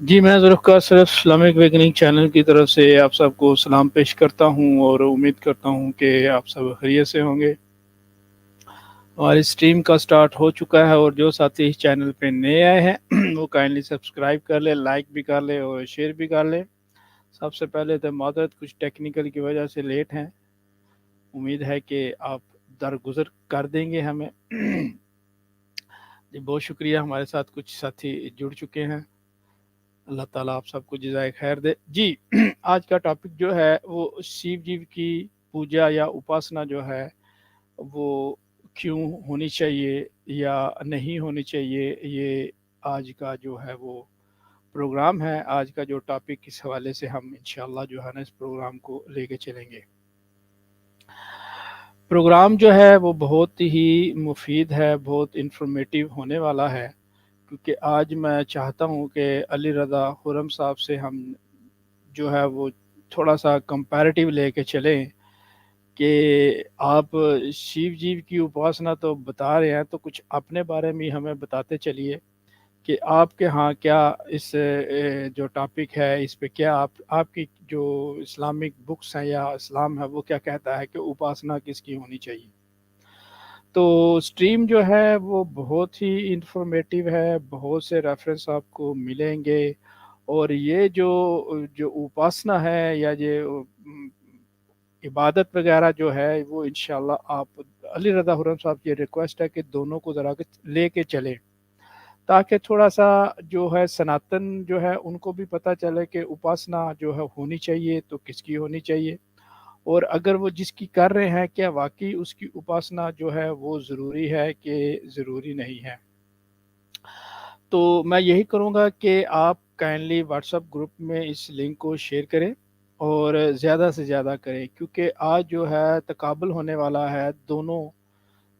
जी, मैं ज़ुल्फ़िकार सिर्फ Islamic wakening channel की तरफ से आप सबको सलाम पेश करता हूँ और उम्मीद करता हूँ कि आप सब खैरियत से होंगे। हमारी स्ट्रीम का स्टार्ट हो चुका है और जो साथी इस चैनल पे नए आए हैं वो काइंडली सब्सक्राइब कर ले, लाइक भी कर ले और शेयर भी कर ले। सबसे पहले तो मादरत, कुछ टेक्निकल की वजह से लेट हैं। उम्मीद है कि आप दरगुजर कर देंगे हमें। जी, बहुत शुक्रिया, हमारे साथ कुछ साथी जुड़ चुके हैं। अल्लाह ताला आप सबको जज़ाए खैर दे। जी, आज का टॉपिक जो है वो शिव जी की पूजा या उपासना जो है वो क्यों होनी चाहिए या नहीं होनी चाहिए, ये आज का जो है वो प्रोग्राम है। आज का जो टॉपिक, इस हवाले से हम इंशाल्लाह जो है ना इस प्रोग्राम को लेके चलेंगे। प्रोग्राम जो है वो बहुत ही मुफीद है, बहुत इंफॉर्मेटिव होने वाला है, क्योंकि आज मैं चाहता हूँ कि अली रज़ा खुर्रम साहब से हम जो है वो थोड़ा सा कंपैरेटिव लेके चलें कि आप शिव जी की उपासना तो बता रहे हैं, तो कुछ अपने बारे में हमें बताते चलिए कि आपके यहाँ क्या इस जो टॉपिक है इस पे क्या आपकी जो इस्लामिक बुक्स हैं या इस्लाम है वो क्या कहता है कि उपासना किसकी होनी चाहिए। तो स्ट्रीम जो है वो बहुत ही इंफॉर्मेटिव है, बहुत से रेफरेंस आपको मिलेंगे। और ये जो जो उपासना है या ये इबादत वगैरह जो है वो इंशाल्लाह आप अली रज़ा खुर्रम साहब की रिक्वेस्ट है कि दोनों को ज़रा लेके चलें, ताकि थोड़ा सा जो है सनातन जो है उनको भी पता चले कि उपासना जो है होनी चाहिए तो किसकी होनी चाहिए, और अगर वो जिसकी कर रहे हैं क्या वाकई उसकी उपासना जो है वो ज़रूरी है कि ज़रूरी नहीं है। तो मैं यही करूँगा कि आप काइंडली व्हाट्सएप ग्रुप में इस लिंक को शेयर करें और ज़्यादा से ज़्यादा करें, क्योंकि आज जो है तकाबल होने वाला है दोनों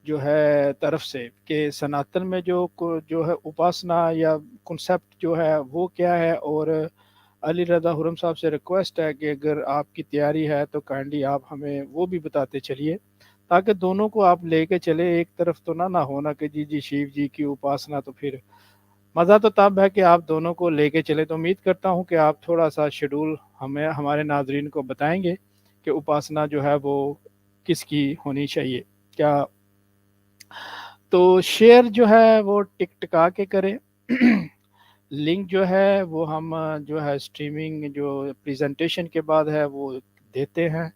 जो है तरफ से कि सनातन में जो है उपासना या कॉन्सेप्ट जो है वो क्या है। और अली रज़ा खुर्रम साहब से रिक्वेस्ट है कि अगर आपकी तैयारी है तो काइंडली आप हमें वो भी बताते चलिए, ताकि दोनों को आप लेके चले। एक तरफ तो ना होना कि जी जी शिव जी की उपासना, तो फिर मज़ा तो तब है कि आप दोनों को लेके चले। तो उम्मीद करता हूँ कि आप थोड़ा सा शेड्यूल हमें हमारे नाजरीन को बताएंगे कि उपासना जो है वो किसकी होनी चाहिए क्या। तो शेयर जो है वो टिक टिका के करें। लिंक जो है वो हम जो है स्ट्रीमिंग जो प्रेजेंटेशन के बाद है वो देते हैं।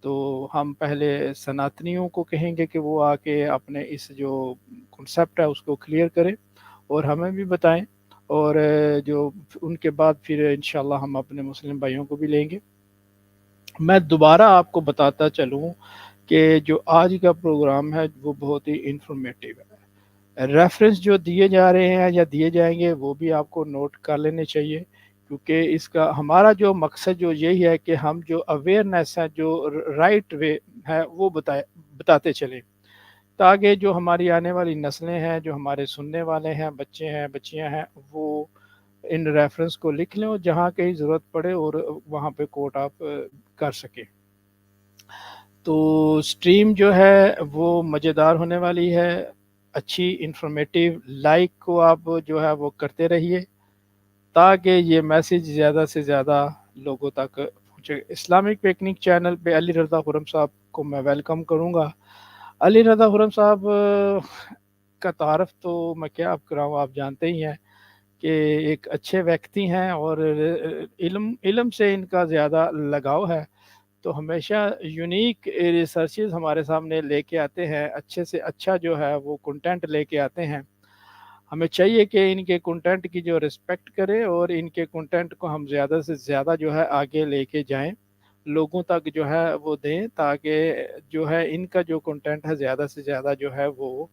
तो हम पहले सनातनियों को कहेंगे कि वो आके अपने इस जो कॉन्सेप्ट है उसको क्लियर करें और हमें भी बताएं, और जो उनके बाद फिर इंशाल्लाह हम अपने मुस्लिम भाइयों को भी लेंगे। मैं दोबारा आपको बताता चलूँ कि जो आज का प्रोग्राम है वो बहुत ही इंफॉर्मेटिव है। रेफरेंस जो दिए जा रहे हैं या दिए जाएंगे वो भी आपको नोट कर लेने चाहिए, क्योंकि इसका हमारा जो मकसद जो यही है कि हम जो अवेयरनेस है, जो राइट वे है वो बताते चलें, ताकि जो हमारी आने वाली नस्लें हैं, जो हमारे सुनने वाले हैं, बच्चे हैं, बच्चियां हैं, वो इन रेफरेंस को लिख लें और जहाँ कहीं ज़रूरत पड़े और वहाँ पे कोट आप कर सकें। तो स्ट्रीम जो है वो मज़ेदार होने वाली है, अच्छी इंफॉर्मेटिव। लाइक को आप जो है वो करते रहिए, ताकि ये मैसेज ज़्यादा से ज़्यादा लोगों तक पहुँचे। इस्लामिक पिकनिक चैनल पे अली रज़ा खुर्रम साहब को मैं वेलकम करूँगा। अली रज़ा खुर्रम साहब का तारफ़ तो मैं क्या आप कराऊँ, आप जानते ही हैं कि एक अच्छे व्यक्ति हैं और इल्म इल्म से इनका ज़्यादा लगाव है। तो हमेशा यूनिक रिसर्चेज़ हमारे सामने लेके आते हैं, अच्छे से अच्छा जो है वो कंटेंट लेके आते हैं। हमें चाहिए कि इनके कंटेंट की जो रिस्पेक्ट करें और इनके कंटेंट को हम ज़्यादा से ज़्यादा जो है आगे लेके जाएँ, लोगों तक जो है वो दें, ताकि जो है इनका जो कंटेंट है ज़्यादा से ज़्यादा जो है वो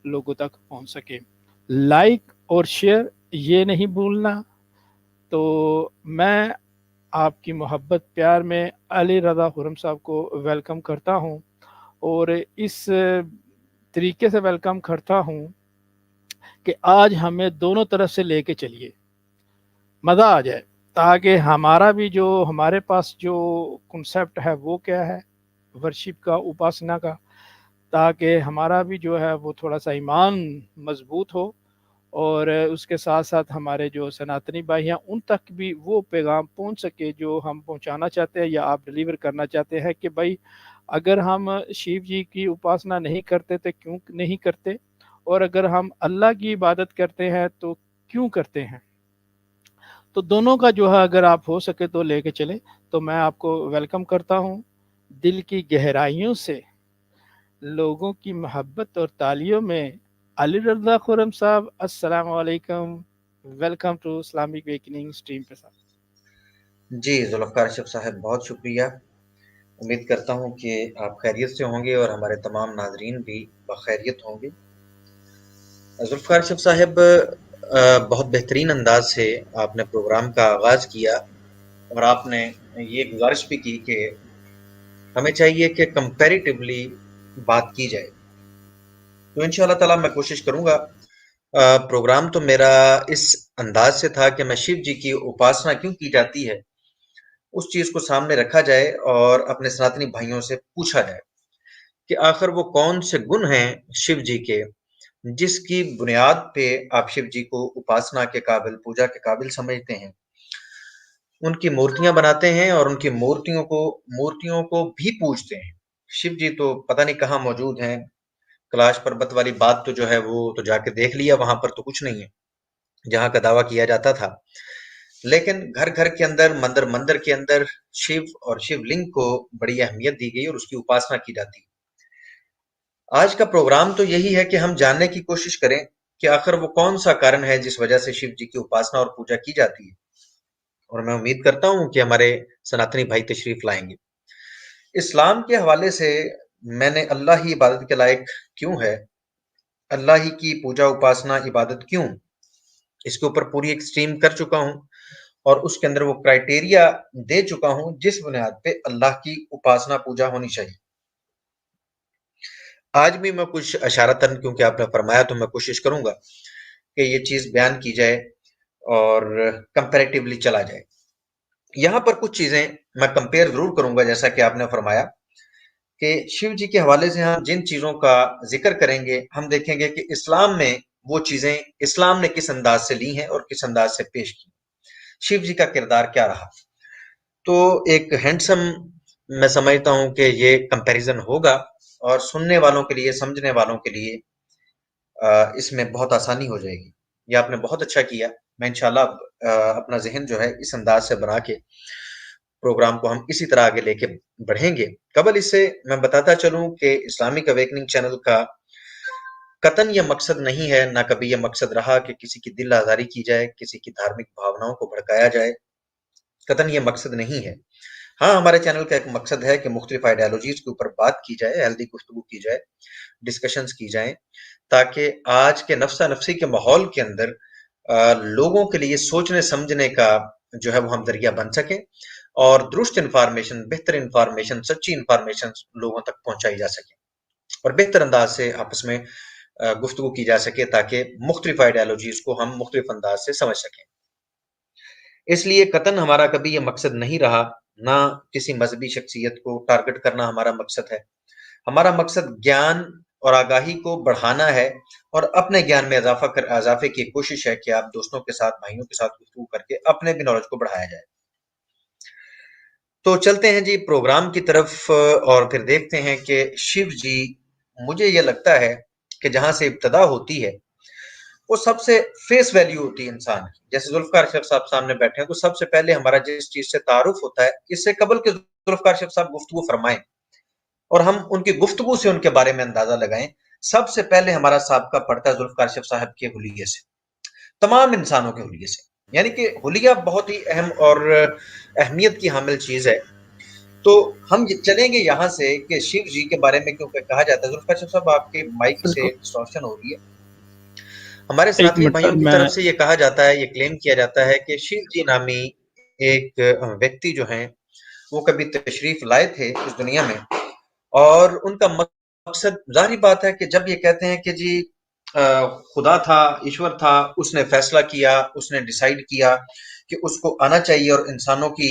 लोगों तक पहुंच सके। लाइक और शेयर ये नहीं भूलना। तो मैं आपकी मोहब्बत प्यार में अली रज़ा खुर्रम साहब को वेलकम करता हूँ, और इस तरीके से वेलकम करता हूँ कि आज हमें दोनों तरफ से लेके चलिए, मज़ा आ जाए, ताकि हमारा भी जो हमारे पास जो कॉन्सेप्ट है वो क्या है, वर्शिप का, उपासना का, ताकि हमारा भी जो है वो थोड़ा सा ईमान मजबूत हो और उसके साथ-साथ हमारे जो सनातनी भाई हैं, उन तक भी वो पैगाम पहुँच सके जो हम पहुँचाना चाहते हैं या आप डिलीवर करना चाहते हैं कि भाई अगर हम शिव जी की उपासना नहीं करते तो क्यों नहीं करते? और अगर हम अल्लाह की इबादत करते हैं तो क्यों करते हैं? तो दोनों का जो है अगर आप हो सके तो लेके चलें, तो मैं आपको वेलकम करता हूँ, दिल की गहराइयों से लोगों की मोहब्बत और तालियों में अली रज़ा खुर्रम साहब अस्सलाम वालेकुम, welcome to Islamic awakening stream पे साहब। जी, ज़ुल्फ़कार अशरफ साहब बहुत शुक्रिया। उम्मीद करता हूँ कि आप खैरियत से होंगे और हमारे तमाम नाज़रीन भी बख़ैरियत होंगे। ज़ुल्फ़कार अशरफ साहब बहुत बेहतरीन अंदाज़ से आपने प्रोग्राम का आगाज़ किया और आपने ये गुज़ारिश भी की कि हमें चाहिए कि कंपैरेटिवली बात की जाए। तो इंशाअल्लाह ताला मैं कोशिश करूँगा। प्रोग्राम तो मेरा इस अंदाज़ से था कि मैं शिव जी की उपासना क्यों की जाती है, उस चीज़ को सामने रखा जाए और अपने सनातनी भाइयों से पूछा जाए कि आखिर वो कौन से गुण हैं शिव जी के, जिसकी बुनियाद पे आप शिव जी को उपासना के काबिल, पूजा के काबिल समझते हैं। उनकी मूर्तियाँ बनाते हैं और उनकी मूर्तियों को भी पूजते हैं। शिव जी तो पता नहीं कहाँ मौजूद हैं, कैलाश पर्वत वाली बात तो जो है वो तो जाके देख लिया, वहाँ पर तो कुछ नहीं है, जहाँ का दावा किया जाता था। लेकिन घर-घर के अंदर, मंदिर-मंदिर के अंदर शिव और शिवलिंग को बड़ी अहमियत दी गई और उसकी उपासना की जाती है। आज का प्रोग्राम तो यही है कि हम जानने की कोशिश करें कि आखिर वो कौन-सा कारण है जिस वजह से शिव जी की उपासना और पूजा की जाती है। और मैं उम्मीद करता हूँ कि हमारे सनातनी भाई तशरीफ लाएँगे। इस्लाम के हवाले से मैंने अल्लाह ही इबादत के लायक क्यों है, अल्लाह ही की पूजा उपासना इबादत क्यों, इसके ऊपर पूरी एक स्ट्रीम कर चुका हूँ और उसके अंदर वो क्राइटेरिया दे चुका हूँ जिस बुनियाद पे अल्लाह की उपासना पूजा होनी चाहिए। आज भी मैं कुछ इशारतन क्योंकि आपने फरमाया तो मैं कोशिश करूंगा कि ये चीज बयान की जाए और कंपैरेटिवली चला जाए। यहाँ पर कुछ चीजें मैं कंपेयर जरूर करूंगा जैसा कि आपने फरमाया कि शिव जी के हवाले से हम जिन चीजों का जिक्र करेंगे हम देखेंगे कि इस्लाम में वो चीजें इस्लाम ने किस अंदाज से ली हैं और किस अंदाज से पेश की। शिव जी का किरदार क्या रहा, तो एक हैंडसम मैं समझता हूं कि ये कंपैरिजन होगा और सुनने वालों के लिए, समझने वालों के लिए इसमें बहुत आसानी हो जाएगी। ये आपने बहुत अच्छा किया। मैं इंशाल्लाह अपना ज़हन जो है इस अंदाज से बना के प्रोग्राम को हम इसी तरह आगे लेके बढ़ेंगे। कबल इससे मैं बताता चलूं कि इस्लामिक अवेकनिंग चैनल का कतन ये मकसद नहीं है, ना कभी ये मकसद रहा कि किसी की दिल आज़ारी की जाए, किसी की धार्मिक भावनाओं को भड़काया जाए। कतन ये मकसद नहीं है। हाँ, हमारे चैनल का एक मकसद है कि मुख्तलिफ आइडियोलॉजीज़ के ऊपर बात की जाए, हेल्दी गुफ्तगू की जाए, डिस्कशंस की जाएँ, ताकि आज के नफ्सा-नफसी के माहौल के अंदर लोगों के लिए सोचने-समझने का जो है वो हम ज़रिया बन सकें और दुरुस्त इन्फॉर्मेशन, बेहतर इन्फॉर्मेशन, सच्ची इन्फॉर्मेशन लोगों तक पहुँचाई जा सके और बेहतर अंदाज से आपस में गुफ्तगू की जा सके ताकि मुख्तलिफ आइडियोलॉजीज़ को हम मुख्तलिफ अंदाज से समझ सकें। इसलिए कतन हमारा कभी ये मकसद नहीं रहा, ना किसी मज़हबी शख्सियत को टारगेट करना हमारा मकसद है। हमारा मकसद ज्ञान और आगाही को बढ़ाना है और अपने ज्ञान में इजाफे की कोशिश है कि आप दोस्तों के साथ, भाइयों के साथ गुफ्तगू करके अपने भी नॉलेज को बढ़ाया जाए। तो चलते हैं जी प्रोग्राम की तरफ और फिर देखते हैं कि शिव जी, मुझे ये लगता है कि जहाँ से इब्तिदा होती है, वो सबसे फेस वैल्यू होती है इंसान की। जैसे ज़ुल्फ़िकार अशरफ साहब सामने बैठे हैं, तो सबसे पहले हमारा जिस चीज़ से तारुफ होता है, इससे कबल के ज़ुल्फ़िकार अशरफ साहब गुफ्तगू फरमाएँ और हम उनकी गुफ्तगू से उनके बारे में अंदाजा लगाएं, सबसे पहले हमारा साबका पड़ता है जुल्फ़िकार अशरफ साहब के हुलिये से, तमाम इंसानों के हुलिये से। यानी कि हुलिया बहुत ही अहम और अहमियत की हामिल चीज है। तो हम चलेंगे यहाँ से कि शिव जी के बारे में क्योंकि कहा जाता है, जुल्फ़िकार अशरफ साहब आपके माइक से बिल्कुल। डिस्टॉर्शन हो रही है। हमारे एक सनातनी मिनट भाइयों की तरफ मैं से ये कहा जाता है, ये क्लेम किया जाता है कि शिव जी नामी एक व्यक्ति जो हैं, वो कभी तशरीफ लाए थे इस दुनिया में और उनका मकसद, ज़ाहिर बात है कि जब ये कहते हैं कि जी खुदा था, ईश्वर था, उसने फैसला किया, उसने डिसाइड किया कि उसको आना चाहिए और इंसानों की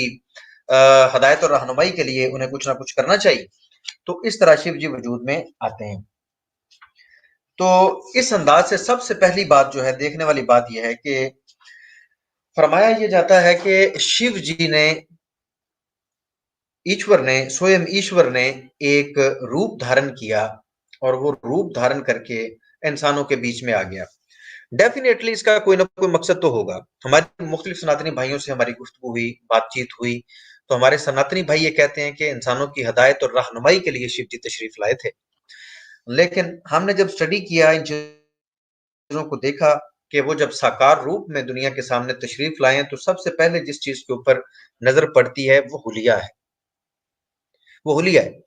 हदायत और रहनुमाई के लिए उन्हें कुछ ना कुछ करना चाहिए, तो इस तरह शिव जी वजूद में आते हैं। तो इस अंदाज से सबसे पहली बात जो है, देखने वाली बात यह है कि फरमाया ये जाता है कि शिव जी ने, ईश्वर ने, स्वयं ईश्वर ने एक रूप धारण किया और वो रूप धारण करके इंसानों के बीच में आ गया। डेफिनेटली इसका कोई ना कोई मकसद तो होगा। हमारी मुख्तलिफ सनातनी भाइयों से हमारी गुफ्तगू हुई, बातचीत हुई, तो हमारे सनातनी भाई ये कहते हैं कि इंसानों की हदायत और रहनुमाई के लिए शिव जी तशरीफ लाए थे। लेकिन हमने जब स्टडी किया, इन चीजों को देखा कि वो जब साकार रूप में दुनिया के सामने तशरीफ लाए हैं, तो सबसे पहले जिस चीज के ऊपर नजर पड़ती है वो हुलिया है। वो हुलिया है।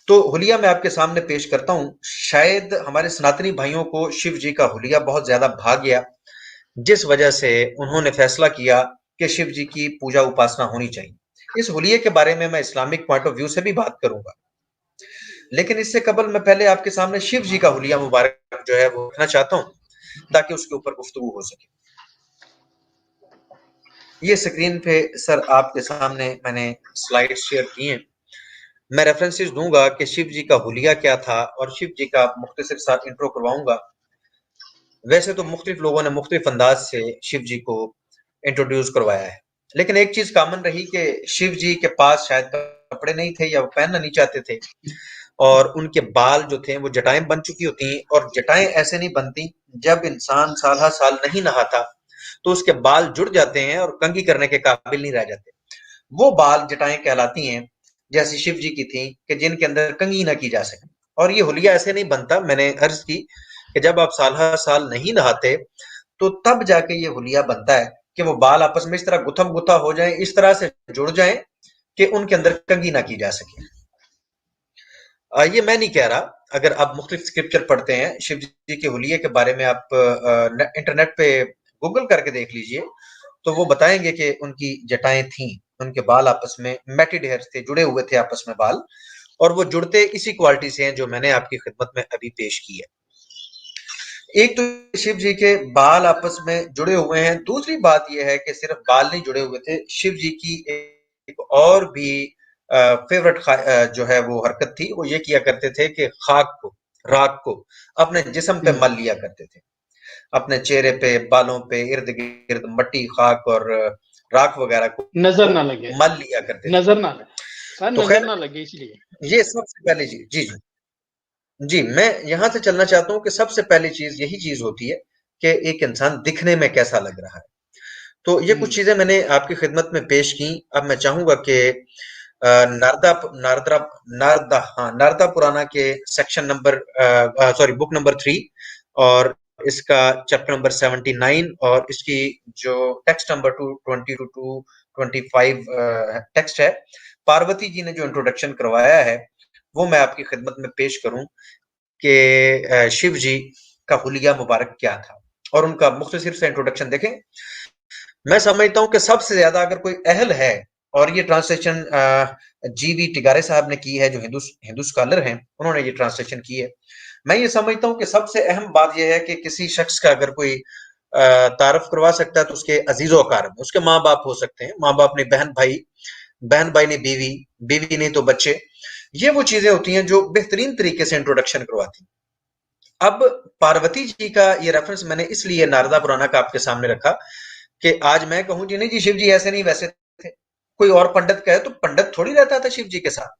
तो हुलिया मैं आपके सामने पेश करता हूं। शायद हमारे सनातनी भाइयों को शिव जी का हुलिया बहुत ज्यादा भा गया, जिस वजह से उन्होंने फैसला किया कि शिव जी की पूजा उपासना होनी चाहिए। इस हुलिये के बारे में मैं इस्लामिक पॉइंट ऑफ व्यू से भी बात करूंगा, लेकिन इससे कबल मैं पहले आपके सामने शिव जी का हुलिया मुबारक जो है वो रखना चाहता हूं, ताकि उसके ऊपर गुफ्तगू हो सके। ये स्क्रीन पे सर आपके सामने मैंने स्लाइड शेयर की हैं। मैं रेफरेंसेस दूंगा कि शिव जी का हुलिया क्या था और शिव जी का मुख्तसर सा इंट्रो करवाऊंगा। वैसे तो मुख्तलिफ लोगों ने मुख्तलिफ अंदाज से शिव जी को इंट्रोड्यूस करवाया है, लेकिन एक चीज कॉमन रही कि शिव जी के पास शायद कपड़े नहीं थे या वो पहनना नहीं चाहते थे, और उनके बाल जो थे वो जटाएं बन चुकी होती हैं, और जटाएं ऐसे नहीं बनती। जब इंसान साल हर साल नहीं नहाता तो उसके बाल जुड़ जाते हैं और कंघी करने के काबिल नहीं रह जाते। वो बाल जटाएं कहलाती हैं, जैसी शिव जी की थी कि जिनके अंदर कंघी ना की जा सके। और ये हुलिया ऐसे नहीं बनता। मैंने अर्ज की कि जब आप साल हर साल नहीं नहाते तो तब जाके ये हुलिया बनता है कि वो बाल आपस में इस तरह गुथम गुथा हो जाएं, इस तरह से जुड़ जाएं कि उनके अंदर कंघी ना की जा सके। ये मैं नहीं कह रहा। अगर आप मुख्तलिफ स्क्रिप्चर पढ़ते हैं शिव जी के हुलिये के बारे में, आप इंटरनेट पे गूगल करके देख लीजिए, तो वो बताएंगे कि उनकी जटाएं थीं, उनके बाल आपस में मैटेड हेयर्स थे, जुड़े हुए थे आपस में बाल, और वो जुड़ते इसी क्वालिटी से हैं जो मैंने आपकी खिदमत में अभी पेश की है। एक तो शिव जी के बाल आपस में जुड़े हुए हैं। दूसरी बात यह है कि सिर्फ बाल नहीं जुड़े हुए थे, शिव जी की एक और भी फेवरेट जो है वो हरकत थी। वो ये किया करते थे कि खाक को, राख को अपने जिस्म पे मल लिया करते थे। अपने चेहरे पे, बालों पे, इर्द गिर्द मट्टी, खाक और राख वगैरह को नजर ना लगे, मल लिया करते थे। नजर ना लगे सर, तो नजर खैर, ना लगे इसलिए। ये सबसे पहली चीज। जी जी जी, मैं यहां से चलना चाहता हूं कि सबसे पहली चीज यही चीज होती है कि एक इंसान दिखने में कैसा लग रहा है। तो ये कुछ चीजें मैंने आपकी खिदमत में पेश की। अब मैं चाहूंगा कि नारदा नारदा नारदा हाँ, नारदा पुराना के section number, sorry, book number 3, और इसका चैप्टर नंबर 79, और इसकी जो टेक्स्ट नंबर 220 टू 225 टेक्स्ट है, पार्वती जी ने जो इंट्रोडक्शन करवाया है, वो मैं आपकी खिदमत में पेश करूं कि शिव जी का हुलिया मुबारक क्या था और उनका मुख्तसर सा इंट्रोडक्शन देखें। मैं समझता हूं कि सबसे ज्यादा अगर कोई अहल है, और ये ट्रांसलेशन जीवी टिगारे साहब ने की है, जो हिंदू हिंदू स्कॉलर हैं, उन्होंने ये ट्रांसलेशन की है। मैं ये समझता हूं कि सबसे अहम बात यह है कि किसी शख्स का अगर कोई तारफ करवा सकता है तो उसके अजीजो अकारब, उसके माँ बाप हो सकते हैं, माँ बाप ने बहन भाई, बहन भाई ने बीवी, बीवी नहीं तो बच्चे। ये वो चीजें होती हैं जो बेहतरीन तरीके से इंट्रोडक्शन करवाती हैं। अब पार्वती जी का ये रेफरेंस मैंने इसलिए नारदा पुराना का आपके सामने रखा कि आज मैं कहूं जी नहीं जी शिव जी ऐसे नहीं वैसे थे, कोई और पंडित कहे तो पंडित थोड़ी रहता था शिव जी के साथ।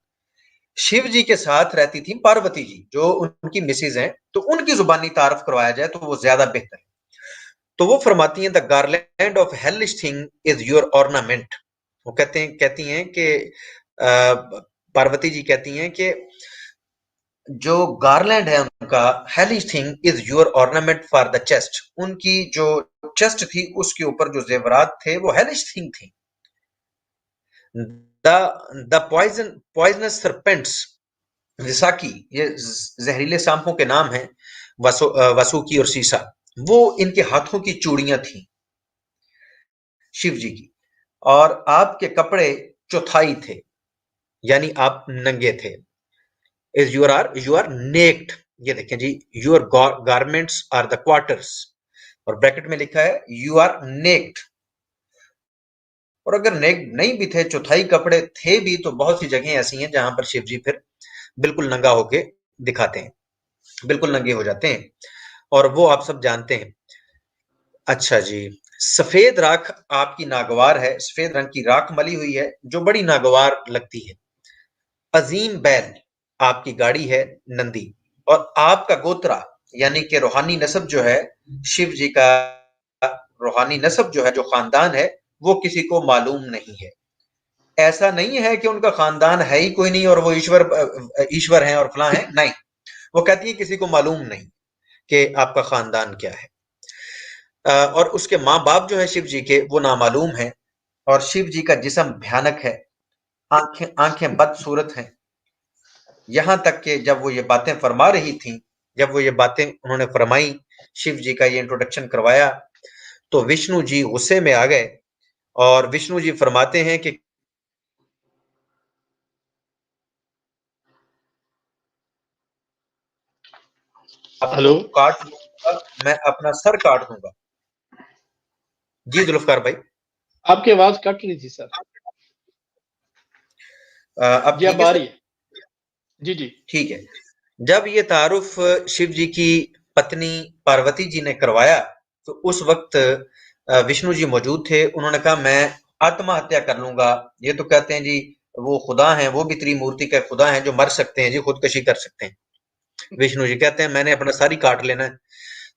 शिव जी के साथ रहती थी पार्वती जी, जो उनकी मिसेज हैं, तो उनकी जुबानी तारफ करवाया जाए तो वो ज्यादा बेहतर है। तो वो फरमाती हैं, the garland of hellish thing is your ornament. वो कहती हैं कि पार्वती जी कहती हैं कि जो गार्लैंड है उनका, hellish thing is your ornament for the chest. उनकी जो चेस्ट थी उसके ऊपर जो जेवरात थे वो हेलिश थिंग थी। द पॉइजनस सरपेंट्स, विसाकी, ये जहरीले सांपों के नाम हैं, वसुकी और सीसा, वो इनके हाथों की चूड़ियां थी शिव जी की। और आपके कपड़े चौथाई थे, यानी आप नंगे थे। Is you are naked. ये देखें जी, your garments are the quarters, और ब्रैकेट में लिखा है यू आर नेक्ड। और अगर नेक्ड नहीं भी थे, चौथाई कपड़े थे भी, तो बहुत सी जगह ऐसी हैं जहां पर शिव जी फिर बिल्कुल नंगा होके दिखाते हैं। बिल्कुल नंगे हो जाते हैं और वो आप सब जानते हैं। अच्छा जी, सफेद राख आपकी नागवार है, सफेद रंग की राख मली हुई है जो बड़ी नागवार लगती है। अजीम बैल आपकी गाड़ी है नंदी, और आपका गोत्रा यानी कि रूहानी नस्ब जो है, शिव जी का रूहानी नस्ब जो है, जो खानदान है, वो किसी को मालूम नहीं है। ऐसा नहीं है कि उनका खानदान है ही कोई नहीं और वो ईश्वर हैं और फलां हैं, नहीं। वो कहती है किसी को मालूम नहीं कि आपका खानदान क्या है। और उसके माँ बाप जो है शिव जी के, वो नामालूम है। और शिव जी का जिस्म भयानक है, आंखें आंखें बदसूरत हैं। यहां तक कि जब वो ये बातें फरमा रही थी, जब वो ये बातें उन्होंने फरमाई, शिव जी का ये इंट्रोडक्शन करवाया, तो विष्णु जी गुस्से में आ गए और विष्णु जी फरमाते हैं कि आपको हेलो। काट लूंगा, मैं अपना सर काट दूंगा। जी जुल्फकार भाई। आपकी आवाज कट रही थी सर। अब जी ठीक अब है आ सर। रही है। जी जी। ठीक है। जब ये तारुफ शिव जी की पत्नी पार्वती जी ने करवाया, तो उस वक्त विष्णु जी मौजूद थे। उन्होंने कहा मैं आत्महत्या कर लूंगा। ये तो कहते हैं जी वो खुदा हैं, वो भी त्रिमूर्ति के खुदा हैं जो मर सकते हैं जी, खुदकशी कर सकते हैं। विष्णु जी कहते हैं मैंने अपना सर ही काट लेना है।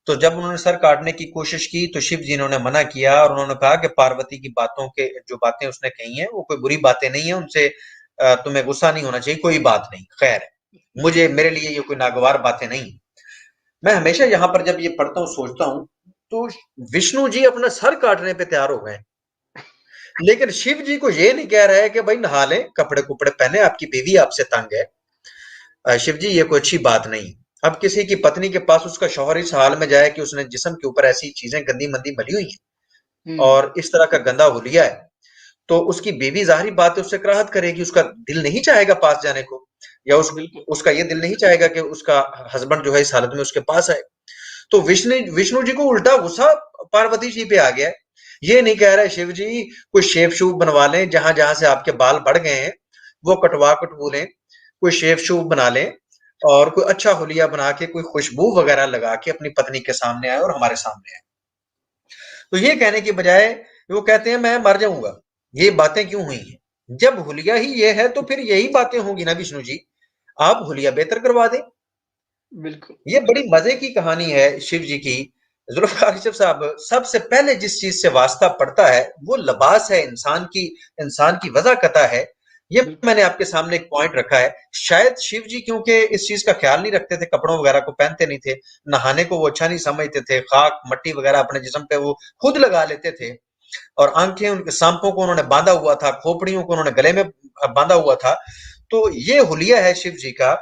तो जब उन्होंने सर काटने की कोशिश की तो शिव जी ने मना किया और उन्होंने कहा कि पार्वती की बातों के जो बातें उसने कही हैं वो कोई बुरी बातें नहीं है, उनसे तुम्हें गुस्सा नहीं होना चाहिए, कोई बात नहीं, खैर है, मुझे मेरे लिए ये कोई नागवार बातें नहीं। मैं हमेशा यहाँ पर जब ये पढ़ता हूँ सोचता हूँ, तो विष्णु जी अपना सर काटने पे तैयार हो गए, लेकिन शिव जी को ये नहीं कह रहा है कि भाई नहा लें, कपड़े कुपड़े पहने, आपकी बीवी आपसे तंग है। शिव जी ये कोई अच्छी बात नहीं। अब किसी की पत्नी के पास उसका शौहर इस हाल में जाए कि उसने जिस्म के ऊपर ऐसी चीजें गंदी मंदी मली हुई हैं हुँ, और इस तरह का गंदा हुलिया है, तो उसकी बीवी जाहिर बात है उससे कराहत करेगी, उसका दिल नहीं चाहेगा पास जाने को, या बिल्कुल। उसका ये दिल नहीं चाहेगा कि उसका हस्बैंड जो है इस हालत में उसके पास आए। तो विष्णु जी को उल्टा गुस्सा पार्वती जी पे आ गया है। ये नहीं कह रहे शिव जी कोई शेप शूप बनवा लें, जहां जहां से आपके बाल बढ़ गए हैं वो कटवा कटवू लें, कोई शेप शूप बना लें और कोई अच्छा हुलिया बना के कोई खुशबू वगैरह लगा के अपनी पत्नी के सामने आए और हमारे सामने आए। तो ये कहने की बजाय वो कहते हैं मैं मर जाऊंगा। ये बातें क्यों हुई हैं? जब हुलिया ही ये है तो फिर यही बातें होंगी ना विष्णु जी, आप हुलिया बेहतर करवा दें। बिल्कुल। ये बड़ी मजे की कहानी है शिव जी की। जुल्फकार साहब, सबसे पहले जिस चीज से वास्ता पड़ता है वो लिबास है, इंसान की वज़ाकता है। ये बिल्कुल। मैंने आपके सामने एक पॉइंट रखा है। शायद शिव जी क्योंकि इस चीज का ख्याल नहीं रखते थे, कपड़ों वगैरह को पहनते नहीं थे, नहाने को वो अच्छा नहीं समझते थे, खाक मट्टी वगैरह अपने जिस्म पे वो खुद लगा लेते थे, और आंखें उनके सांपों को उन्होंने बांधा हुआ था, खोपड़ियों को उन्होंने गले में बांधा हुआ था। तो ये हुलिया है शिव जी का।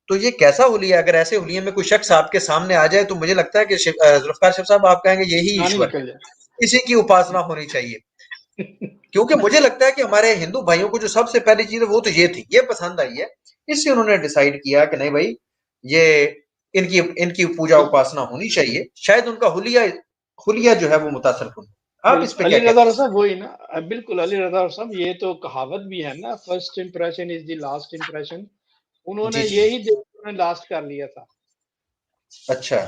तो ये कैसा हुलिया है? अगर ऐसे हुलिये में कोई शख्स आपके सामने आ जाए तो मुझे लगता है कि जुल्फकार साहब आप कहेंगे यही जान ही ईश्वर है, निकल जाए। इसी की उपासना होनी चाहिए। क्योंकि मुझे लगता है कि हमारे हिंदू भाइयों को जो सबसे पहली चीज है वो तो ये थी, ये पसंद आई है, इससे उन्होंने डिसाइड किया कि नहीं भाई ये इनकी इनकी पूजा बिल्कुल, उपासना होनी चाहिए। शायद उनका हुलिया हुलिया जो है वो मुतासर कुन। आप इस बिल्कुल। पे क्या अली कहते रज़ा हैं? साहब वही ना बिल्कुल अली रज़ा साहब ये तो कहावत भी है ना first impression is the last impression. जी उन्होंने जी। यही देख के उन्होंने लास्ट कर लिया था। अच्छा।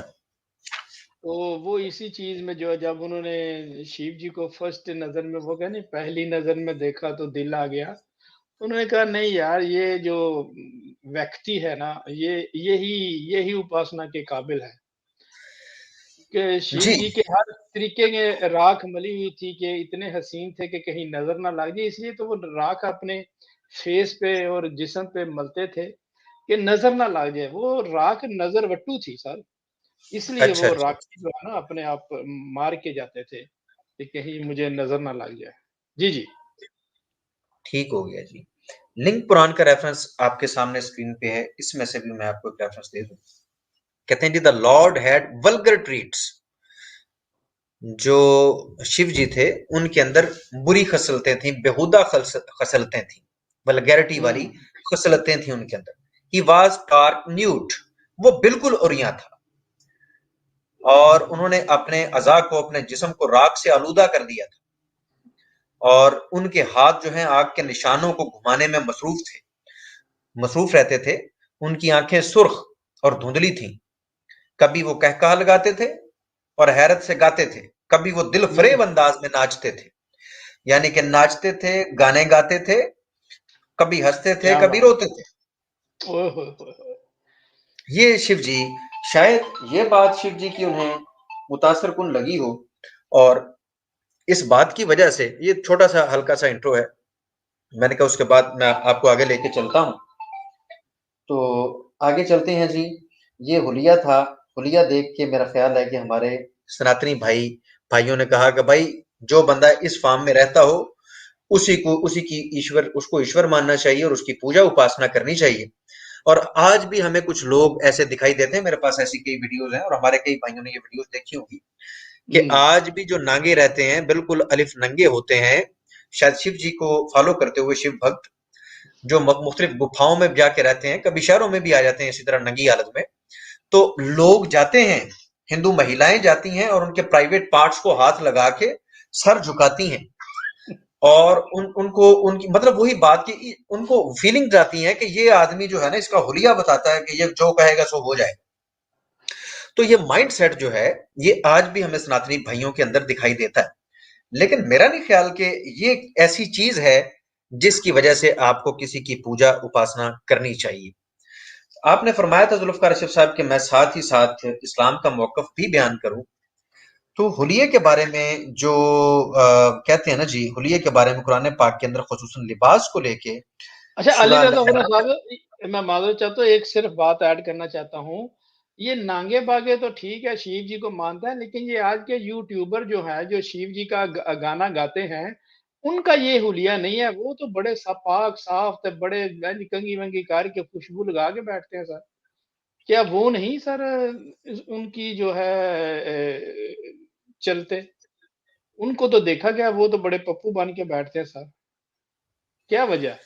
तो वो इसी चीज़ में जो है जब उन्होंने शिव जी को फर्स्ट नज़र में वो कहते नहीं पहली नज़र में देखा तो दिल आ गया। उन्होंने कहा नहीं यार ये जो व्यक्ति है ना यही यही उपासना के काबिल है। कि शिव जी। जी के हर तरीके के राख मली हुई थी कि इतने हसीन थे कि कहीं नज़र ना लग जाए इसलिए तो वो राख अपने फेस पे और जिस्म पे मलते थे कि नज़र ना लग जाए। वो राख नज़रवट्टू थी सर। इसलिए अच्छा वो अच्छा। राखी जो है ना अपने आप मार के जाते थे कि कहीं मुझे नज़र ना लग जाए। जी, जी। ठीक हो गया जी। लिंक पुराण का रेफरेंस आपके सामने स्क्रीन पे है, इसमें से भी मैं आपको एक रेफरेंस दे दूं। कहते हैं जी the lord had vulgar treats. जो शिव जी थे उनके अंदर बुरी खसलतें थी, बेहुदा खसलतें थी, वल्गैरिटी वाली हुँ, खसलतें थी उनके अंदर। ही वॉज स्टार्क न्यूट, वो बिल्कुल ओरिया था, और उन्होंने अपने अज़ा को, अपने जिस्म को राख से आलूदा कर दिया था, और उनके हाथ जो हैं आग के निशानों को घुमाने में मसरूफ रहते थे। उनकी आंखें सुर्ख और धुंधली थीं, कभी वो कहकहा लगाते थे और हैरत से गाते थे, कभी वो दिल फरेब अंदाज में नाचते थे, यानी कि नाचते थे, गाने गाते थे, कभी हंसते थे, क्या कभी बात। रोते थे। ओए होए होए होए। ये शिव जी, शायद ये बात शिव जी की उन्हें मुतासर कुन लगी हो, और इस बात की वजह से ये छोटा सा हल्का सा इंट्रो है, मैंने कहा उसके बाद मैं आपको आगे लेके चलता हूँ। तो आगे चलते हैं जी। ये हुलिया था। हुलिया देख के मेरा ख्याल है कि हमारे सनातनी भाइयों ने कहा कि भाई जो बंदा इस फार्म में रहता हो उसी की ईश्वर, उसको ईश्वर मानना चाहिए और उसकी पूजा उपासना करनी चाहिए। और आज भी हमें कुछ लोग ऐसे दिखाई देते हैं, मेरे पास ऐसी कई वीडियोस हैं और हमारे कई भाइयों ने ये वीडियोस देखी होगी, कि आज भी जो नांगे रहते हैं, बिल्कुल अलिफ नंगे होते हैं, शायद शिव जी को फॉलो करते हुए शिव भक्त, जो मुख्तलिफ गुफाओं में जाके रहते हैं, कभी शहरों में भी आ जाते हैं इसी तरह नंगी हालत में। तो लोग जाते हैं, हिंदू महिलाएं जाती हैं और उनके प्राइवेट पार्ट्स को हाथ लगा के सर झुकाती हैं, और उनको उनकी मतलब वही बात की उनको फीलिंग जाती है कि ये आदमी जो है ना, इसका हुलिया बताता है कि ये जो कहेगा सो हो जाए। तो ये माइंड सेट जो है, ये आज भी हमें सनातनी भाइयों के अंदर दिखाई देता है। लेकिन मेरा नहीं ख्याल कि ये ऐसी चीज है जिसकी वजह से आपको किसी की पूजा उपासना करनी चाहिए। आपने फरमाया था जुल्फकार अशरफ साहब कि मैं साथ ही साथ इस्लाम का मौकफ भी बयान करूं। तो हुलिये के बारे में जो कहते हैं ना जी, हुलिये के बारे में कुरान पाक के अंदर खुसूसन लिबास को लेके अच्छा, अली सूरह रज़ा ग़ुरैश अल-अहज़ाब। साहब, मैं माज़रत चाहता हूँ, एक सिर्फ बात ऐड करना चाहता हूँ। ये नांगे-बागे तो ठीक है, शिव जी को मानता है, लेकिन ये आज के यूट्यूबर जो हैं, जो शिव जी का गाना गाते हैं, उनका ये हुलिया नहीं है। वो तो बड़े पाक साफ थे, बड़े कंघी-वंघी करके खुशबू लगा के बैठते हैं सर। क्या वो नहीं सर उनकी जो है चलते? उनको तो देखा गया, वो तो बड़े पप्पू बन के बैठते हैं सर। क्या वजह है?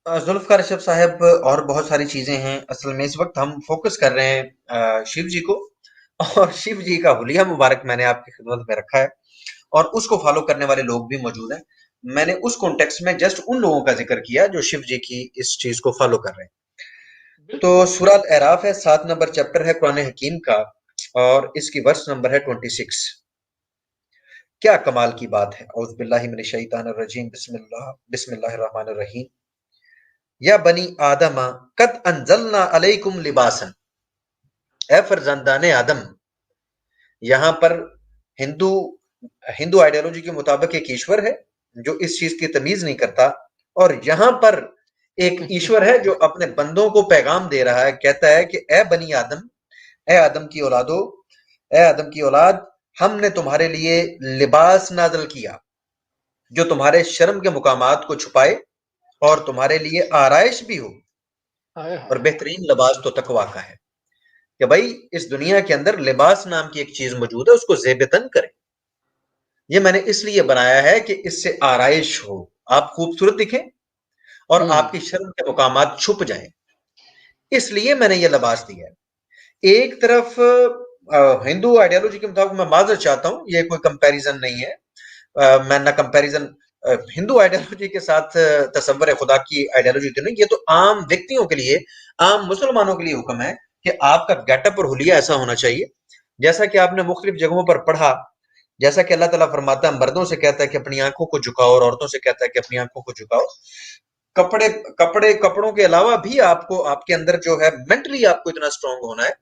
जुल्फकार अशरफ साहब, और बहुत सारी चीजें हैं। असल में इस वक्त हम फोकस कर रहे हैं शिव जी को, और शिव जी का हुलिया मुबारक मैंने आपकी खिदमत में रखा है, और उसको फॉलो करने वाले लोग भी मौजूद हैं। मैंने उस कॉन्टेक्स्ट में जस्ट उन लोगों का जिक्र किया जो शिव जी की इस चीज को फॉलो कर रहे हैं। तो बिल्कुल। सूरह अल-अराफ है, 7 नंबर चैप्टर है कुरान हकीम का, और इसकी वर्स नंबर है 26। क्या कमाल की बात है। औज़ु बिल्लाहि मिनश शैतानिर रजीम, बिस्मिल्लाहिर रहमानिर रहीम। या बनी आदमा कद अंजलना अलैकुम लिबासन। ए फरजंदाने आदम, यहाँ पर हिंदू हिंदू आइडियोलॉजी के मुताबिक एक ईश्वर है जो इस चीज की तमीज नहीं करता, और यहाँ पर एक ईश्वर है जो अपने बंदों को पैगाम दे रहा है, कहता है कि ए बनी आदम, ए आदम की औलादो, ए आदम की औलाद, हमने तुम्हारे लिए लिबास नाज़िल किया जो तुम्हारे शर्म के मुकामात को छुपाए और तुम्हारे लिए आराइश भी हो। हाय, और हाय, हाय! बेहतरीन लिबास तो तकवा का है, कि भाई इस दुनिया के अंदर लिबास नाम की एक चीज मौजूद है, उसको ज़ेबतन करें। ये मैंने इसलिए बनाया है कि इससे आराइश हो, आप खूबसूरत दिखें और हुँ। आपकी शर्म के मुकामात छुप जाएं। इसलिए मैंने ये लिबास दिया है। एक तरफ हिंदू आइडियोलॉजी के मुताबिक, मैं माजर चाहता हूं, ये कोई कंपैरिजन नहीं है, मैं ना कंपैरिजन हिंदू आइडियोलॉजी के साथ तसव्वुर खुदा की आइडियोलॉजी तो नहीं, ये तो आम व्यक्तियों के लिए, आम मुसलमानों के लिए हुक्म है कि आपका गेटअप और हुलिया ऐसा होना चाहिए, जैसा कि आपने मुख्तलिफ जगहों पर पढ़ा। जैसा कि अल्लाह ताला फरमाता है, मर्दों से कहता है कि अपनी आंखों को झुकाओ, और औरतों से कहता है कि अपनी आंखों को झुकाओ। कपड़ों के अलावा भी आपको, आपके अंदर जो है मेंटली आपको इतना स्ट्रांग होना है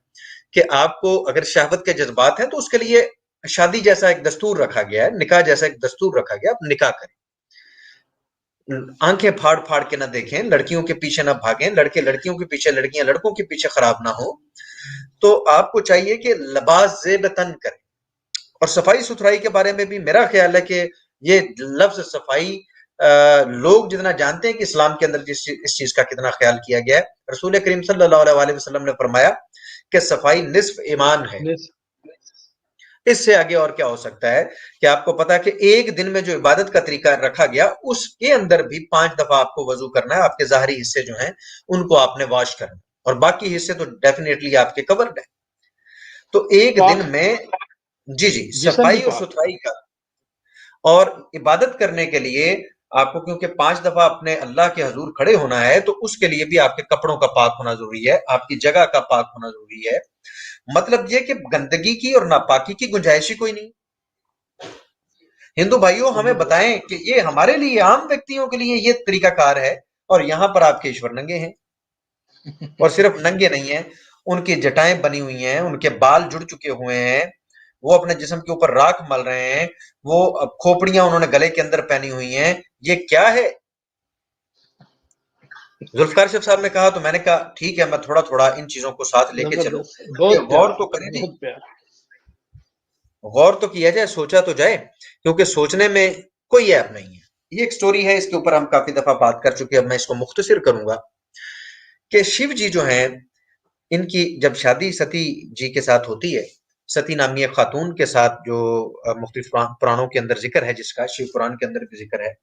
कि आपको अगर शहवत के जज्बात हैं तो उसके लिए शादी जैसा एक दस्तूर रखा गया है, निकाह जैसा एक दस्तूर रखा गया है, आप निकाह करें। आंखें फाड़ फाड़ के ना देखें, लड़कियों के पीछे ना भागें, लड़के लड़कियों के पीछे, लड़कियां लड़कों के पीछे खराब ना हो। तो आपको चाहिए कि लिबास जेबतन करें। और सफाई सुथराई के बारे में भी मेरा ख्याल है कि ये लफ्ज सफाई, लोग जितना जानते हैं कि इस्लाम के अंदर इस चीज का कितना ख्याल किया गया है। रसूल करीम सल्लल्लाहु अलैहि वसल्लम ने फरमाया कि सफाई निस्फ ईमान है। निस इससे आगे और क्या हो सकता है, कि आपको पता है कि एक दिन में जो इबादत का तरीका रखा गया, उसके अंदर भी 5 दफा आपको वजू करना है। आपके ज़ाहरी हिस्से जो हैं उनको आपने वॉश करना है, और बाकी हिस्से तो डेफिनेटली आपके कवर्ड है। तो एक दिन पाक में, जी जी, जिस्म भी सफाई और पाक। सुथराई का, और इबादत करने के लिए आपको क्योंकि 5 दफा अपने अल्लाह के हजूर खड़े होना है, तो उसके लिए भी आपके कपड़ों का पाक होना जरूरी है, आपकी जगह का पाक होना जरूरी है। मतलब ये कि गंदगी की और नापाकी की गुंजाइश ही कोई नहीं। हिंदू भाइयों, हमें बिल्कुल। बताएं कि ये हमारे लिए, आम व्यक्तियों के लिए ये तरीकाकार है, और यहां पर आपके ईश्वर नंगे हैं। और सिर्फ नंगे नहीं है, उनकी जटाएं बनी हुई हैं, उनके बाल जुड़ चुके हुए हैं, वो अपने जिस्म के ऊपर राख मल रहे हैं, वो खोपड़ियां उन्होंने गले के अंदर पहनी हुई हैं। ये क्या है? जुल्फकार साहब ने कहा, तो मैंने कहा ठीक है, मैं थोड़ा थोड़ा इन चीजों को साथ लेके चलूं, जबरदस्त, कि बहुत गौर प्यारा, तो करें जी, बहुत प्यारा। गौर तो किया जाए, सोचा तो जाए, क्योंकि सोचने में कोई ऐप नहीं है। ये एक स्टोरी है, इसके ऊपर हम काफी दफा बात कर चुके हैं, अब मैं इसको मुख्तसर करूंगा कि शिव जी जो हैं, इनकी जब शादी सती जी के साथ होती है, सती नामी एक खातून के साथ, जो मुख्तलिफ पुराणों के अंदर जिक्र है, जिसका शिव पुराण के अंदर भी जिक्र है,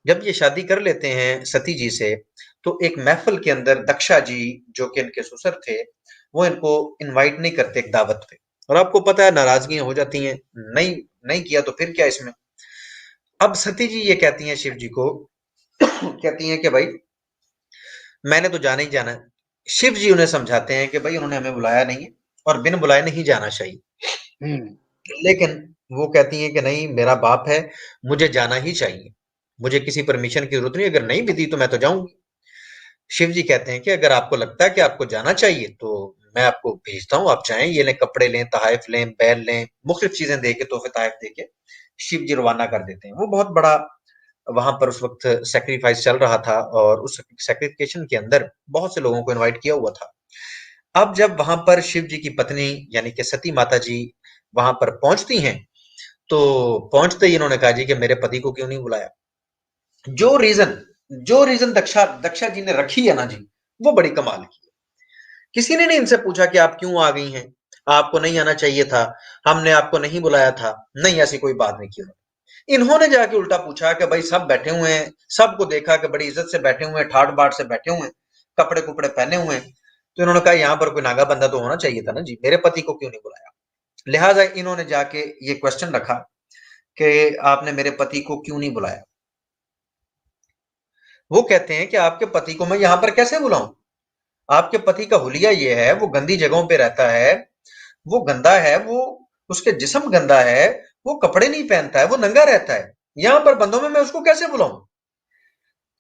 जब ये शादी कर लेते हैं सती जी से, तो एक महफिल के अंदर दक्षा जी, जो कि इनके ससुर थे, वो इनको इनवाइट नहीं करते एक दावत पे। और आपको पता है, नाराजगियां हो जाती हैं, नहीं नहीं किया तो फिर क्या इसमें। अब सती जी ये कहती हैं शिव जी को, कहती हैं कि भाई मैंने तो जाना ही जाना है। शिव जी उन्हें समझाते हैं कि भाई उन्होंने हमें बुलाया नहीं है, और बिन बुलाए नहीं जाना चाहिए। हम्म। लेकिन वो कहती हैं कि नहीं, मेरा बाप है, मुझे जाना ही चाहिए, मुझे किसी परमिशन की जरूरत नहीं, अगर नहीं भी दी तो मैं तो जाऊंगी। शिव जी कहते हैं कि अगर आपको लगता है कि आपको जाना चाहिए, तो मैं आपको भेजता हूँ, आप जाएं, ये लें कपड़े लें, तहाइफ लें, बैल लें, मुख्तलिफ चीजें दे के, तोहफे तहाइफ दे के शिव जी रवाना कर देते हैं। वो बहुत बड़ा वहां पर उस वक्त सेक्रीफाइस चल रहा था, और उस सेक्रिफिकेशन के अंदर बहुत से लोगों को इनवाइट किया हुआ था। अब जब वहां पर शिव जी की पत्नी यानी कि सती माता जी वहां पर पहुंचती हैं, तो पहुंचते ही इन्होंने कहा जी कि मेरे पति को क्यों नहीं बुलाया। जो रीजन जो रीजन दक्षा दक्षा जी ने रखी है ना जी, वो बड़ी कमाल की है। किसी ने नहीं इनसे पूछा कि आप क्यों आ गई हैं, आपको नहीं आना चाहिए था, हमने आपको नहीं बुलाया था, नहीं, ऐसी कोई बात नहीं की। इन्होंने जाके उल्टा पूछा कि भाई सब बैठे हुए हैं, सबको देखा कि बड़ी इज्जत से बैठे हुए हैं, ठाट बाट से बैठे हुए हैं, कपड़े कुपड़े पहने हुए हैं, तो इन्होंने कहा यहाँ पर कोई नागा बंदा तो होना चाहिए था ना जी, मेरे पति को क्यों नहीं बुलाया। लिहाजा इन्होंने जाके ये क्वेश्चन रखा कि आपने मेरे पति को क्यों नहीं बुलाया। वो कहते हैं कि आपके पति को मैं यहां पर कैसे बुलाऊं, आपके पति का हुलिया ये है, वो गंदी जगहों पे रहता है, वो गंदा है, वो उसके जिस्म गंदा है, वो कपड़े नहीं पहनता है, वो नंगा रहता है, यहां पर बंदों में मैं उसको कैसे बुलाऊं।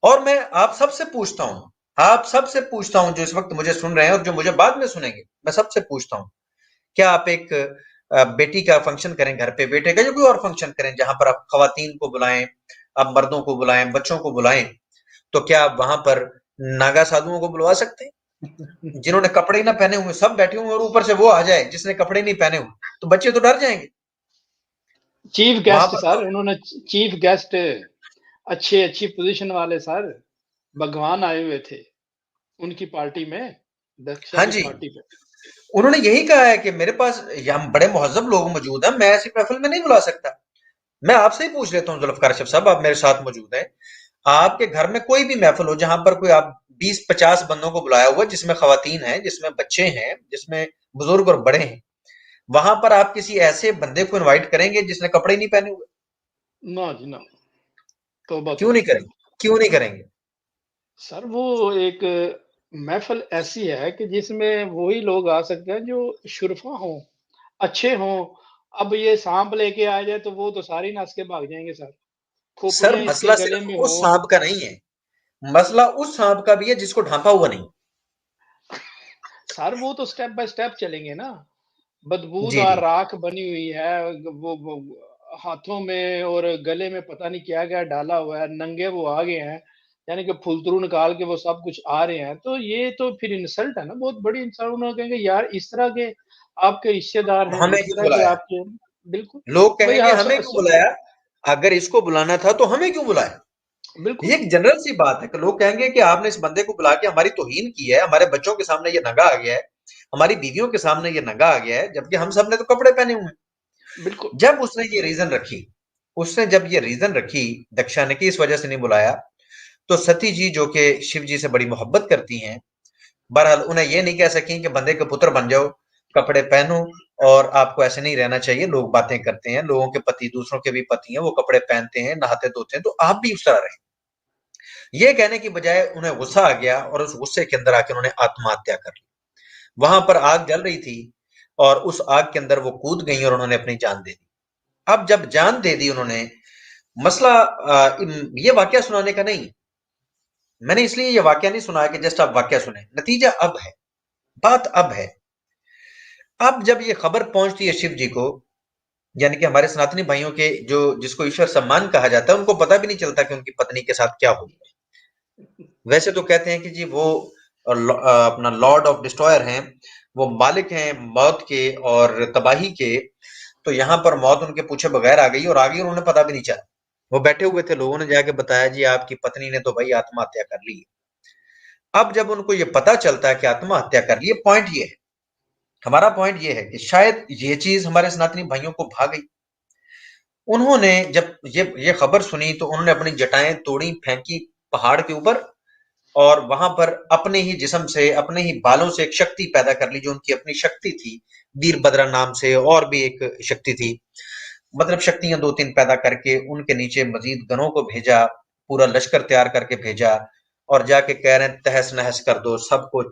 और मैं आप सबसे पूछता हूं, आप सबसे पूछता हूं, जो इस वक्त मुझे सुन रहे हैं और जो मुझे बाद में सुनेंगे, मैं सबसे पूछता हूं, क्या आप एक बेटी का फंक्शन करें घर पे, बेटे का, या कोई और फंक्शन करें जहां पर आप खवातीन को बुलाएं, आप मर्दों को बुलाएं, बच्चों को बुलाएं, तो क्या आप वहां पर नागा साधुओं को बुलवा सकते हैं, जिन्होंने कपड़े ही ना पहने हुए सब बैठे हुए, और ऊपर से वो आ जाए जिसने कपड़े नहीं पहने हुए, तो बच्चे तो डर जाएंगे। चीफ वहां गेस्ट पर तो सर, उन्होंने चीफ गेस्ट, अच्छे अच्छी पोजीशन वाले सर, भगवान आए हुए थे उनकी पार्टी में, दक्षा हाँ की जी, पार्टी पे। उन्होंने यही कहा है कि मेरे पास हम बड़े मुहज्जब लोग मौजूद हैं, मैं ऐसी महफिल में नहीं बुला सकता। मैं आपसे ही पूछ लेता हूँ जुल्फकार अशरफ साहब, आप मेरे साथ मौजूद हैं, आपके घर में कोई भी महफिल हो जहां पर कोई आप 20-50 बंदों को बुलाया हुआ, जिसमें खवातीन हैं, जिसमें बच्चे हैं, जिसमें बुजुर्ग और बड़े हैं, वहां पर आप किसी ऐसे बंदे को इनवाइट करेंगे जिसने कपड़े नहीं पहने हुए? ना जी ना, तौबा क्यों नहीं तौबा। करेंगे, क्यों नहीं करेंगे? सर वो एक महफिल ऐसी है कि जिसमें वही लोग आ सकते हैं जो शुरफा हों, अच्छे हों। अब ये सांप लेके आ जाए तो वो तो सारे ही नाच के भाग जाएंगे सर। सर, खोपड़ियाँ इसके मसला गले में सिर्फ उस हो। सांप का नहीं है, मसला उस सांप का भी है जिसको ढांपा हुआ नहीं। सर वो तो स्टेप बाय स्टेप चलेंगे ना। जी बदबूदार जी। राख बनी हुई है, वो हाथों में और गले में पता नहीं क्या-क्या डाला हुआ है, नंगे वो आ गए हैं, यानी कि फुलतरू निकाल के वो सब कुछ आ रहे हैं, तो ये तो फिर इंसल्ट है ना, बहुत बड़ी इंसल्ट। उन्होंने कहेंगे यार इस तरह के आपके रिश्तेदार हैं, हमें इस क्यों तरह के बुलाया, आपके। बिल्कुल। लोग भई कहेंगे हाँ, हमें क्यों बुलाया, अगर इसको बुलाना था तो हमें क्यों बुलाया। ये बिल्कुल। एक जनरल सी बात है कि लोग कहेंगे कि आपने इस बंदे को बुला के हमारी तौहीन की है, हमारे बच्चों के सामने ये नंगा आ गया है, हमारी बीवियों के सामने ये नंगा आ गया है, जबकि हम सब ने तो कपड़े पहने हुए हैं। बिल्कुल। जब उसने ये रीजन रखी, उसने जब ये रीजन रखी दक्षा ने कि इस वजह से नहीं बुलाया, तो सती जी जो कि शिव जी से बड़ी मोहब्बत करती हैं, बहरहाल उन्हें ये नहीं कह सकी कि बंदे के पुत्र बन जाओ, कपड़े पहनो, और आपको ऐसे नहीं रहना चाहिए। लोग बातें करते हैं, लोगों के पति दूसरों के भी पति हैं, वो कपड़े पहनते हैं, नहाते धोते हैं, तो आप भी उस तरह रहें। ये कहने की बजाय उन्हें गुस्सा आ गया और उस गुस्से के अंदर आके उन्होंने आत्महत्या कर ली। वहां पर आग जल रही थी और उस आग के अंदर वो कूद गई और उन्होंने अपनी जान दे दी। अब जब जान दे दी उन्होंने, मसला ये वाकया सुनाने का नहीं, मैंने इसलिए ये वाकया नहीं सुनाया कि जस्ट आप वाकया सुने, नतीजा अब है, बात अब है। अब जब ये खबर पहुंचती है शिव जी को, यानी कि हमारे सनातनी भाइयों के जो जिसको ईश्वर सम्मान कहा जाता है, उनको पता भी नहीं चलता कि उनकी पत्नी के साथ क्या हो गया। वैसे तो कहते हैं कि जी वो अपना लॉर्ड ऑफ डिस्ट्रॉयर हैं, वो मालिक हैं मौत के और तबाही के। तो यहां पर मौत उनके पूछे बगैर आ गई और आ गई और उन्हें पता भी नहीं चला। वो बैठे हुए थे, लोगों ने जाके बताया जी आपकी पत्नी ने तो भाई आत्महत्या कर ली है। अब जब उनको ये पता चलता है कि आत्महत्या कर ली है, पॉइंट ये है, हमारा पॉइंट ये है कि शायद ये चीज हमारे सनातनी भाइयों को भा गई। उन्होंने जब ये खबर सुनी तो उन्होंने अपनी जटाएं तोड़ी, फेंकी पहाड़ के ऊपर, और वहां पर अपने ही जिस्म से, अपने ही बालों से एक शक्ति पैदा कर ली, जो उनकी अपनी शक्ति थी, वीरभद्रा नाम से और भी एक शक्ति थी। मतलब शक्तियां दो तीन पैदा करके उनके नीचे मजीद गनों को भेजा, पूरा लश्कर तैयार करके भेजा, और जाके कह रहे हैं तहस नहस कर दो सबको,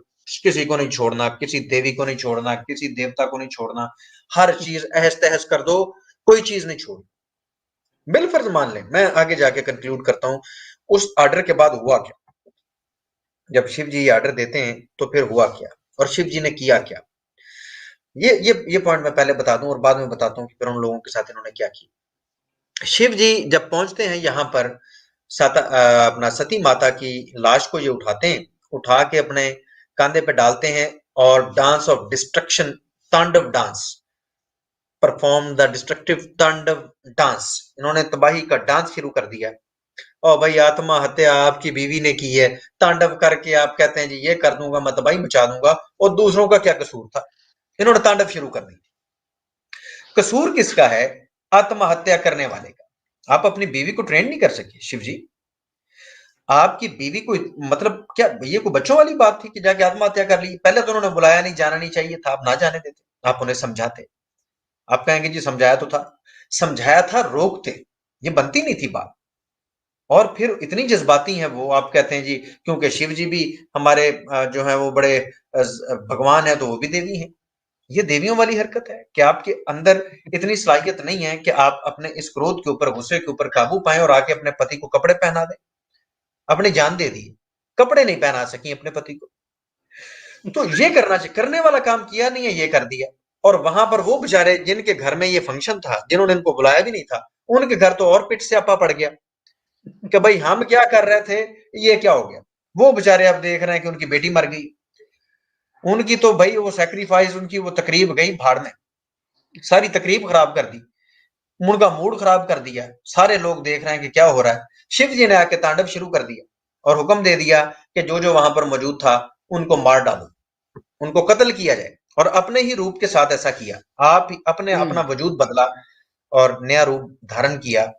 किसी को नहीं छोड़ना, किसी देवी को नहीं छोड़ना, किसी देवता को नहीं छोड़ना, हर चीज अहस तहस कर दो, कोई चीज नहीं छोड़। बिलफर्ज मान लें, मैं आगे जाके कंक्लूड करता हूं उस ऑर्डर के बाद हुआ क्या। जब शिव जी ये ऑर्डर देते हैं तो फिर हुआ क्या और शिव जी ने किया क्या, ये पॉइंट मैं पहले बता दूं और बाद में बताता हूं कि फिर उन लोगों के साथ इन्होंने क्या किया। शिव जी जब पहुंचते हैं यहाँ पर, अपना सती माता की लाश को ये उठाते हैं, उठा के अपने कंधे पे डालते हैं और डांस ऑफ डिस्ट्रक्शन, तांडव डांस, परफॉर्म द डिस्ट्रक्टिव तांडव डांस, इन्होंने तबाही का डांस शुरू कर दिया। और भाई आत्महत्या आपकी बीवी ने की है, तांडव करके आप कहते हैं जी ये कर दूंगा, मैं तबाही मचा दूंगा, और दूसरों का क्या कसूर था, इन्होंने तांडव शुरू कर दी। कसूर किसका है? आत्महत्या करने वाले का। आप अपनी बीवी को ट्रेन नहीं कर सके शिव जी, आपकी बीवी को, मतलब क्या ये कोई बच्चों वाली बात थी कि जाके आत्महत्या कर ली? पहले तो उन्होंने बुलाया नहीं, जाना नहीं चाहिए था, आप ना जाने देते, आप उन्हें समझाते। आप कहेंगे जी समझाया तो था, समझाया था, रोकते, ये बनती नहीं थी बात। और फिर इतनी जज्बाती हैं वो, आप कहते हैं जी क्योंकि शिव जी भी हमारे जो है वो बड़े भगवान है, तो वो भी देवी हैं। ये देवियों वाली हरकत है कि आपके अंदर इतनी सलाहियत नहीं है कि आप अपने इस क्रोध के ऊपर, गुस्से के ऊपर काबू पाएं और आके अपने पति को कपड़े पहना दें। अपनी जान दे दी, कपड़े नहीं पहना सकी अपने पति को। तो ये करना चाहिए, करने वाला काम किया नहीं है, ये कर दिया। और वहां पर वो बेचारे जिनके घर में ये फंक्शन था, जिन्होंने इनको बुलाया भी नहीं था, उनके घर तो और पिट से आपा पड़ गया कि भाई हम क्या कर रहे थे, ये क्या हो गया। वो बेचारे अब देख रहे हैं कि उनकी बेटी मर गई, उनकी तो भाई वो सैक्रिफाइस, उनकी वो तकरीब गई भाड़ में, सारी तकरीब खराब कर दी, उनका मूड खराब कर दिया। सारे लोग देख रहे हैं कि क्या हो रहा है। शिव जी ने आके तांडव शुरू कर दिया और हुक्म दे दिया कि जो जो वहां पर मौजूद था उनको मार डालो, उनको कत्ल किया जाए। और अपने ही रूप के साथ ऐसा किया, आप अपने अपना वजूद बदला और नया रूप धारण किया।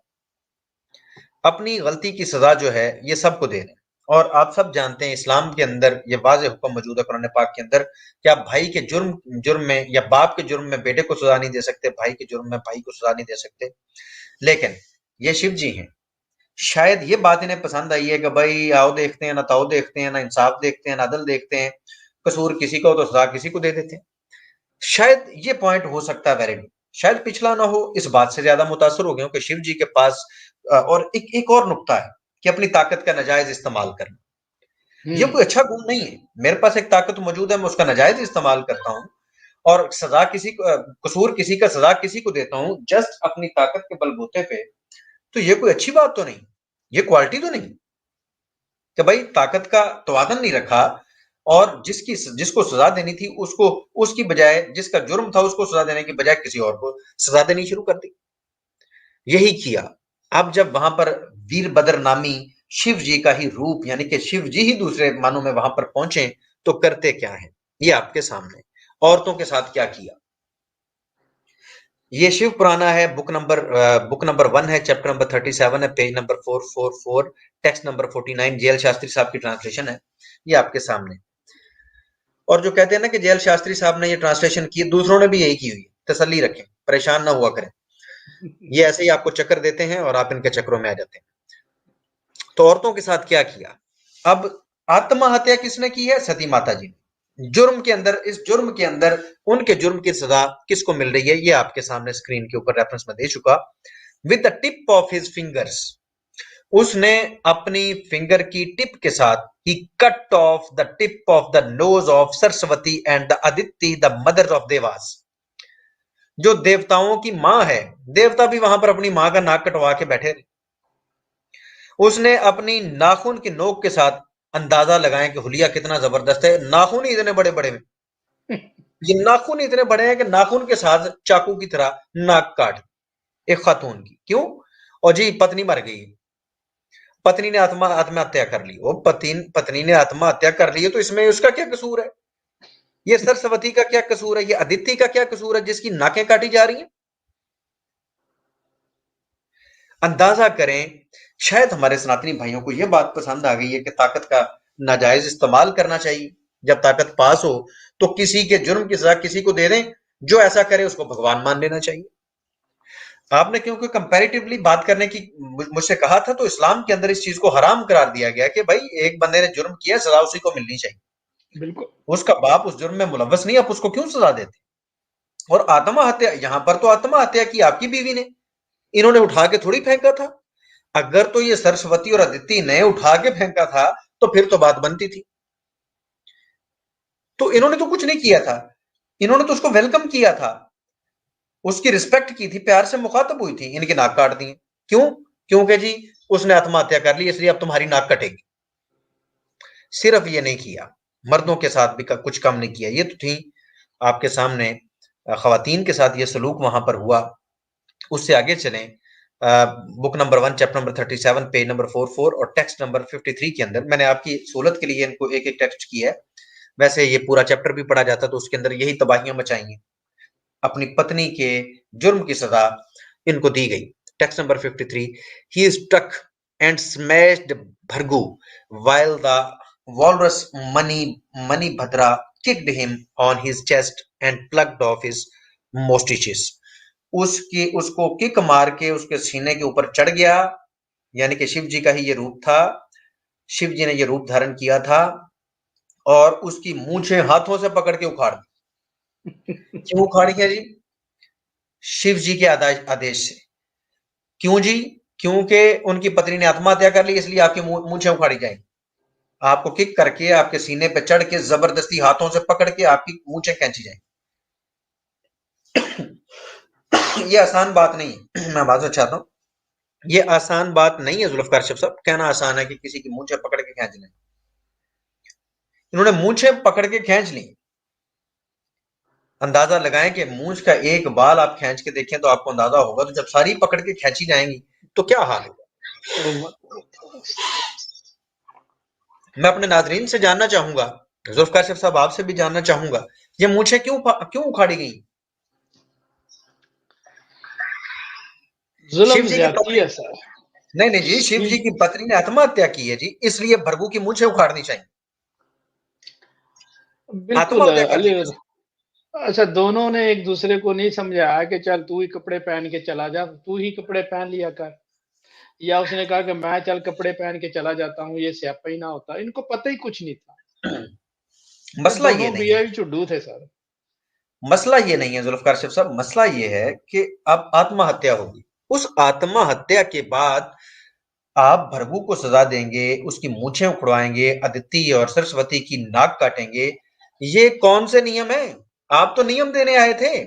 अपनी गलती की सजा जो है ये सबको दे रहे हैं। और आप सब जानते हैं इस्लाम के अंदर ये वाज़ेह हुक्म मौजूद है कुरान पाक के अंदर कि आप भाई के जुर्म में या बाप के जुर्म में बेटे को सजा नहीं दे सकते, भाई के जुर्म में भाई को सजा नहीं दे सकते। लेकिन ये शिव जी हैं, शायद ये बात इन्हें पसंद आई है कि भाई आओ देखते हैं, ना ताओ देखते हैं, ना इंसाफ देखते हैं, ना अदल देखते हैं, कसूर किसी का हो तो सजा किसी को दे देते हैं। शायद ये पॉइंट हो सकता है वैलिड, शायद पिछला ना हो, इस बात से ज्यादा मुतासर हो गए हो कि शिव जी के पास और एक और नुक्ता है कि अपनी ताकत का नाजायज इस्तेमाल करना। ये कोई अच्छा गुण नहीं है। मेरे पास एक ताकत मौजूद है, मैं उसका नाजायज इस्तेमाल करता हूँ और सजा किसी को, कसूर किसी का, सजा किसी को देता हूँ जस्ट अपनी ताकत के बलबूते पे। तो ये कोई अच्छी बात तो नहीं, ये क्वालिटी तो नहीं कि भाई ताकत का तवाज़ुन नहीं रखा और जिसको सजा देनी थी उसको, उसकी बजाय, जिसका जुर्म था उसको सजा देने की बजाय किसी और को सजा देनी शुरू कर दी। यही किया। अब जब वहां पर वीरभद्र नामी शिव जी का ही रूप, यानी कि शिव जी ही दूसरे मानों में वहां पर पहुंचे, तो करते क्या है ये आपके सामने, औरतों के साथ क्या किया। ये शिव पुराना है, बुक नंबर 1 है, चैप्टर नंबर 37 है, page number 444, text number 49, JL Shastri साहब की ट्रांसलेशन है ये आपके सामने। और जो कहते हैं ना कि जेएल शास्त्री साहब ने ये ट्रांसलेशन की, दूसरों ने भी यही की हुई है, तसल्ली रखें, परेशान ना हुआ करें। ये ऐसे ही आपको चक्कर देते हैं और आप इनके चक्करों में आ जाते हैं। तो औरतों के साथ क्या किया? अब आत्महत्या किसने की है? सती माता जी ने। जुर्म के अंदर, इस जुर्म के अंदर उनके जुर्म की सजा किसको मिल रही है? ये आपके सामने स्क्रीन के ऊपर रेफरेंस में दे चुका। With the tip of his fingers, उसने अपनी फिंगर की टिप के साथ ही cut off the tip of the nose of Saraswati and the Aditi the mother of Devas. जो देवताओं की मां है, देवता भी वहां पर अपनी मां का नाक कटवा के बैठे थे। उसने अपनी नाखून की नोक के साथ, अंदाजा लगाएं कि हुलिया कितना जबरदस्त है, नाखून ही इतने बड़े बड़े में, ये नाखून इतने बड़े हैं कि नाखून के साथ चाकू की तरह नाक काट एक खातून की। क्यों? और जी पत्नी मर गई, पत्नी ने आत्महत्या कर ली। वो पत्नी ने आत्महत्या कर ली है तो इसमें उसका क्या कसूर है? ये सरस्वती का क्या कसूर है? ये अदिति का क्या कसूर है जिसकी नाकें काटी जा रही हैं? अंदाजा करें, शायद हमारे सनातनी भाइयों को यह बात पसंद आ गई है कि ताकत का नाजायज इस्तेमाल करना चाहिए। जब ताकत पास हो तो किसी के जुर्म की सजा किसी को दे दें, जो ऐसा करे उसको भगवान मान लेना चाहिए। आपने क्योंकि कंपैरेटिवली बात करने की मुझसे कहा था, तो इस्लाम के अंदर इस चीज को हराम करार दिया गया कि भाई एक बंदे ने जुर्म किया, सजा उसी को मिलनी चाहिए। बिल्कुल। उसका बाप उस जुर्म में मुलव्वस नहीं, आप उसको क्यों सजा देते? और आत्महत्या, यहां पर तो आत्महत्या की आपकी बीवी ने, इन्होंने उठा के थोड़ी फेंका था। अगर तो ये सरस्वती और अदिति ने उठा के फेंका था तो फिर तो बात बनती थी। तो इन्होंने तो कुछ नहीं किया था, इन्होंने तो उसको वेलकम किया था, उसकी रिस्पेक्ट की थी, प्यार से मुखातब हुई थी। इनकी नाक काट दी। क्यों? क्योंकि जी उसने आत्महत्या कर ली इसलिए अब तुम्हारी नाक कटेगी। सिर्फ ये नहीं किया, मर्दों के साथ भी कुछ कम नहीं किया। ये तो थी आपके सामने खवातीन के साथ ये सलूक वहां पर हुआ। उससे आगे चलें, book number 1 chapter number 37 page number 44 और टेक्स्ट नंबर 53 के अंदर मैंने आपकी सहूलत के लिए इनको एक एक टेक्स्ट किया है। वैसे ये पूरा चैप्टर भी पढ़ा जाता तो उसके अंदर यही तबाहियां मचाई। अपनी पत्नी के जुर्म की सजा इनको दी गई। Text number 53, he struck and smashed Bhrigu while the walrus Manibhadra kicked him on his chest and plucked off his mustaches. उसको किक मार के उसके सीने के ऊपर चढ़ गया, यानी कि शिव जी का ही ये रूप था, शिव जी ने ये रूप धारण किया था और उसकी मूंछें हाथों से पकड़ के उखाड़ दी। क्यों उखाड़ी है जी? शिव जी के आदेश से। क्यों जी? क्योंकि उनकी पत्नी ने आत्महत्या कर ली इसलिए आपकी मूंछें उखाड़ी जाएंगी। आपको किक करके आपके सीने पे चढ़ के जबरदस्ती हाथों से पकड़ के आपकी मूंछें खींची जाएंगी। ये आसान बात नहीं है। मैं बात चाहता हूं, ये आसान बात नहीं है जुल्फकार साहब। कहना आसान है कि किसी की मूंछें पकड़ के खींच लें। इन्होंने मूंछें पकड़ के खींच ली। अंदाजा लगाएं कि मूंछ का एक बाल आप खींच के देखें तो आपको अंदाजा होगा, तो जब सारी पकड़ के खींची जाएंगी तो क्या हाल होगा। मैं अपने नाजरीन से जानना चाहूंगा, जुल्फकार साहब आपसे भी जानना चाहूंगा, ये मूंछें क्यों उखाड़ी गई? शिव जुल्म जी की ज्यादती पत्नी, है सर। नहीं नहीं जी, शिव जी की पत्नी ने आत्महत्या की है जी, इसलिए भृगु की मूंछें उखाड़नी चाहिए। बिल्कुल आत्महत्या कर ली। अली। अच्छा, दोनों ने एक दूसरे को नहीं समझाया कि चल तू ही कपड़े पहन के चला जा, तू ही कपड़े पहन लिया कर, या उसने कहा कि मैं चल कपड़े पहन के चला जाता हूँ, ये स्यापा ही ना होता। इनको पता ही कुछ नहीं था। ये मसला ये दोनों नहीं है, बीआई चुड्डू थे सर। मसला ये नहीं है जुल्फकार साहब, मसला ये है कि अब आत्महत्या होगी, उस आत्महत्या के बाद आप भृगु को सजा देंगे, उसकी मूछें उखड़वाएंगे, अदिति और सरस्वती की नाक काटेंगे। ये कौन से नियम है? आप तो नियम देने आए थे,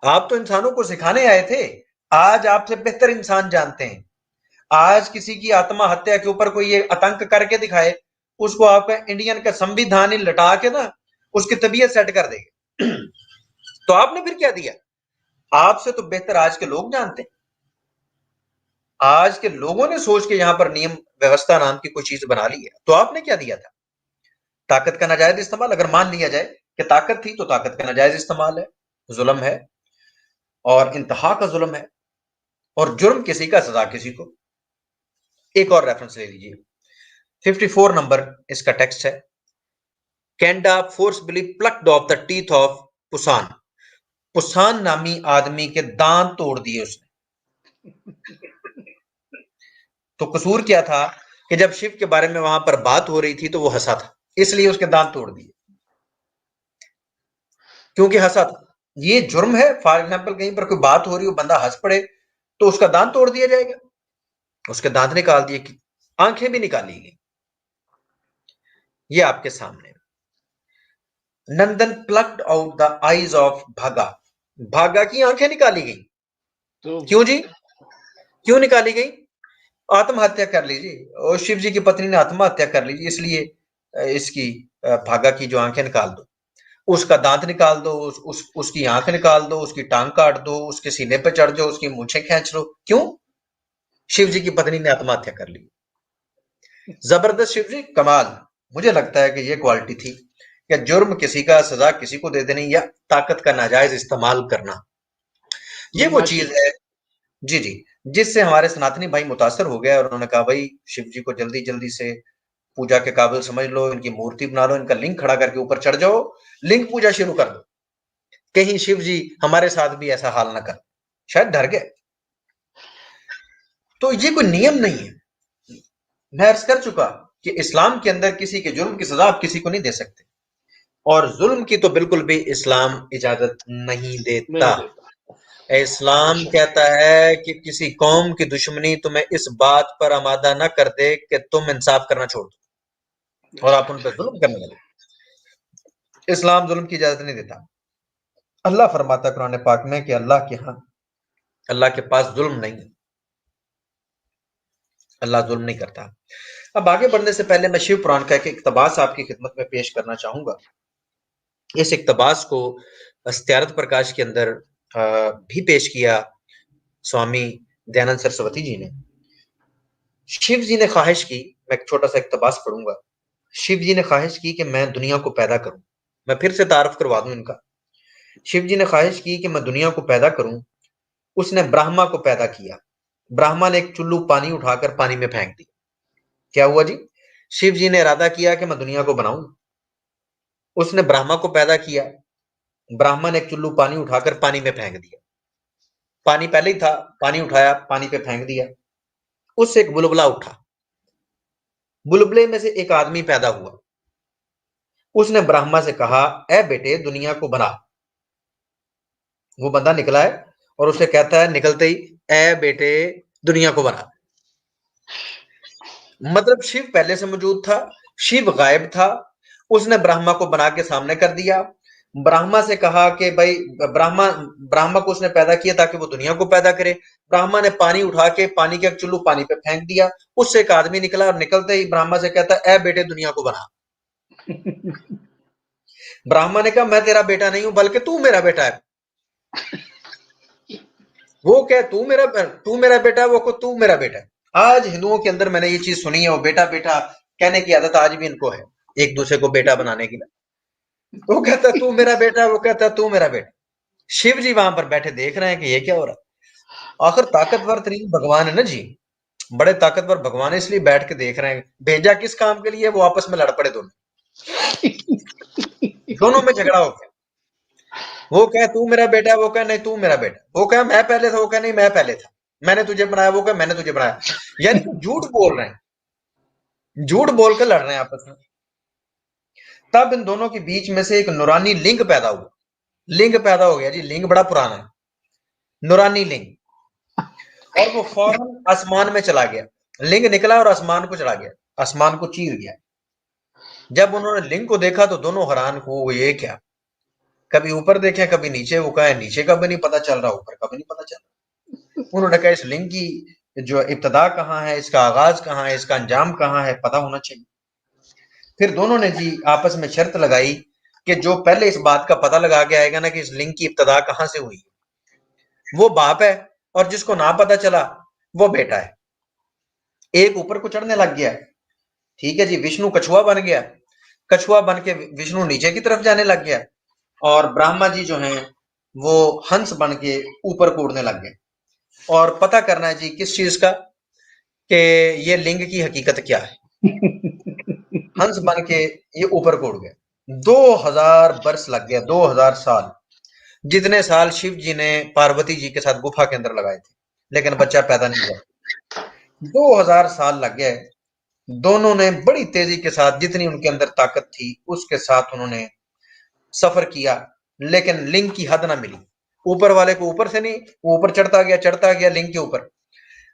आप तो इंसानों को सिखाने आए थे। आज आपसे बेहतर इंसान जानते हैं। आज किसी की आत्महत्या के ऊपर कोई ये आतंक करके दिखाए, उसको आपका इंडियन का संविधान ही लटा के ना उसकी तबीयत सेट कर देगा। तो आपने फिर क्या दिया? आपसे तो बेहतर आज के लोग जानते हैं। आज के लोगों ने सोच के यहां पर नियम व्यवस्था नाम की कोई चीज बना ली है। तो आपने क्या दिया था? ताकत का नाजायज इस्तेमाल। अगर मान लिया जाए कि ताकत थी तो ताकत का नाजायज इस्तेमाल है, जुल्म है और इंतहा का जुल्म है, और जुर्म किसी का, सजा किसी को। एक और रेफरेंस ले लीजिए, 54 नंबर इसका टेक्स्ट है। कैंडा forcibly plucked off the teeth of Pushan. Pushan नामी आदमी के दांत तोड़ दिए उसने। तो कसूर क्या था कि जब शिव के बारे में वहां पर बात हो रही थी तो वो हंसा था, इसलिए उसके दांत तोड़ दिए, क्योंकि हंसा था। ये जुर्म है। फॉर एग्जाम्पल कहीं पर कोई बात हो रही हो, बंदा हंस पड़े तो उसका दांत तोड़ दिया जाएगा। उसके दांत निकाल दिए, कि आंखें भी निकाली गई। ये आपके सामने। Nandan plucked out the eyes of Bhaga. Bhaga की आंखें निकाली गई। तो क्यों जी? क्यों निकाली गई? आत्महत्या कर लीजिए, और शिव जी की पत्नी ने आत्महत्या कर ली, इसलिए इसकी भागा की जो आंखें निकाल दो, उसका दांत निकाल दो, उसकी आंख निकाल दो, उसकी टांग काट दो, उसके सीने पे चढ़ जाओ, उसकी मूछें खींच लो। क्यों? शिव जी की पत्नी ने आत्महत्या कर ली। जबरदस्त शिव जी, कमाल। मुझे लगता है कि ये क्वालिटी थी कि जुर्म किसी का, सजा किसी को दे देनी, या ताकत का नाजायज इस्तेमाल करना, ये वो चीज है। जी जी। जिससे हमारे सनातनी भाई मुतासर हो गए और उन्होंने कहा भाई शिव जी को जल्दी जल्दी से पूजा के काबिल समझ लो, इनकी मूर्ति बना लो, इनका लिंग खड़ा करके ऊपर चढ़ जाओ, लिंग पूजा शुरू कर दो, कहीं शिव जी हमारे साथ भी ऐसा हाल ना कर। शायद डर गए। तो ये कोई नियम नहीं है। मैं अर्ज कर चुका कि इस्लाम के अंदर किसी के जुल्म की सजा आप किसी को नहीं दे सकते, और जुल्म की तो बिल्कुल भी इस्लाम इजाजत नहीं देता। नहीं देता। इस्लाम अच्छा। कहता है कि किसी कौम की दुश्मनी तुम्हें इस बात पर आमादा न कर दे कि तुम इंसाफ करना छोड़ दो और आप उन पर जुल्म करने लगे। इस्लाम जुल्म की इजाजत नहीं देता। अल्लाह फरमाता कुरान पाक में कि अल्लाह के यहां, अल्लाह के पास जुल्म नहीं है, अल्लाह जुल्म नहीं करता। अब आगे बढ़ने से पहले मैं शिव पुराण का एक इक्तबास आपकी खिदमत में पेश करना चाहूंगा। इस इक्तबास को सत्यारथ प्रकाश के अंदर भी पेश किया स्वामी दयानंद सरस्वती जी ने। शिव जी ने ख्वाहिश की, मैं एक छोटा सा इक्तबास पढ़ूंगा। शिव जी ने ख्वाहिश की कि मैं दुनिया को पैदा करूं। मैं फिर से तारफ करवा दूं इनका। शिव जी ने ख्वाहिश की कि मैं दुनिया को पैदा करूं। उसने ब्रह्मा को पैदा किया। ब्रह्मा ने एक चुल्लू पानी उठाकर पानी में फेंक दिया। क्या हुआ जी? शिव जी ने इरादा किया कि मैं दुनिया को बनाऊं। उसने ब्रह्मा को पैदा किया। ब्रह्मा ने एक चुल्लू पानी उठाकर पानी में फेंक दिया। पानी पहले ही था, पानी उठाया, पानी पे फेंक दिया। उससे एक बुलबुला उठा। बुलबुले में से एक आदमी पैदा हुआ। उसने ब्रह्मा से कहा, ए बेटे दुनिया को बना। वो बंदा निकला है और उसे कहता है निकलते ही, ए बेटे दुनिया को बना। मतलब शिव पहले से मौजूद था, शिव गायब था। उसने ब्रह्मा को बना के सामने कर दिया। ब्रह्मा से कहा कि भाई, ब्रह्मा ब्रह्मा को उसने पैदा किया ताकि वो दुनिया को पैदा करे। ब्रह्मा ने पानी उठा के पानी के चुल्लू पानी पे फेंक दिया। उससे एक आदमी निकला और निकलते ही ब्रह्मा से कहता है, ए बेटे दुनिया को बना। ब्रह्मा ने कहा, मैं तेरा बेटा नहीं हूं, बल्कि तू मेरा बेटा है। वो क्या, तू मेरा बेटा है, वो को तू मेरा बेटा है। आज हिंदुओं के अंदर मैंने ये चीज सुनी है, वो बेटा बेटा कहने की आदत आज भी इनको है, एक दूसरे को बेटा बनाने की। वो कहता तू मेरा बेटा, वो कहता तू मेरा बेटा। शिव जी वहां पर बैठे देख रहे हैं कि ये क्या हो रहा है। आखिर ताकतवर तरीन भगवान है ना जी, बड़े ताकतवर भगवान है, इसलिए बैठ के देख रहे हैं। भेजा किस काम के लिए? वो आपस में लड़ पड़े दोनों। दोनों में झगड़ा हो गया। वो कहे तू मेरा बेटा है, वो कहे नहीं तू मेरा बेटा। वो कहे मैं पहले था, वो कहे नहीं मैं पहले था। मैंने तुझे बनाया, वो कहे मैंने तुझे बनाया। यानी कि झूठ बोल रहे हैं, झूठ बोल कर लड़ रहे हैं आपस में। तब इन दोनों के बीच में से एक नूरानी लिंग पैदा हुआ। लिंग पैदा हो गया जी, लिंग बड़ा पुराना है, नूरानी लिंग। और वो फौरन आसमान में चला गया। लिंग निकला और आसमान को चला गया, आसमान को चीर गया। जब उन्होंने लिंग को देखा तो दोनों हैरान हो, ये क्या? कभी ऊपर देखे कभी नीचे, वो कहा नीचे का भी नहीं पता चल रहा, ऊपर का भी नहीं पता चल रहा। उन्होंने कहा इस लिंग की जो इब्तदा कहाँ है, इसका आगाज कहाँ है, इसका अंजाम कहाँ है, पता होना चाहिए। फिर दोनों ने जी आपस में शर्त लगाई कि जो पहले इस बात का पता लगा के आएगा ना कि इस लिंग की इब्तदा कहां से हुई, वो बाप है, और जिसको ना पता चला वो बेटा है। एक ऊपर को चढ़ने लग गया, ठीक है जी, विष्णु कछुआ बन गया। कछुआ बन के विष्णु नीचे की तरफ जाने लग गया, और ब्रह्मा जी जो हैं वो हंस बन के ऊपर को उड़ने लग गए। और पता करना है जी किस चीज का, कि ये लिंग की हकीकत क्या है। हंस बन के ये ऊपर को उड़ गए। 2000 बरस लग गया, 2000 साल। जितने साल शिव जी ने पार्वती जी के साथ गुफा के अंदर लगाए थे, लेकिन बच्चा पैदा नहीं हुआ। 2000 साल लग गए। दोनों ने बड़ी तेजी के साथ, जितनी उनके अंदर ताकत थी उसके साथ उन्होंने सफर किया, लेकिन लिंग की हद ना मिली। ऊपर वाले को ऊपर से नहीं, वो ऊपर चढ़ता गया लिंग के ऊपर।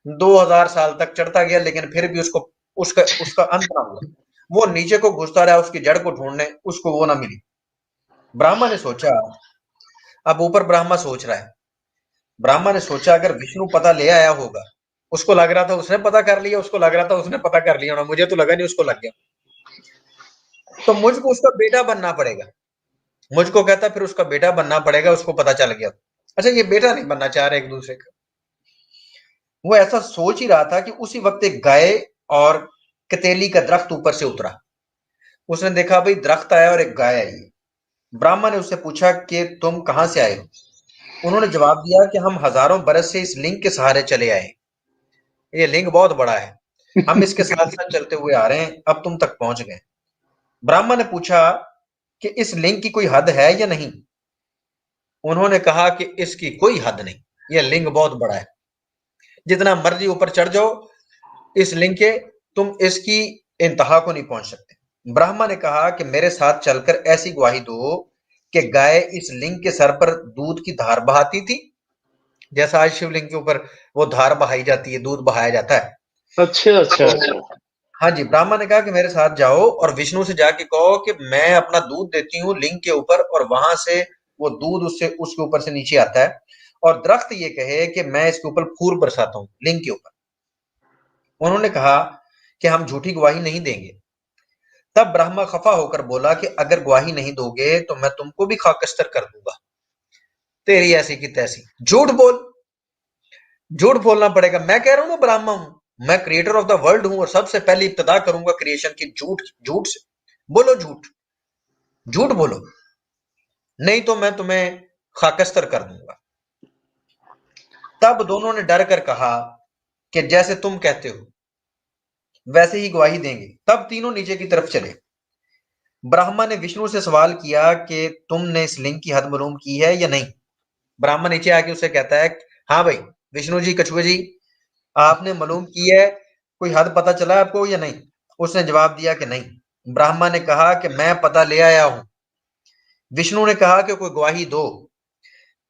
2000 साल तक चढ़ता गया, लेकिन फिर भी उसको उसका उसका अंत ना हुआ। वो नीचे को घुसता रहा उसकी जड़ को ढूंढने, उसको वो ना मिली। ब्रह्मा ने सोचा, अब ऊपर ब्रह्मा सोच रहा है, ब्रह्मा ने सोचा अगर विष्णु पता ले आया होगा, उसको लग रहा था उसने पता कर लिया, उसको लग रहा था उसने पता कर लिया होना, मुझे तो लगा नहीं उसको लग गया, तो मुझको उसका बेटा बनना पड़ेगा। मुझको कहता फिर उसका बेटा बनना पड़ेगा, उसको पता चल गया। अच्छा, ये बेटा नहीं बनना चाह रहे एक दूसरे का। वो ऐसा सोच ही रहा था कि उसी वक्त एक गाय और कतेली का दरख्त ऊपर से उतरा। उसने देखा भाई दरख्त आया और एक गाय आई। ब्राह्मण ने उससे पूछा कि तुम कहां से आए हो? उन्होंने जवाब दिया कि हम हजारों बरस से इस लिंग के सहारे चले आए। ये लिंग बहुत बड़ा है, हम इसके साथ साथ चलते हुए आ रहे हैं, अब तुम तक पहुंच गए। ब्राह्मण ने पूछा कि इस लिंग की कोई हद है या नहीं? उन्होंने कहा कि इसकी कोई हद नहीं, यह लिंग बहुत बड़ा है, जितना मर्जी ऊपर चढ़ जाओ इस लिंग के, तुम इसकी इंतहा को नहीं पहुंच सकते। ब्रह्मा ने कहा कि मेरे साथ चलकर ऐसी गवाही दो कि गाय इस लिंग के सर पर दूध की धार बहाती थी, जैसा आज शिवलिंग के ऊपर वो धार बहाई जाती है, दूध बहाया जाता है। अच्छा अच्छा तो अच्छा। हाँ जी, ब्राह्मण ने कहा कि मेरे साथ जाओ और विष्णु से जाके कहो कि मैं अपना दूध देती हूँ लिंग के ऊपर, और वहां से वो दूध उससे उसके ऊपर से नीचे आता है, और दरख्त ये कहे कि मैं इसके ऊपर फूल बरसाता हूँ लिंग के ऊपर। उन्होंने कहा कि हम झूठी गवाही नहीं देंगे। तब ब्रह्मा खफा होकर बोला कि अगर गवाही नहीं दोगे तो मैं तुमको भी खाकस्तर कर दूंगा, तेरी ऐसी की तैसी। झूठ बोल, झूठ बोलना पड़ेगा, मैं कह रहा हूं ना ब्राह्मा हूं, मैं क्रिएटर ऑफ द वर्ल्ड हूं और सबसे पहले इब्तदा करूंगा क्रिएशन की झूठ झूठ से। बोलो झूठ, झूठ बोलो, नहीं तो मैं तुम्हें खाकस्तर कर दूंगा। तब दोनों ने डर कर कहा कि जैसे तुम कहते हो वैसे ही गवाही देंगे। तब तीनों नीचे की तरफ चले। ब्राह्मण ने विष्णु से सवाल किया कि तुमने इस लिंग की हद मालूम की है या नहीं? ब्राह्मण नीचे आके उससे कहता है, हाँ भाई विष्णु जी, कछुए जी, आपने मालूम की है, कोई हद पता चला आपको या नहीं? उसने जवाब दिया कि नहीं। ब्राह्मण ने कहा कि मैं पता ले आया हूं। विष्णु ने कहा कि कोई गवाही दो।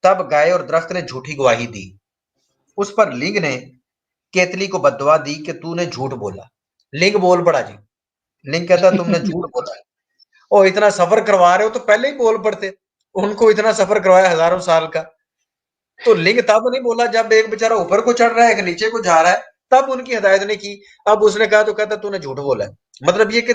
तब गाय और दरख्त ने झूठी गवाही दी। उस पर लिंग ने केतली को बददुआ दी कि तूने झूठ बोला। लिंग बोल पड़ा जी। लिंग कहता तुमने झूठ बोला है। ओ, इतना सफर करवा रहे हो तो पहले ही बोल पड़ते, उनको इतना सफर करवाया हजारों साल का। तो लिंग तब नहीं बोला जब एक बेचारा ऊपर को चढ़ रहा है, एक नीचे को जा रहा है, तब उनकी हिदायत ने की। अब उसने कहा तो कहता तूने झूठ बोला है। मतलब ये कि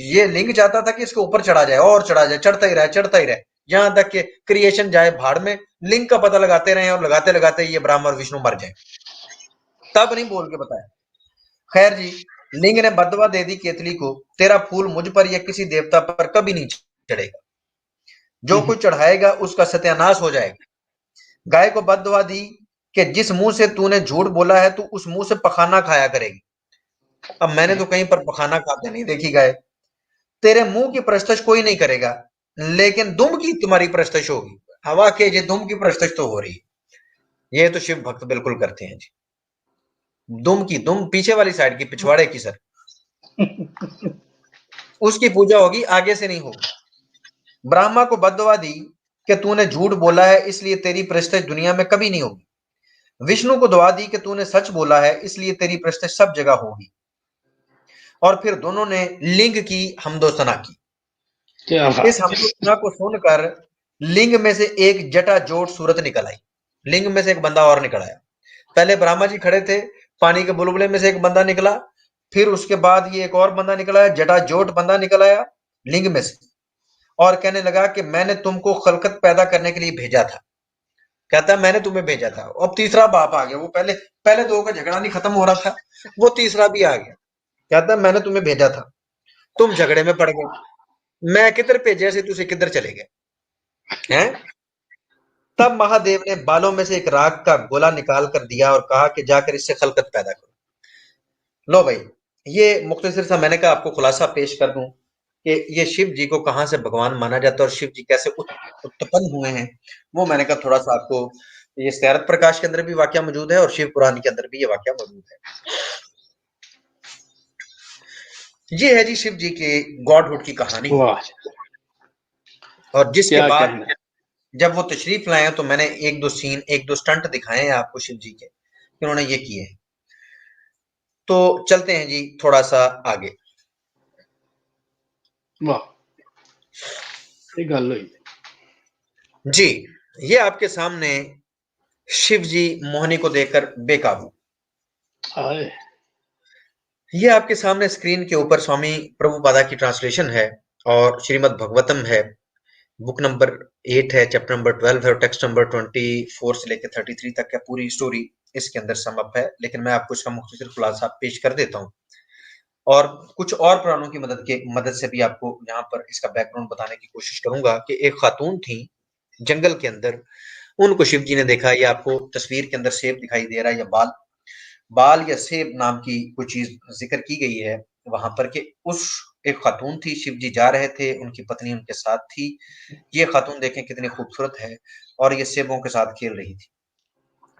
ये लिंग चाहता था कि इसके ऊपर चढ़ा जाए और चढ़ा जाए, चढ़ता ही रहे, चढ़ता ही रहे, यहां तक कि क्रिएशन जाए भाड़ में, लिंग का पता लगाते रहे और लगाते लगाते ये ब्रह्मा और विष्णु मर जाए, तब नहीं बोल के बताया। खैर जी, लिंग ने बदवा दे दी केतली को, तेरा फूल मुझ पर या किसी देवता पर कभी नहीं चढ़ेगा, जो कुछ चढ़ाएगा उसका सत्यानाश हो जाएगा। गाय को बददुआ दी कि जिस मुंह से तूने झूठ बोला है, तू उस मुंह से पखाना खाया करेगी। अब मैंने तो कहीं पर पखाना खाते नहीं देखी गाय। तेरे मुंह की प्रस्तश कोई नहीं करेगा, लेकिन दुम की तुम्हारी प्रस्तश होगी। हवा के ये दुम की प्रस्तश तो हो रही है, ये तो शिव भक्त बिल्कुल करते हैं जी। दुम की दुम पीछे वाली साइड की, पिछवाड़े की सर, उसकी पूजा होगी, आगे से नहीं होगी। ब्राह्मा को बददुआ दी कि तूने झूठ बोला है, इसलिए तेरी प्रस्तश दुनिया में कभी नहीं होगी। विष्णु को दुआ दी कि तूने सच बोला है, इसलिए तेरी प्रस्तश सब जगह होगी। और फिर दोनों ने लिंग की हमदोसना की। क्या इस बात है। हमदोसना को सुनकर लिंग में से एक जटा जोट सूरत निकल आई। लिंग में से एक बंदा और निकल आया। पहले ब्रह्मा जी खड़े थे, पानी के बुलबुले में से एक बंदा निकला, फिर उसके बाद ये एक और बंदा निकला है, जटा जोट बंदा निकल आया लिंग में से, और कहने लगा कि मैंने तुमको खलकत पैदा करने के लिए भेजा था। कहता है मैंने तुम्हें भेजा था। अब तीसरा बाप आ गया, वो पहले पहले दो का झगड़ा नहीं खत्म हो रहा था, वो तीसरा भी आ गया। कहता है मैंने तुम्हें भेजा था, तुम झगड़े में पड़ गए, मैं किधर भेजे से तुझे किधर चले गए हैं? तब महादेव ने बालों में से एक राग का गोला निकाल कर दिया और कहा कि जाकर इससे खलकत पैदा करो। लो भाई, ये मुख्तसर सा मैंने कहा आपको खुलासा पेश कर दूं कि ये शिव जी को कहाँ से भगवान माना जाता है और शिव जी कैसे उत्पन्न हुए हैं, वो मैंने कहा थोड़ा सा आपको, ये सैरत प्रकाश के अंदर भी वाकया मौजूद है और शिव पुराण के अंदर भी ये वाकया मौजूद है। ये है जी शिव जी के गॉडहुड की कहानी। वाह, और जिसके क्या बाद कहना। जब वो तशरीफ लाए तो मैंने एक दो सीन, एक दो स्टंट दिखाए हैं आपको शिव जी के, कि उन्होंने ये किए हैं। तो चलते हैं जी थोड़ा सा आगे। वाह, ये गल हुई। जी, ये आपके सामने शिव जी मोहिनी को देखकर बेकाबू। हाय, ये आपके सामने स्क्रीन के ऊपर स्वामी प्रभुपादा की ट्रांसलेशन है और श्रीमद् भगवतम है, बुक नंबर 8 है, चैप्टर नंबर 12 है और टेक्स्ट नंबर 24 से लेकर 33 तक है। पूरी स्टोरी इसके अंदर समअप है, लेकिन मैं आपको इसका मुख्तसर खुलासा पेश कर देता हूँ और कुछ और पुराणों की मदद से भी आपको यहाँ पर इसका बैकग्राउंड बताने की कोशिश करूंगा। कि एक खातून थी जंगल के अंदर, उनको शिव जी ने देखा। ये आपको तस्वीर के अंदर सेब दिखाई दे रहा है, या बाल बाल या सेब नाम की कोई चीज जिक्र की गई है वहां पर, कि उस एक खातून थी, शिव जी जा रहे थे, उनकी पत्नी उनके साथ थी। ये खातून देखें कितनी खूबसूरत है और ये सेबों के साथ खेल रही थी।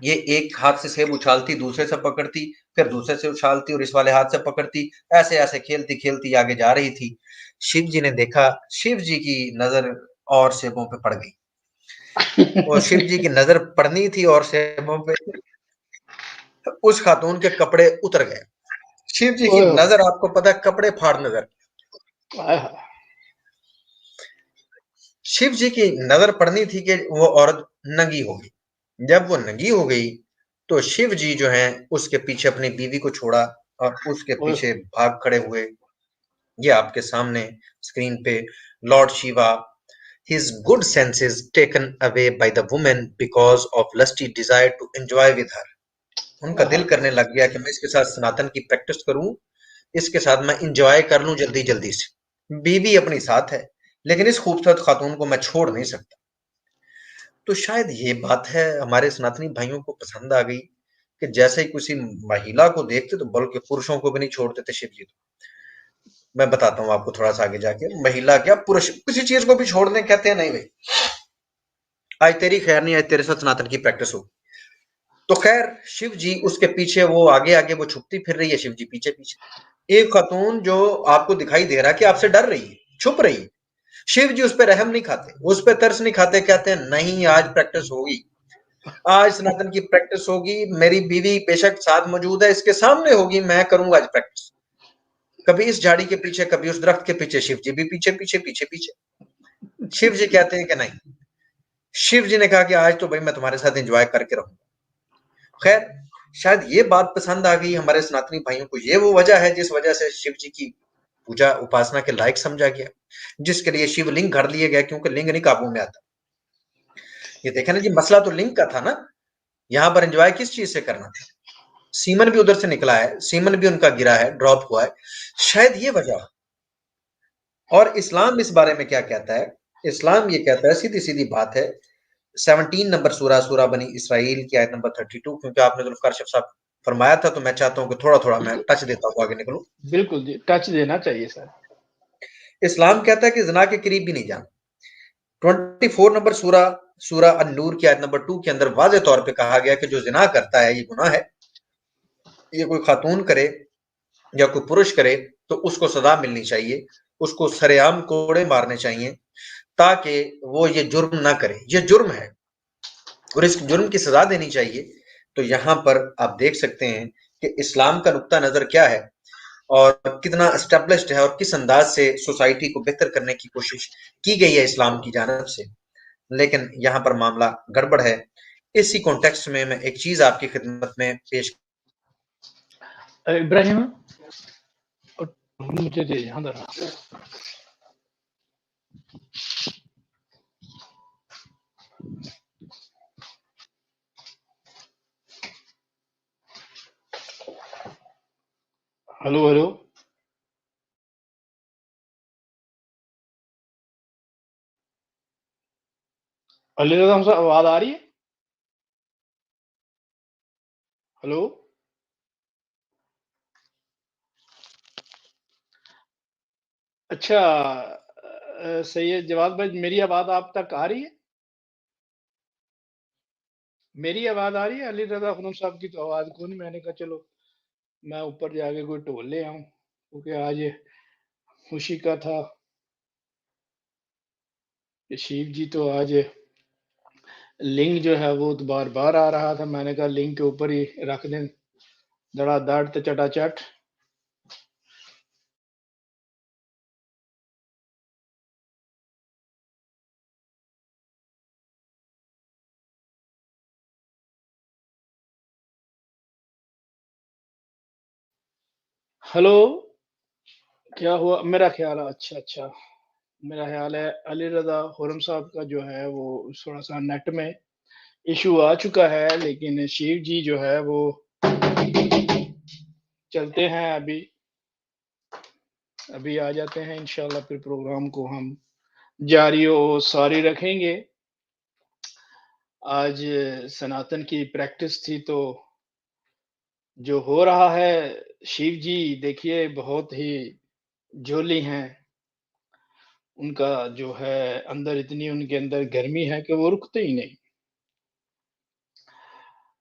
ये एक हाथ से सेब उछालती, दूसरे से पकड़ती, फिर दूसरे से उछालती और इस वाले हाथ से पकड़ती, ऐसे ऐसे खेलती खेलती आगे जा रही थी। शिव जी ने देखा, शिव जी की नजर और सेबों पे पड़ गई, और शिव जी की नजर पड़नी थी और सेबों पे, उस खातून के कपड़े उतर गए। शिव जी की ओह, नजर, आपको पता है, कपड़े फाड़ नजर। हाय, हाय, शिव जी की नजर पड़नी थी कि वो औरत नंगी होगी। जब वो नंगी हो गई तो शिव जी जो है उसके पीछे अपनी बीवी को छोड़ा और उसके ओह, पीछे भाग खड़े हुए। ये आपके सामने स्क्रीन पे Lord Shiva, his good senses taken away by the woman because of lusty desire to enjoy with her। उनका दिल आहा, करने लग गया कि मैं इसके साथ सनातन की प्रैक्टिस करूं, इसके साथ मैं इंजॉय कर लूं जल्दी जल्दी से। बीवी अपनी साथ है, लेकिन इस खूबसूरत खातून को मैं छोड़ नहीं सकता। तो शायद ये बात है, हमारे सनातनी भाइयों को पसंद आ गई कि जैसे ही किसी महिला को देखते तो बल्कि पुरुषों को भी नहीं छोड़ते थे शिव जी। तो मैं बताता हूँ आपको थोड़ा सा आगे जाके, महिला क्या पुरुष किसी चीज को भी छोड़ने कहते हैं नहीं भाई, आज तेरी खैर नहीं, आज तेरे साथ सनातन की प्रैक्टिस हो। तो खैर शिव जी उसके पीछे, वो आगे आगे वो छुपती फिर रही है, शिव जी पीछे पीछे। एक खातून जो आपको दिखाई दे रहा है कि आपसे डर रही है, छुप रही है, शिव जी उस पर रहम नहीं खाते, उस पर तरस नहीं खाते, कहते हैं नहीं आज प्रैक्टिस होगी, आज सनातन की प्रैक्टिस होगी, मेरी बीवी बेशक साथ मौजूद है, इसके सामने होगी, मैं करूंगा आज प्रैक्टिस। कभी इस झाड़ी के पीछे, कभी उस दरख्त के पीछे, शिव जी भी पीछे पीछे पीछे पीछे। शिव जी कहते हैं कि नहीं, शिव जी ने कहा कि आज तो भाई मैं तुम्हारे साथ एंजॉय करके रहूंगा। खैर शायद ये बात पसंद आ गई हमारे सनातनी भाइयों को, ये वो वजह है जिस वजह से शिव जी की पूजा उपासना के लायक समझा गया, जिसके लिए शिवलिंग घर लिए गए, क्योंकि लिंग नहीं काबू में आता। ये देखे ना जी, मसला तो लिंग का था ना, यहाँ पर एंजॉय किस चीज से करना था। सीमन भी उधर से निकला है, सीमन भी उनका गिरा है, ड्रॉप हुआ है, शायद ये वजह। और इस्लाम इस बारे में क्या कहता है? इस्लाम ये कहता है, सीधी सीधी बात है, 17 नंबर सूरा, सूरा बनी इसराइल की आयत नंबर 32, क्योंकि आपने जुल्फकार साहब फरमाया था तो मैं चाहता हूं कि थोड़ा थोड़ा मैं टच देता हूं, आगे निकलूं। बिल्कुल जी, टच देना चाहिए सर। इस्लाम कहता है कि जिना के करीब भी नहीं जाना। 24 नंबर सूरा, सूरा अन-नूर की आयत नंबर 2 के अंदर वाज़ेह तौर पे कहा गया कि जो जिना करता है ये गुनाह है। ये कोई खातून करे या कोई पुरुष करे तो उसको सजा मिलनी चाहिए, उसको सरेआम कोड़े मारने चाहिए, ताकि वो ये जुर्म ना करे। ये जुर्म है और इस जुर्म की सजा देनी चाहिए। तो यहाँ पर आप देख सकते हैं कि इस्लाम का नुक्ता नजर क्या है और कितना एस्टेब्लिश्ड है और किस अंदाज से सोसाइटी को बेहतर करने की कोशिश की गई है इस्लाम की जानब से। लेकिन यहाँ पर मामला गड़बड़ है। इसी कॉन्टेक्स्ट में मैं एक चीज आपकी खिदमत में पेश। इब्राहिम, मुझे दे यहाँ जरा। हेलो हेलो, अली साहब आवाज आ रही है? हेलो, अच्छा, सैयद जवाद भाई, मेरी आवाज़ आप तक आ रही है? मेरी आवाज़ आ रही है? अली रज़ा ख़ुरम साहब की तो आवाज़ कोई नहीं। मैंने कहा चलो मैं ऊपर जाके कोई ढोल ले आऊँ, क्योंकि आज खुशी का था कि शिव जी तो आज लिंग जो है वो तो बार-बार आ रहा था। मैंने कहा लिंग के ऊपर ही रख दें, धड़ाधड़ ते चटाचट। हेलो, क्या हुआ? मेरा ख़्याल है अच्छा, मेरा ख़्याल है अली रज़ा ख़ुरम साहब का जो है वो थोड़ा-सा नेट में इश्यू आ चुका है, लेकिन शिव जी जो है वो चलते हैं अभी आ जाते हैं इंशाल्लाह, फिर प्रोग्राम को हम जारी और सारी रखेंगे। आज सनातन की प्रैक्टिस थी, तो जो हो रहा है, शिव जी देखिए बहुत ही जोली हैं। उनका जो है अंदर इतनी उनके अंदर गर्मी है कि वो रुकते ही नहीं।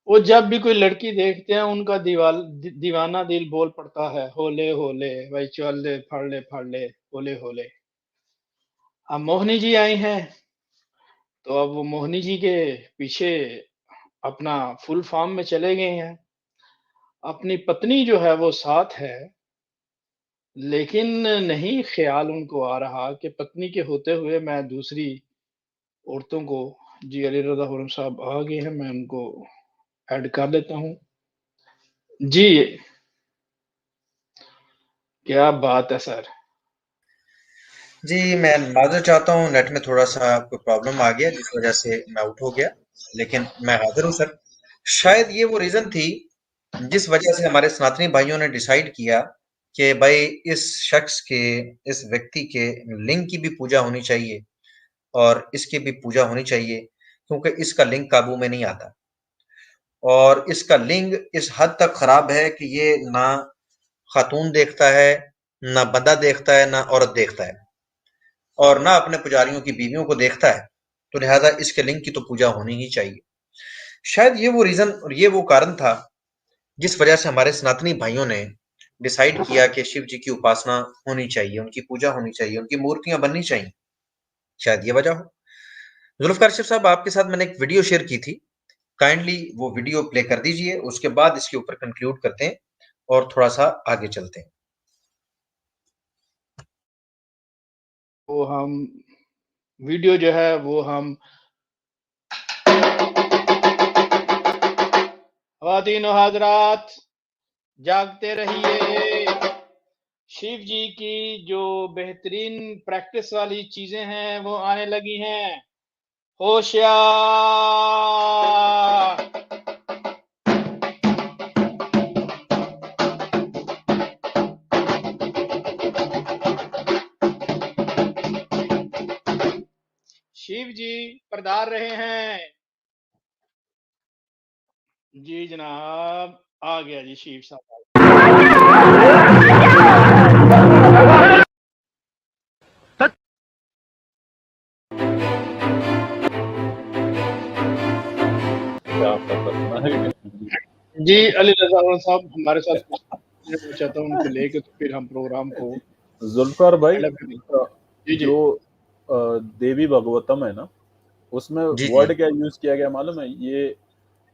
वो जब भी कोई लड़की देखते हैं उनका दीवाना दिल बोल पड़ता है, होले होले भाई चल ले फाड़ ले होले होले। अब मोहिनी जी आई हैं, तो अब वो मोहिनी जी के पीछे अपना फुल फॉर्म में चले गए हैं। अपनी पत्नी जो है वो साथ है, लेकिन नहीं ख़्याल उनको आ रहा कि पत्नी के होते हुए मैं दूसरी औरतों को। जी, अली रज़ा ख़ुरम साहब आ गए हैं, मैं उनको ऐड कर लेता हूँ। जी, क्या बात है सर। जी, मैं माज़रत चाहता हूँ, नेट में थोड़ा-सा कोई प्रॉब्लम आ गया जिस वज़ह से मैं आउट हो गया, लेकिन मैं हाज़िर हूँ सर। शायद ये वो रीज़न थी, जिस वज़ह से हमारे सनातनी भाइयों ने डिसाइड किया कि भाई इस शख्स के, इस व्यक्ति के लिंग की भी पूजा होनी चाहिए और इसकी भी पूजा होनी चाहिए, क्योंकि इसका लिंग काबू में नहीं आता। और इसका लिंग इस हद तक खराब है कि ये ना खातून देखता है, ना बंदा देखता है, ना औरत देखता है और ना अपने पुजारियों की बीवियों को देखता है। तो लिहाजा इसके लिंग की तो पूजा होनी ही चाहिए। शायद ये वो रीजन और ये वो कारण था जिस वजह से हमारे सनातनी भाइयों ने डिसाइड किया कि शिव जी की उपासना होनी चाहिए, उनकी पूजा होनी चाहिए, उनकी मूर्तियां बननी चाहिए। शायद ये वजह हो। जुल्फकार शिव साहब, आपके साथ मैंने एक वीडियो शेयर की थी, काइंडली वो वीडियो प्ले कर दीजिए, उसके बाद इसके ऊपर कंक्लूड करते हैं और थोड़ा सा आगे चलते हैं। वो हम वीडियो जो है वो हम ख़वातीन और हज़रात जागते रहिए। शिव जी की जो बेहतरीन प्रैक्टिस वाली चीज़ें हैं वो आने लगी हैं। होशियार। शिव जी पधार रहे हैं। जी जनाब, आ गया जी शिव साहब। जी, अली रज़ा ख़ुरम साहब हमारे साथ कुछ मैं चाहता हूँ उनको लेके, तो फिर हम प्रोग्राम को जुल्फ़िकार भाई, एंड अप करें। जी, जी। जो देवी भागवतम है ना, उसमें जी जी। वर्ड क्या यूज किया गया मालूम है? ये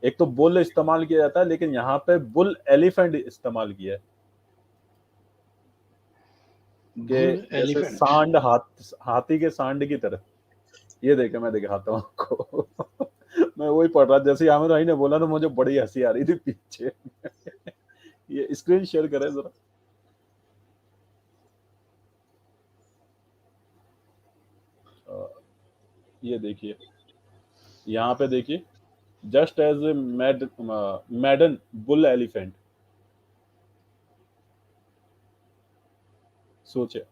एक तो बुल इस्तेमाल किया जाता है, लेकिन यहाँ पे बुल एलिफेंट इस्तेमाल किया है कि बुल जैसे एलिफेंट। सांड हाथी के सांड की तरह। ये देखे, मैं दिखाता हूँ आपको। मैं वही पढ़ रहा, जैसे आमिर भाई ने बोला ना, मुझे बड़ी हंसी आ रही थी पीछे। ये स्क्रीन शेयर करें जरा। ये देखिए, यहाँ पे देखिए, just as a maddened bull elephant. सोचे,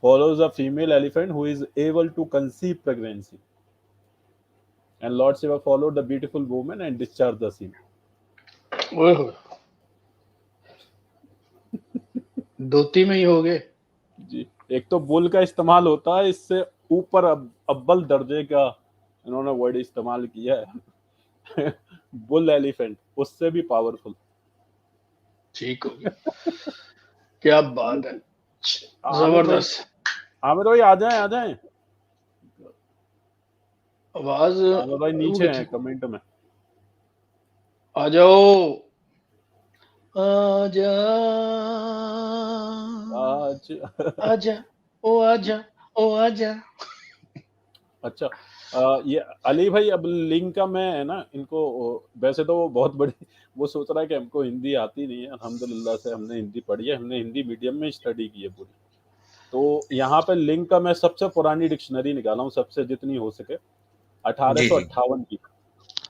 follows a female elephant who is able to conceive pregnancy, and Lord Shiva followed the beautiful woman and discharged the semen. ओए होए! धोती में ही हो गए। जी, एक तो बुल का इस्तेमाल होता है, इससे ऊपर अव्वल दर्जे का इन्होंने वर्ड इस्तेमाल किया है बुल एलिफेंट, उससे भी पावरफुल। ठीक हो गया, क्या बात है, जबरदस्त। आमिर भाई आ जाएं आवाज आमिर भाई नीचे हैं कमेंट में, आ जाओ, आजा आज आजा ओ आजा ओ आजा। अच्छा ये अली भाई, अब लिंक का मैं है ना इनको, वैसे तो वो बहुत बड़ी वो सोच रहा है कि हमको हिंदी आती नहीं है, अल्हम्दुलिल्लाह से हमने हिंदी पढ़ी है, हमने हिंदी मीडियम में स्टडी की है पूरी। तो यहाँ पे लिंक का मैं सबसे पुरानी डिक्शनरी निकाला हूँ, सबसे जितनी हो सके, 1858 की।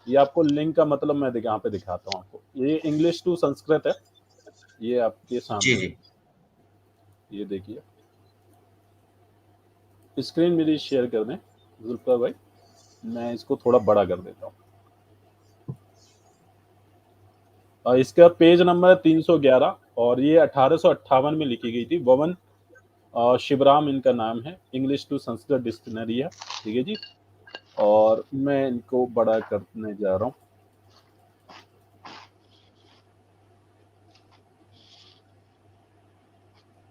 ये आपको लिंक का मतलब मैं यहाँ पे दिखाता हूँ आपको। ये इंग्लिश टू संस्कृत है, ये आपके सामने। जी। ये देखिए, स्क्रीन मेरी शेयर कर दें जुल्फकार भाई, मैं इसको थोड़ा बड़ा कर देता हूँ। इसका पेज नंबर 311 और ये 1858 में लिखी गई थी। वमन शिवराम इनका नाम है, इंग्लिश टू संस्कृत डिक्शनरी है, ठीक है जी। और मैं इनको बड़ा करने जा रहा हूँ।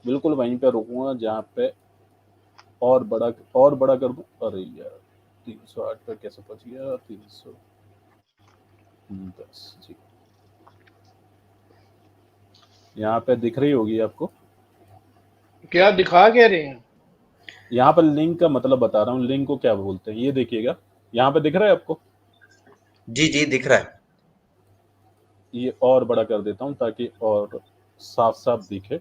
बिल्कुल वहीं पे रुकूंगा जहाँ पे और बड़ा कर दूं। अरे यार 308 पे कैसे पहुंच गया, 310 जी। यहाँ पे दिख रही होगी आपको, क्या दिखा कह रहे हैं? यहाँ पर लिंक का मतलब बता रहा हूँ, लिंक को क्या बोलते हैं, ये देखिएगा यहाँ पे दिख रहा है आपको। जी दिख रहा है। ये और बड़ा कर देता हूँ ताकि और साफ साफ दिखे।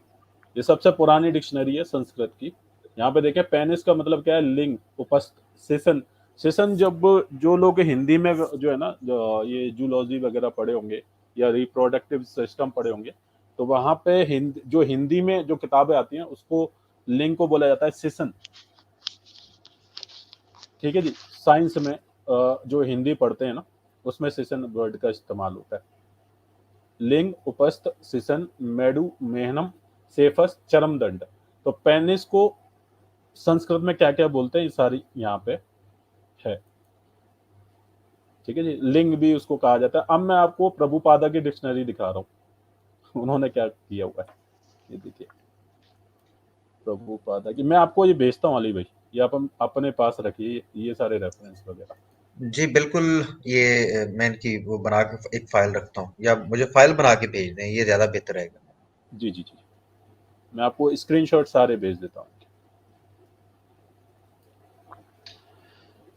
ये सबसे पुरानी डिक्शनरी है संस्कृत की। यहाँ पे देखें, पेनिस का मतलब क्या है, लिंग, उपस्थ, सेशन। सेशन जब जो लोग हिंदी में जो है ना, ये जूलॉजी वगैरह पढ़े होंगे या रिप्रोडक्टिव सिस्टम पढ़े होंगे, तो वहां पे जो हिंदी में जो किताबें आती हैं उसको लिंग को बोला जाता है सेशन, ठीक है जी। साइंस में जो हिंदी पढ़ते हैं ना उसमें सेशन वर्ड का इस्तेमाल होता है। लिंग, उपस्थ, सेशन, मेडु, मेहनम, सेफस, चरम दंड। तो पेनिस को संस्कृत में क्या क्या बोलते हैं ये सारी यहाँ पे है, ठीक है जी। लिंग भी उसको कहा जाता है। अब मैं आपको प्रभुपादा की डिक्शनरी दिखा रहा हूँ, उन्होंने क्या किया हुआ है, ये देखिए प्रभुपादा की। मैं आपको ये भेजता हूँ अली भाई, ये आप अपने पास रखिए ये सारे रेफरेंस वगैरह। जी बिल्कुल, ये मैं इनकी वो बना के एक फाइल रखता हूँ, या मुझे फाइल बना के भेज दें, ये ज्यादा बेहतर रहेगा। जी, मैं आपको स्क्रीनशॉट सारे भेज देता हूँ।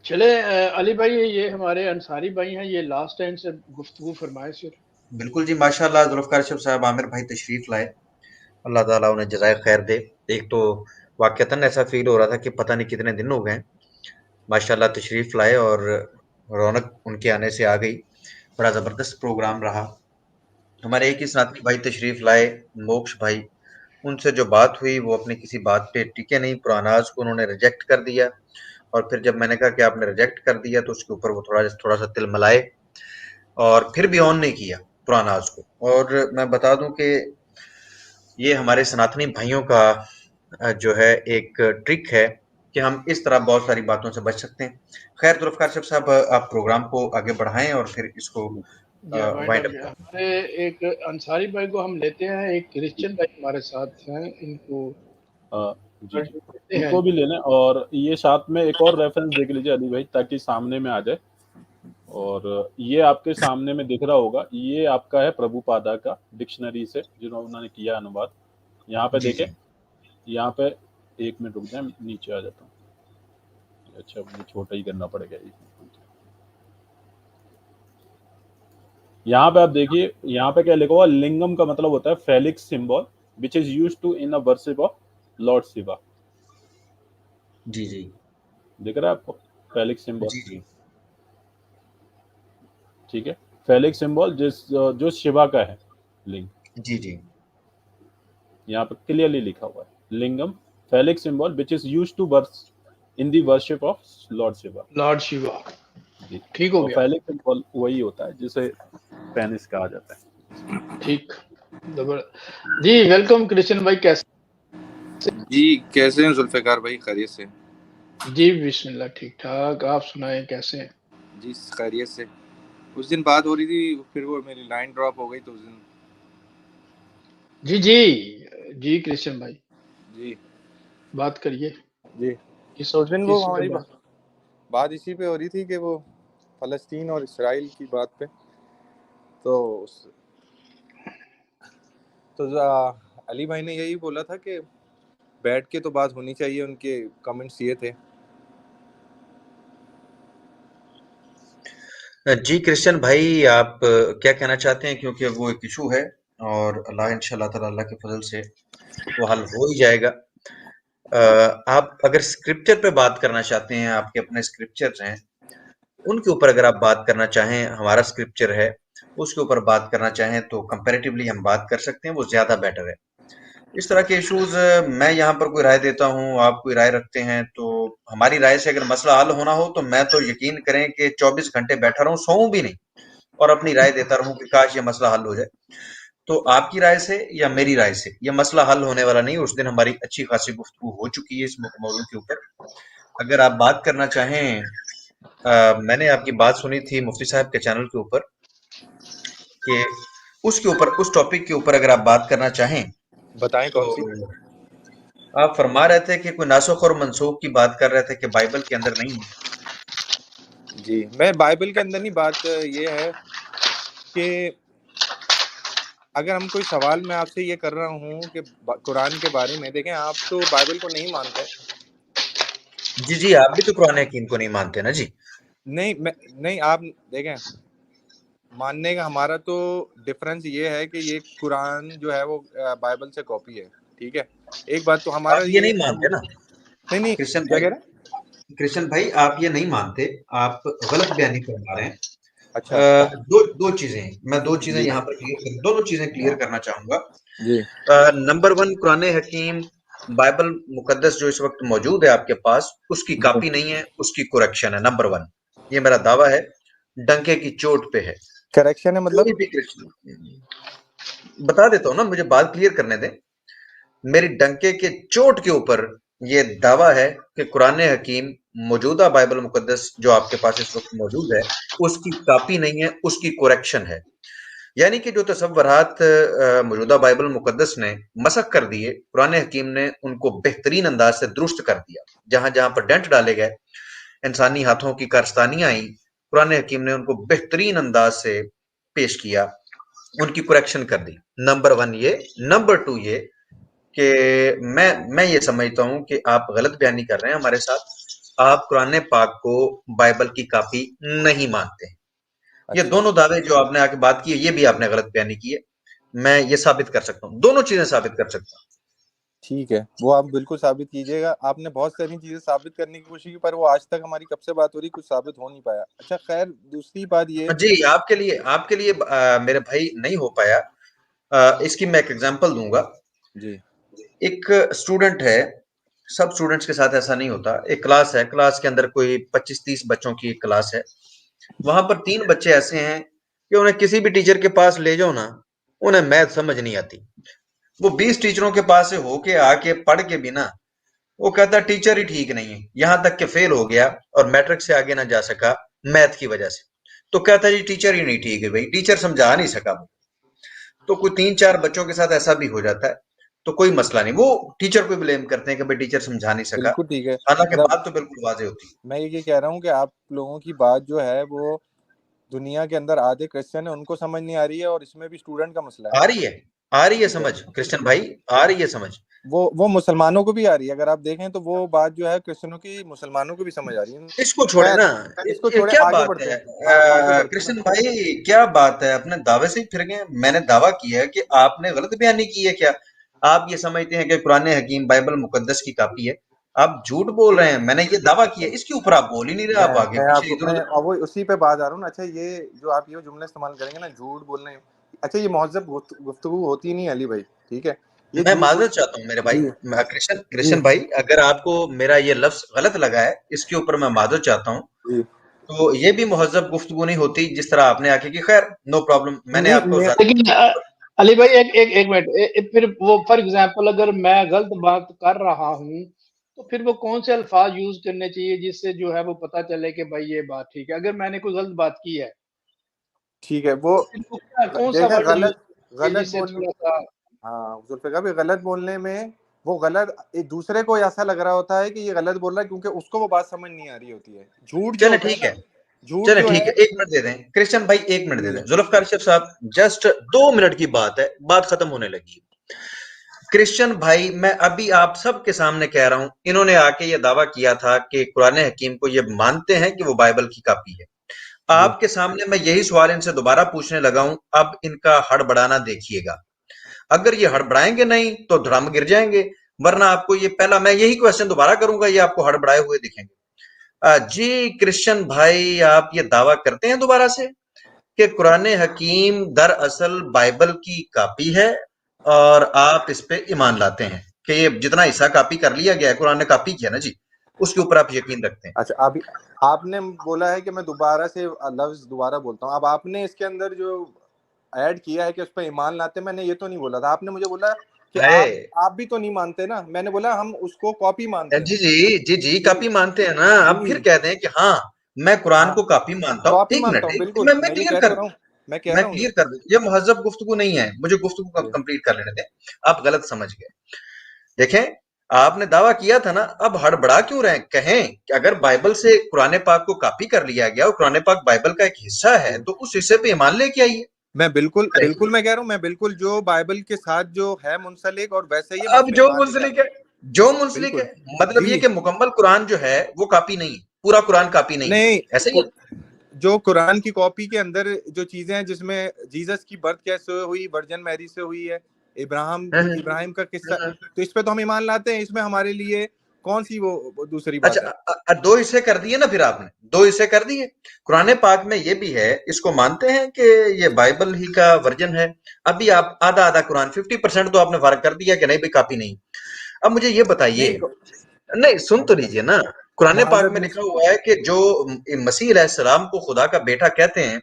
चले अली भाई, ये हमारे अंसारी भाई हैं, ये लास्ट टाइम से गुफ्तगू फरमाए सिर। बिल्कुल जी, माशाल्लाह जुल्फकार साहब, आमिर भाई तशरीफ लाए, अल्लाह ताला उन्हें जज़ाए खैर दे। एक तो वाक़तन ऐसा फ़ील हो रहा था कि पता नहीं कितने दिन हो गए, माशाल्लाह तशरीफ़ लाए और रौनक उनके आने से आ गई। बड़ा ज़बरदस्त प्रोग्राम रहा। हमारे एक ही साथी भाई तशरीफ़ लाए, मोक्ष भाई, उनसे जो बात हुई वो अपनी किसी बात पे टिके नहीं, पुरानाज़ को उन्होंने रिजेक्ट कर दिया। और फिर जब मैंने कहा कि आपने रिजेक्ट कर दिया तो उसके ऊपर वो थोड़ा सा तिलमिलाए और फिर भी ऑन नहीं किया पुरानाज़ को। और मैं बता दूं कि ये हमारे सनातनी भाइयों का जो है एक ट्रिक है कि हम इस तरह बहुत सारी बातों से बच सकते हैं। खैर जुल्फकार साहब, आप प्रोग्राम को आगे बढ़ाएं और फिर इसको वाइंड अप। हमारे एक अंसारी भाई को हम लेते हैं, एक क्रिश्चियन भाई हमारे साथ हैं, इनको जी इनको भी ले लें। और ये साथ में एक और रेफरेंस देख लीजिए अली भाई, ताकि सामने में आ जाए। और ये आपके सामने में दिख रहा होगा, ये आपका है प्रभुपादा का डिक्शनरी से जिन्होंने किया अनुवाद। यहाँ पे देखें, यहाँ पे 1 मिनट रुक जाए, नीचे आ जाता हूँ। अच्छा मुझे छोटा ही करना पड़ेगा। यहाँ पे आप देखिए, यहाँ पे क्या लिखा हुआ, लिंगम का मतलब होता है phallic symbol which is used to in a worship of lord Shiva. जी दिख रहा है आपको फेलिक सिंबल? जी ठीक है, फेलिक सिंबल जो शिवा का है लिंग। जी यहाँ पर क्लियरली लिखा हुआ है, lingam phallic symbol which is used to worse in the worship of lord Shiva. ठीक हो गया। फेलिक सिंबल वही होता है जिसे पेनिस कहा जाता है। ठीक, जी वेलकम क्रिश्चियन भाई, कैसे? जी कैसे हैं जुल्फ़िकार भाई, खैरियत से? जी बिस्मिल्लाह, ठीक ठाक। आप सुनाएं कैसे हैं? जी खैरियत से। उस दिन बात हो रही थी, फिर वो मेरी लाइन ड्रॉप हो गई तो उस दिन। जी जी जी कृष्ण भाई, जी बात करिए। जी किस उस दिन वो किस पे हमारी बात? बात इसी पे हो रही थी कि वो फ़लस्तीन और इसराइल की बात पे। तो अली भाई ने यही बोला था कि बैठ के तो बात होनी चाहिए, उनके कमेंट्स ये थे। जी क्रिश्चियन भाई, आप क्या कहना चाहते हैं? क्योंकि वो एक इशू है और अल्लाह इंशाल्लाह ताला, अल्लाह के फजल से वो हल हो ही जाएगा। आप अगर स्क्रिप्चर पे बात करना चाहते हैं, आपके अपने स्क्रिप्चर्स हैं, उनके ऊपर अगर आप बात करना चाहें, हमारा स्क्रिप्चर है, उसके ऊपर बात करना चाहें तो कंपैरेटिवली हम बात कर सकते हैं, वो ज़्यादा बेटर है। इस तरह के इश्यूज़ मैं यहाँ पर कोई राय देता हूँ, आप कोई राय रखते हैं, तो हमारी राय से अगर मसला हल होना हो, तो मैं तो यकीन करें कि 24 घंटे बैठा रहूँ, सोऊँ भी नहीं और अपनी राय देता रहूँ कि काश ये मसला हल हो जाए। तो आपकी राय से या मेरी राय से ये मसला हल होने वाला नहीं। उस दिन हमारी अच्छी खासी गुफ्तगू हो चुकी है इस मौजू के ऊपर। अगर आप बात करना चाहें, मैंने आपकी बात सुनी थी मुफ्ती साहब के चैनल के ऊपर कि उसके ऊपर, उस टॉपिक के ऊपर अगर आप बात करना चाहें बताएं तो कौन सी? आप फरमा रहे थे कि कोई नासुख और मनसूख की बात कर रहे थे कि बाइबल के अंदर नहीं है। जी, मैं बाइबल के अंदर नहीं, बात ये है कि अगर हम कोई सवाल मैं आपसे ये कर रहा हूँ कि कुरान के बारे में, देखें आप तो बाइबल को नहीं मानते। जी जी, आप भी तो कुरान हकीम को नहीं मानते ना जी। नहीं, आप देखें, मानने का हमारा तो डिफरेंस ये है कि ये कुरान जो है वो बाइबल से कॉपी है, ठीक है। एक बात तो आप हमारा ये ये नहीं है, मानते ना नहीं कृष्ण क्या भाई? कह रहे हैं? कृष्ण भाई, आप ये नहीं मानते, आप गलत बयानी फरमा रहे हैं। अच्छा दो दो चीजें, मैं दो चीजें जी यहाँ पर दोनों चीजें क्लियर करना चाहूंगा। जी नंबर वन, कुरान हकीम बाइबल मुकद्दस जो इस वक्त मौजूद है आपके पास, उसकी जी कॉपी नहीं है, उसकी करेक्शन है। नंबर वन, ये मेरा दावा है, डंके की चोट पे है। करेक्शन है मतलब? कोई भी क्रिश्चियन, बता देता हूँ ना, मुझे बात क्लियर करने दें। मेरी डंके के चोट के ऊपर ये दावा है कि कुरान हकीम मौजूदा बाइबल मुकद्दस जो आपके पास इस वक्त मौजूद है, उसकी कॉपी नहीं है, उसकी करेक्शन है। यानी कि जो तसव्वुरात मौजूदा बाइबल मुकद्दस ने मसख कर दिए, कुरान हकीम ने उनको बेहतरीन अंदाज से दुरुस्त कर दिया। जहां जहां पर डेंट डाले गए, इंसानी हाथों की कारस्तानियां आई, कुरान हकीम ने उनको बेहतरीन अंदाज से पेश किया, उनकी करेक्शन कर दी। नंबर वन ये। नंबर टू ये कि मैं ये समझता हूं कि आप गलत बयानी कर रहे हैं हमारे साथ। आप कुरान पाक को बाइबल की कॉपी नहीं मानते हैं। ये अच्छा दोनों दावे जो आपने आके बात की है, ये भी आपने गलत बयानी की है। मैं ये साबित कर सकता हूँ, दोनों चीजें साबित कर सकता हूँ। ठीक है, वो आप बिल्कुल साबित कीजिएगा। आपने बहुत सारी चीजें साबित करने की कोशिश की, पर वो आज तक हमारी कब से बात हो रही, कुछ साबित हो नहीं पाया। अच्छा खैर, दूसरी बात ये जी, आपके लिए मेरे भाई नहीं हो पाया। इसकी मैं एक एग्जांपल दूंगा। जी एक स्टूडेंट है, सब स्टूडेंट्स के साथ ऐसा नहीं होता। एक क्लास है, क्लास के अंदर कोई 25-30 बच्चों की एक क्लास है। वहां पर 3 बच्चे ऐसे हैं कि उन्हें किसी भी टीचर के पास ले जाओ ना, उन्हें मैथ समझ नहीं आती। वो 20 टीचरों के पास से होके आके पढ़ के भी ना, वो कहता टीचर ही ठीक नहीं है, यहां तक कि फेल हो गया और मैट्रिक से आगे ना जा सका मैथ की वजह से। तो कहता जी टीचर ही नहीं ठीक है, भाई टीचर समझा नहीं सका। तो कोई 3-4 बच्चों के साथ ऐसा भी हो जाता है, तो कोई मसला नहीं, वो टीचर को ब्लेम करते हैं कि भाई टीचर समझा नहीं सका। बिल्कुल ठीक है। हालांकि मेरा बात तो बिल्कुल वाजे होती है। मैं ये कह रहा हूँ कि आप लोगों की बात जो है वो दुनिया के अंदर आधे क्रिश्चियन है, उनको समझ नहीं आ रही है, और इसमें भी स्टूडेंट का मसला है। आ रही है, आ रही है ठीक है, समझ कृष्ण भाई, आ रही है समझ। वो मुसलमानों को भी आ रही है। अगर आप देखें तो वो बात जो है क्रिश्चियनों की मुसलमानों को भी समझ आ रही है। इसको छोड़े खैर, ना, इसको ये छोड़े, क्या आगे बात बढ़ते है? हैं। आगे बढ़ते हैं ना। कृष्ण भाई, क्या बात है? अपने दावे से ही फिर गए। मैंने दावा किया है कि आपने गलत बयानी की है क्या? आप ये समझते हैं कि कुरान हकीम बाइबल मुकद्दस की कॉपी है। आप झूठ बोल रहे हैं, मैंने ये दावा किया है, इसके ऊपर आप बोल ही नहीं रहे, आप आगे मैं पीछे आपको इधर मैं उधर। अब वो उसी पे बात आ रहा हूँ ना। अच्छा, ये जो आप ये जुमले इस्तेमाल करेंगे ना, झूठ बोलने, अच्छा ये महज़ब गुफ्तगू होती नहीं है अली भाई, ठीक है? ये मैं झूठ बोल माजरत चाहता हूँ मेरे भाई। जी कृष्ण जी कृष्ण भाई, अगर आपको मेरा ये लफ्ज गलत लगा है, इसके ऊपर मैं माजरत चाहता हूँ। जी तो ये भी मुहज़्ज़ब गुफ्तगू नहीं होती जिस तरह आपने आके की। खैर, नो प्रॉब्लम, मैंने नहीं आपको मैं ज्यादा लेकिन अली भाई एक मिनट, फिर वो फॉर एग्जांपल अगर मैं गलत बात कर रहा हूँ तो फिर वो कौन से अल्फाज यूज करने चाहिए जिससे जो है वो पता चले कि भाई ये बात ठीक है। अगर मैंने कोई गलत बात की है ठीक है, वो तो फिर वो क्या कौन सा देखें, वर्ड यूज गलत कीजिए गलत जिससे बोल थोड़ा सा। हाँ, जुल्फ़िकार भाई, गलत बोलने में वो गलत एक दूसरे को ऐसा लग रहा होता है कि ये गलत बोल रहा है क्योंकि उसको वो बात समझ नहीं आ रही होती है। झूठ जो चले होता है ठीक ना, है, झूठ चले जो ठीक है है, 1 मिनट दे दें क्रिश्चियन भाई, 1 मिनट दे जी, दें। जुल्फ़िकार शेख साहब, जस्ट 2 मिनट की बात है, बात खत्म होने लगी है। क्रिश्चियन भाई, मैं अभी आप सबके सामने कह रहा हूं, इन्होंने आके ये दावा किया था कि कुरान हकीम को ये मानते हैं कि वो बाइबल की कॉपी है। जी। आपके सामने मैं यही सवाल इनसे दोबारा पूछने लगा हूं, अब इनका हड़बड़ाना देखिएगा। अगर ये हड़बड़ाएंगे नहीं तो ड्रम गिर जाएंगे, वरना आपको ये पहला मैं यही क्वेश्चन दोबारा करूंगा, ये आपको हड़बड़ाए हुए दिखेंगे। जी क्रिश्चियन भाई, आप ये दावा करते हैं दोबारा से कि कुरान हकीम दरअसल बाइबल की कॉपी है और आप इस पे ईमान लाते हैं कि ये जितना हिस्सा कॉपी कर लिया गया है, कुरान ने कॉपी किया ना जी, उसके ऊपर आप यकीन रखते हैं। अच्छा, अभी आपने बोला है कि मैं दोबारा से लफ्ज़ दोबारा बोलता हूँ। अब आपने इसके अंदर जो ऐड किया है कि उस पे ईमान लाते हैं, मैंने ये तो नहीं बोला था। आपने मुझे बोला कि है आप भी तो नहीं मानते ना। मैंने बोला हम उसको कॉपी मानते हैं। जी जी जी जी, जी, कॉपी मानते हैं ना। आप फिर जी। कहते हैं कि हाँ, मैं कुरान हाँ, को कॉपी मानता हूँ। कॉपी एक मानता मिनट, हूँ, एक बिल्कुल। मैं मैं ये क्लियर कह कर तो रहा हूँ, मैं कह मैं रहा हूँ ये। क्लियर कर दूं, ये मुहज्जब गुफ्तगू नहीं है, मुझे गुफ्तगू जी, कंप्लीट कर लेने दें। आप गलत समझ गए। देखें, आपने दावा किया था ना, अब हड़बड़ा क्यों रहे? कहें कि अगर बाइबल से कुरान पाक को कॉपी कर लिया गया और कुरान पाक बाइबल का एक हिस्सा है, जी। तो उस हिस्से पे ईमान लेके आइए। मैं बिल्कुल अरे, बिल्कुल मैं कह रहा हूँ, मैं बिल्कुल जो बाइबल के साथ जो है मुंसलिक और वैसे ही मैं अब उसमें जो ईमान लेके मुंसलिक आता हूँ। है, जो मुंसलिक है, बिल्कुल। मतलब ये जी। कि मुकम्मल कुरान जो है वो कॉपी नहीं है, पूरा कुरान कॉपी नहीं है, नहीं, ऐसे ही है। जो कुरान की कॉपी के अंदर जो चीजें हैं जिसमें जीसस की बर्थ कैसे हुई, वर्जन मैरी से हुई है, इब्राहिम का किस्सा, तो इस पे तो हम ईमान लाते हैं। इसमें हमारे लिए कौन सी वो दूसरी अच्छा, बात है? दो हिस्से कर दिए ना, फिर आपने दो हिस्से कर दिए। कुरान पाक में ये भी है, इसको मानते हैं कि ये बाइबल ही का वर्जन है। अभी आप आधा आधा कुरान 50% तो आपने फर्क कर दिया कि नहीं भाई कॉपी नहीं। अब मुझे ये बताइए, नहीं, नहीं सुन तो लीजिए ना, कुरान पाक मुहज़्ज़ब में लिखा मुस हुआ है कि जो मसीह अलैहिस्सलाम को खुदा का बेटा कहते हैं,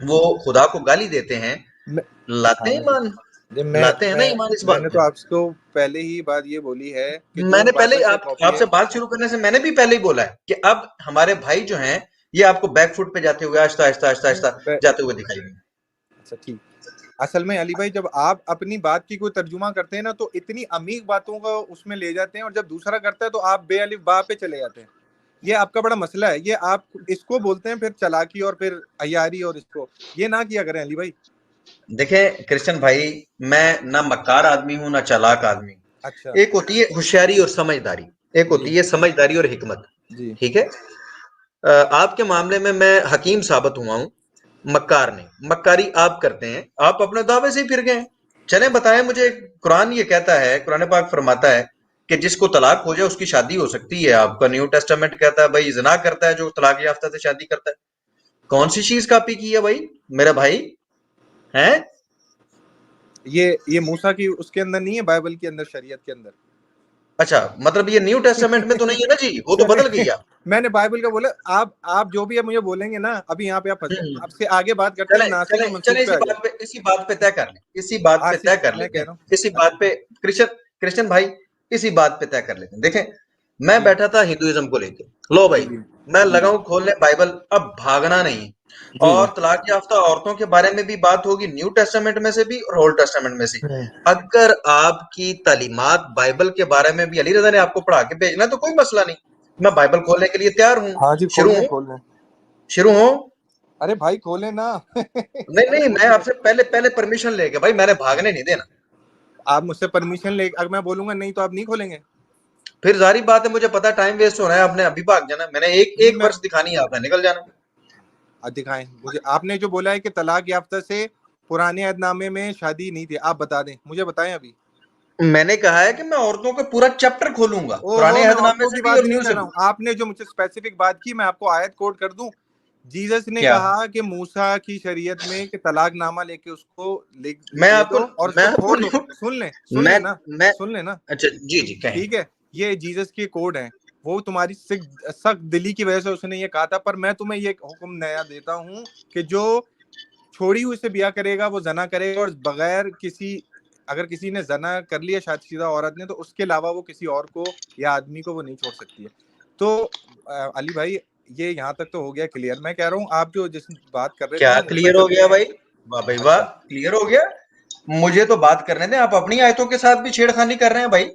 वो खुदा को गाली देते हैं। मैं लाते हाँ हैं जी। ईमान, जी, लाते हैं ना ईमान इस बात मैंने पे। तो आपको पहले ही बात ये बोली है कि जो मैंने पहले बाइबल से आप कॉपी है। आपसे बात शुरू करने से मैंने भी पहले ही बोला है कि अब हमारे भाई जो हैं, ये आपको बैक फुट पे जाते हुए आहिस्ता आहिस्ता आहिस्ता नहीं, आहिस्ता जाते हुए दिखाई देंगे। अच्छा ठीक। असल में अली भाई, जब आप अपनी बात की कोई तर्जुमा करते हैं ना, तो इतनी अमीर बातों को उसमें ले जाते हैं, और जब दूसरा करता है तो आप बेअलिफ बा पे चले जाते हैं। ये आपका बड़ा मसला है। ये आप इसको बोलते हैं फिर चालाकी और फिर अय्यारी, और इसको ये ना किया करें अली भाई। देखें क्रिश्चियन भाई, मैं ना मक्कार आदमी हूं ना चालाक आदमी अच्छा। हूं। एक होती है होशियारी और समझदारी, एक जी, होती है समझदारी और हिकमत। जी। ठीक है, आपके मामले में मैं हकीम साबित हुआ हूं, मक्कार नहीं। मक्कारी आप करते हैं, आप अपने दावे से ही फिर गए। चले बताएं मुझे, कुरान ये कहता है, कुरान पाक फरमाता है कि जिसको तलाक हो जाए उसकी शादी हो सकती है। आपका न्यू टेस्टामेंट कहता है भाई जिना करता है जो तलाक याफ्ता से शादी करता है। कौन सी चीज कॉपी की है भाई, मेरा भाई है? ये मूसा की उसके अंदर नहीं है, बाइबल के अंदर, शरीयत के अंदर। अच्छा, मतलब ये न्यू टेस्टामेंट में तो नहीं है ना जी, वो तो चले बदल गई है। मैंने बाइबल का बोला। आप जो भी है मुझे बोलेंगे ना, अभी यहाँ पे आप फंसे। हम्म, आपसे आगे बात करते हैं, चले हम नासिक चले और चले, मनसूख पे आ जाए। इसी बात पे तय कर लें, इसी बात पे आसिफ, तय कर मैं लेते कह हैं, रहा हूँ। इसी बात अच्छा। पे क्रिश्चियन क्रिश्चियन भाई, इसी बात पे तय कर लेते हैं। देखें, मैं जी, बैठा था हिंदुइज्म को लेकर, लो जी, भाई मैं जी, लगाऊं खोलने बाइबल, अब भागना नहीं। जी, और तलाक याफ्ता औरतों के बारे में भी बात होगी, न्यू टेस्टामेंट में से भी और ओल्ड टेस्टामेंट में से। जी। अगर आपकी तालीमात बाइबल के बारे में भी अली रजा ने आपको पढ़ा के भेजना है, तो कोई मसला नहीं, मैं बाइबल खोलने के लिए तैयार हूं। हाँ जी, शुरू खोल लें, हूं, खोल लें। शुरू हूं। अरे भाई खोले ना नहीं अरे नहीं, खोल मैं के आपसे पहले पहले परमिशन लेके, भाई मैंने भागने नहीं देना। आप मुझसे परमिशन ले, अगर मैं बोलूंगा नहीं तो आप नहीं खोलेंगे। फिर जारी बात है, मुझे पता टाइम वेस्ट हो रहा है, आपने अभी भाग जाना। मैंने एक जी, एक मैं वर्ष दिखानी है, आपने निकल जाना। दिखाएं मुझे। आपने जो बोला है कि तलाक याफ्ता से पुराने अहदनामे में शादी नहीं थी, आप बता दें, मुझे बताएं अभी। मैंने कहा है कि मैं औरतों का पूरा चैप्टर खोलूंगा, ओहो, पुराने मैं अहदनामे औरतों से की भी बात और नहीं न्यू कर से रहा भी। हूँ। आपने जो मुझसे स्पेसिफिक बात की, मैं आपको आयत कोट कर दूं। जीसस ने क्या? कहा कि मूसा की शरीयत में कि तलाकनामा लेके उसको मैं दे आपको दो और मैं उसको आपको छोड़ दो। न्यू सुन मैं लेना, मैं सुन लेना। अच्छा जी जी कहें। ठीक है, ये जीसस के कोड हैं। वो तुम्हारी सख्त दिली की वजह से उसने ये कहा था, पर मैं तुम्हें ये हुक्म नया देता हूँ कि जो छोड़ी हुई से ब्याह करेगा वो जना करेगा, और बगैर किसी, अगर किसी ने जना कर लिया शादीशुदा औरत ने, तो उसके अलावा वो किसी और को या आदमी को वो नहीं छोड़ सकती है। तो अली भाई ये यहाँ तक तो हो गया क्लियर। मैं कह रहा हूँ आप जो जिस बात कर रहे थे क्या हम उस पर क्लियर हो चलते गया हैं। भाई? वाह भाई वाह, अच्छा, क्लियर हो गया। मुझे तो बात करने दें, आप अपनी आयतों के साथ भी छेड़खानी कर रहे हैं भाई,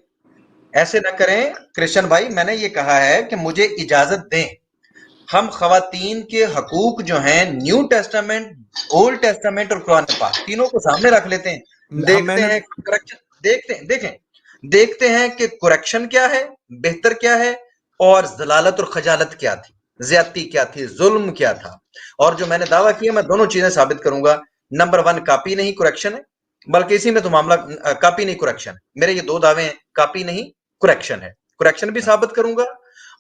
ऐसे ना करें क्रिश्चियन भाई। मैंने ये कहा है कि मुझे इजाजत दें, हम खवातीन के हकूक जो हैं न्यू टेस्टामेंट, ओल्ड टेस्टामेंट और कुरान पाक तीनों को सामने रख लेते हैं, देखते मैंने हैं करेक्शन, देखते हैं कि करेक्शन क्या है, बेहतर क्या है, और जलालत और खजालत क्या थी, ज्यादती क्या थी, जुल्म क्या था। और जो मैंने दावा किया मैं दोनों चीजें साबित करूंगा। नंबर 1 कॉपी नहीं करेक्शन है, बल्कि इसी में तो मामला कॉपी नहीं करेक्शन। मेरे ये दो दावे हैं, कॉपी नहीं करेक्शन है। करेक्शन भी साबित करूंगा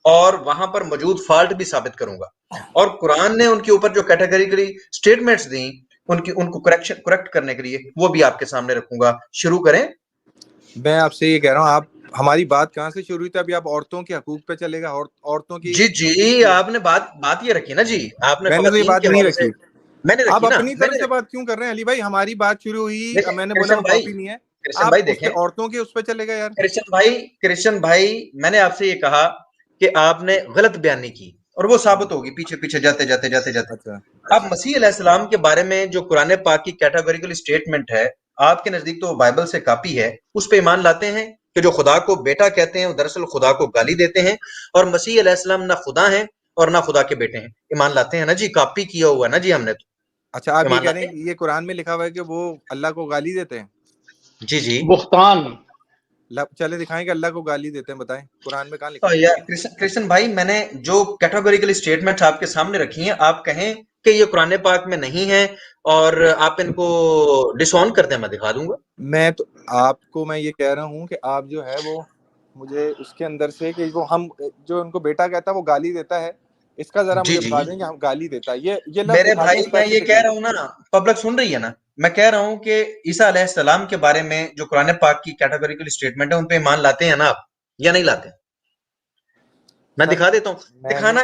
और वहां पर मौजूद फॉल्ट भी साबित करूंगा। और कुरान ने उनके ऊपर जो कैटेगरिकली स्टेटमेंट्स दी उनको करेक्ट करने के लिए वो भी आपके सामने रखूंगा। शुरू करें। मैं आपसे ये कह रहा हूँ, आप हमारी बात कहाँ से शुरू हुई थी? अभी आप औरतों के हकूक पे चलेगा, औरतों की। जी आपने बात ये रखी ना जी, आपने मैंने तो ये खवातीन बात के नहीं हवाले से। रखी। मैंने आप रखी ना, अपनी तरफ से बात क्यों कर रहे हैं अली भाई? हमारी बात शुरू हुई, देखें मैंने बोला कृष्ण वो भाई, कॉपी नहीं है, कृष्ण आप भाई उसके देखें, औरतों के उस पे चलेगा यार। कृष्ण भाई मैंने आपसे ये कहा कि आपने गलत बयानी की और वो साबित होगी पीछे पीछे जाते जाते जाते जाते। अच्छा, अब मसीह अलैहिस्सलाम के बारे में जो कुरान पाक की कैटेगोरिकल स्टेटमेंट है, आपके नजदीक तो बाइबल से कॉपी है, उस पे ईमान लाते हैं कि जो खुदा को बेटा कहते हैं वो दरअसल खुदा को गाली देते हैं, और मसीह अलैहिस्सलाम ना खुदा हैं और ना खुदा के बेटे हैं। ईमान लाते हैं ना जी, कॉपी किया हुआ ना जी हमने तो। अच्छा, आप ये ईमान कह रहे लाते हैं कि ये कुरान में लिखा हुआ है कि वो अल्लाह को गाली देते हैं? जी जी। बुख्तान। चले दिखाएं कि अल्लाह को गाली देते हैं, बताएं कुरान में कहाँ लिखा है? या कृष्ण भाई, मैंने जो कैटेगोरिकल स्टेटमेंट्स आपके सामने रखी हैं, आप कहें कि ये कुरान पाक में नहीं है और आप इनको डिसऑन कर दें, मैं दिखा दूंगा। मैं तो आपको मैं ये कह रहा हूँ कि आप जो है वो मुझे उसके अंदर से कि वो हम जो उनको बेटा कहता है वो गाली देता है, इसका जरा जी मुझे जी बता दें कि हम गाली देता है, ये लफ्ज मेरे दिखा भाई, दें मैं ये कह स्पेसिफिकली। रहा हूँ ना, पब्लिक सुन रही है ना, मैं कह रहा हूँ कि ईसा अलैहिस्सलाम के बारे में जो कुरान पाक की कैटेगोरिकल स्टेटमेंट है उन पे ईमान लाते हैं ना आप, या नहीं लाते? मैं सर दिखा देता हूँ। मैंने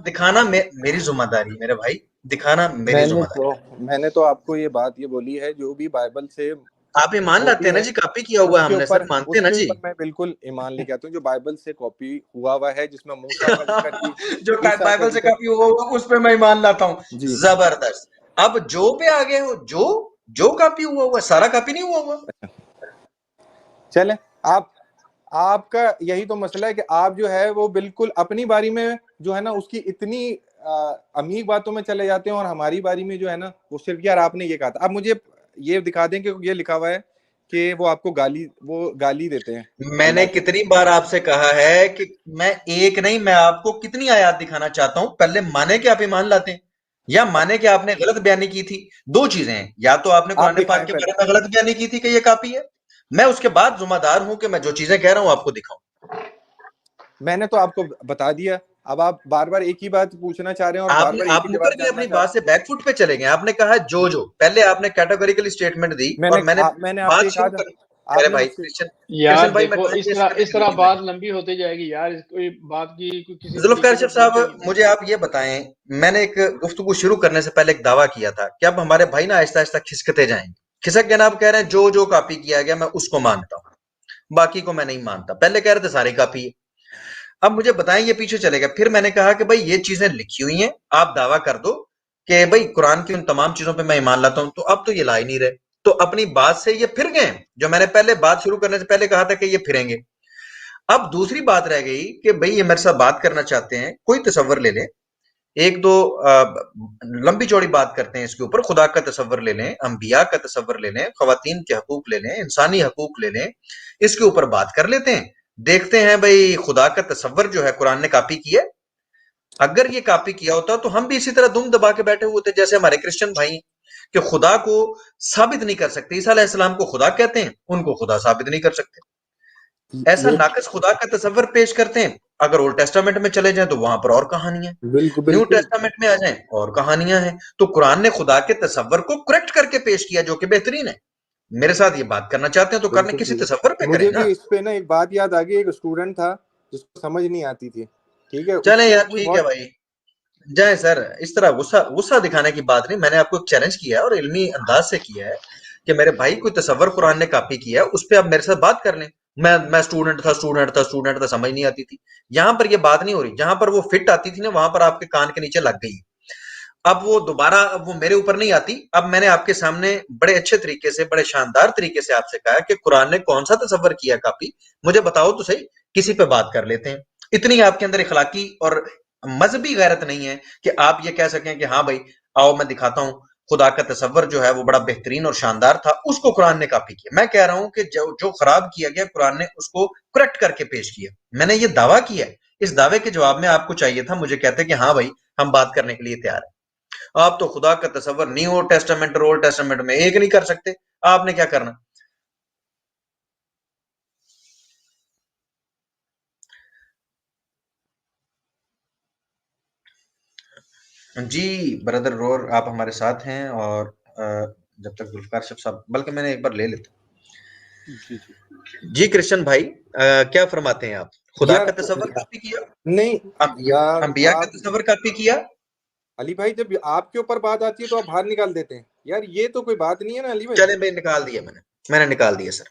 दिखाना मेरी जिम्मेदारी, मेरे भाई, दिखाना मेरी जिम्मेदारी। मैंने तो आपको ये बात ये बोली है, जो भी बाइबल से आप ईमान लाते होती हैं ना है जी, कॉपी किया हुआ है हमने, सर मानते हैं ना उसके जी। ऊपर मैं बिल्कुल ईमान लेके आता हूँ। जो बाइबल से कॉपी हुआ है, जिसमें मूसा का जिक्र भी, जो ईसा का बाइबल से जिक्र। कॉपी हुआ होगा उस पे मैं ईमान लाता हूँ। जी, जबरदस्त। अब जो पे आ गए हो, जो कॉपी हुआ हुआ, सारा कॉपी नहीं हुआ हुआ। चले आपका यही तो मसला है कि आप जो है वो बिल्कुल अपनी बारी में जो है ना उसकी इतनी अमीर बातों में चले जाते हैं, और हमारी बारी में जो है ना वो सिर्फ यार आपने ये कहा था। अब मुझे ये दिखा दें कि ये लिखा हुआ है कि वो आपको गाली देते हैं मैंने अल्लाह को। कितनी बार आपसे कहा है कि मैं एक नहीं, मैं आपको कितनी आयात दिखाना चाहता हूं, पहले माने कि आप ईमान लाते हैं या माने कि आपने गलत बयानी की थी। दो चीजें हैं, या तो आपने आप कुरान पाक दिखाएं के पहले। बारे में गलत बयानी की थी कि ये कॉपी है, मैं उसके बाद जिम्मेदार हूं कि मैं जो चीजें कह रहा हूं आपको दिखाऊं। मैंने तो आपको बता दिया, अब आप बार बार एक ही बात पूछना चाह रहे हैं और बार बार एक आप ही मुकर जवाब के जानना अपनी चाह रहे बात से बैकफुट पे चले गए। आपने कहा जो पहले आपने कैटेगोरिकल स्टेटमेंट दी हैं। और मैंने मैंने आपसे बात ये शुरू कहा था, कर। मेरे आपने भाई मुझसे कृष्ण यार भाई, मैं देखो, टाइम इस वेस्ट तरह करने इस की तरह जरूरत बात नहीं। लंबी होती जाएगी यार, कोई बात की किसी जुल्फकार तरीके से शेख साहब, बोलते नहीं। मुझे आप ये बताएं, मैंने एक गुफ्तगू शुरू करने से पहले एक दावा किया था कि अब हमारे भाई ना आहिस्ता आहिस्ता खिसकते जाएंगे। खिसक गए ना, आप कह रहे हैं जो कॉपी किया गया मैं उसको मानता हूं, बाकी को मैं नहीं मानता। पहले कह रहे थे सारी कॉपी है। अब मुझे बताएं ये पीछे चलेगा। फिर मैंने कहा कि भाई ये चीजें लिखी हुई हैं, आप दावा कर दो कि भाई कुरान की उन तमाम चीजों पे मैं ईमान लाता हूं, तो अब तो ये ला ही नहीं रहे, तो अपनी बात से ये फिर गए। जो मैंने पहले बात शुरू करने से पहले कहा था कि ये फिरेंगे। अब दूसरी बात रह गई कि भाई ये मेरे साथ बात करना चाहते हैं, कोई तसव्वुर ले लें, एक दो लंबी चौड़ी बात करते हैं इसके ऊपर। खुदा का तसव्वुर ले लें, अंबिया का तसव्वुर ले लें, खवातीन के हकूक ले लें, इंसानी हकूक ले लें, इसके ऊपर बात कर लेते हैं। देखते हैं भाई खुदा का तसव्वुर जो है कुरान ने कॉपी किया। अगर ये कॉपी किया होता तो हम भी इसी तरह दुम दबा के बैठे हुए थे जैसे हमारे क्रिश्चियन भाई कि खुदा को साबित नहीं कर सकते। ईसा अलैहिस्सलाम को खुदा कहते हैं, उनको खुदा साबित नहीं कर सकते, ऐसा ये नाकस खुदा का तसव्वुर पेश करते हैं। अगर ओल्ड टेस्टामेंट में चले जाएं तो वहां पर और कहानियां, बिल्कुल न्यू बिल्कुल टेस्टामेंट में आ जाएं और कहानियां हैं। तो कुरान ने खुदा के तसव्वुर को करेक्ट करके पेश किया, जो कि बेहतरीन है। मेरे साथ ये बात करना चाहते हैं तो करने बिल्कुल किसी ठीक है। तसव्वुर पे करें मुझे ना। भी इस पे ना एक बात याद आ गई, एक स्टूडेंट था जिसको समझ नहीं आती थी, ठीक है, चलें उससे यार, वो भी ठीक है बहुत भाई, जाए सर, इस तरह गुस्सा गुस्सा दिखाने की बात नहीं, मैंने आपको चैलेंज किया है और इल्मी अंदाज से किया है कि मेरे भाई कोई तसव्वुर कुरान ने कॉपी किया है, उस पे आप मेरे साथ बात कर लें। मैं स्टूडेंट था, समझ नहीं आती थी। यहाँ पर ये बात नहीं हो रही, जहां पर वो फिट आती थी ना, वहां पर आपके कान के नीचे लग गई। अब वो दोबारा, अब वो मेरे ऊपर नहीं आती। अब मैंने आपके सामने बड़े अच्छे तरीके से, बड़े शानदार तरीके से आपसे कहा कि कुरान ने कौन सा तसव्वुर किया कॉपी, मुझे बताओ तो सही, किसी पे बात कर लेते हैं। इतनी आपके अंदर इखलाकी और मजहबी गैरत नहीं है कि आप ये कह सकें कि हाँ भाई आओ मैं दिखाता हूं, खुदा का तसव्वुर जो है वो बड़ा बेहतरीन और शानदार था, उसको कुरान ने कॉपी किया। मैं कह रहा हूं कि जो खराब किया गया कुरान ने उसको करेक्ट करके पेश किया। मैंने ये दावा किया है, इस दावे के जवाब में आपको चाहिए था मुझे कहते कि हाँ भाई हम बात करने के लिए तैयार है। आप तो खुदा का तसव्वुर न्यू टेस्टामेंट और ओल्ड टेस्टामेंट में एक नहीं कर सकते, आपने क्या करना। जी ब्रदर रोर, आप हमारे साथ हैं और जब तक जुल्फकार साहब, बल्कि मैंने एक बार ले लेता। जी जी जी कृष्ण भाई, क्या फरमाते हैं आप? खुदा यार का तसव्वुर कॉपी किया, नहीं यार, अंबिया का आप तसव्वुर कॉपी किया। अली भाई जब आपके ऊपर बात आती है तो आप बाहर निकाल देते हैं यार, ये तो कोई बात नहीं है ना अली भाई। चले भाई, निकाल दिया मैंने निकाल दिया सर।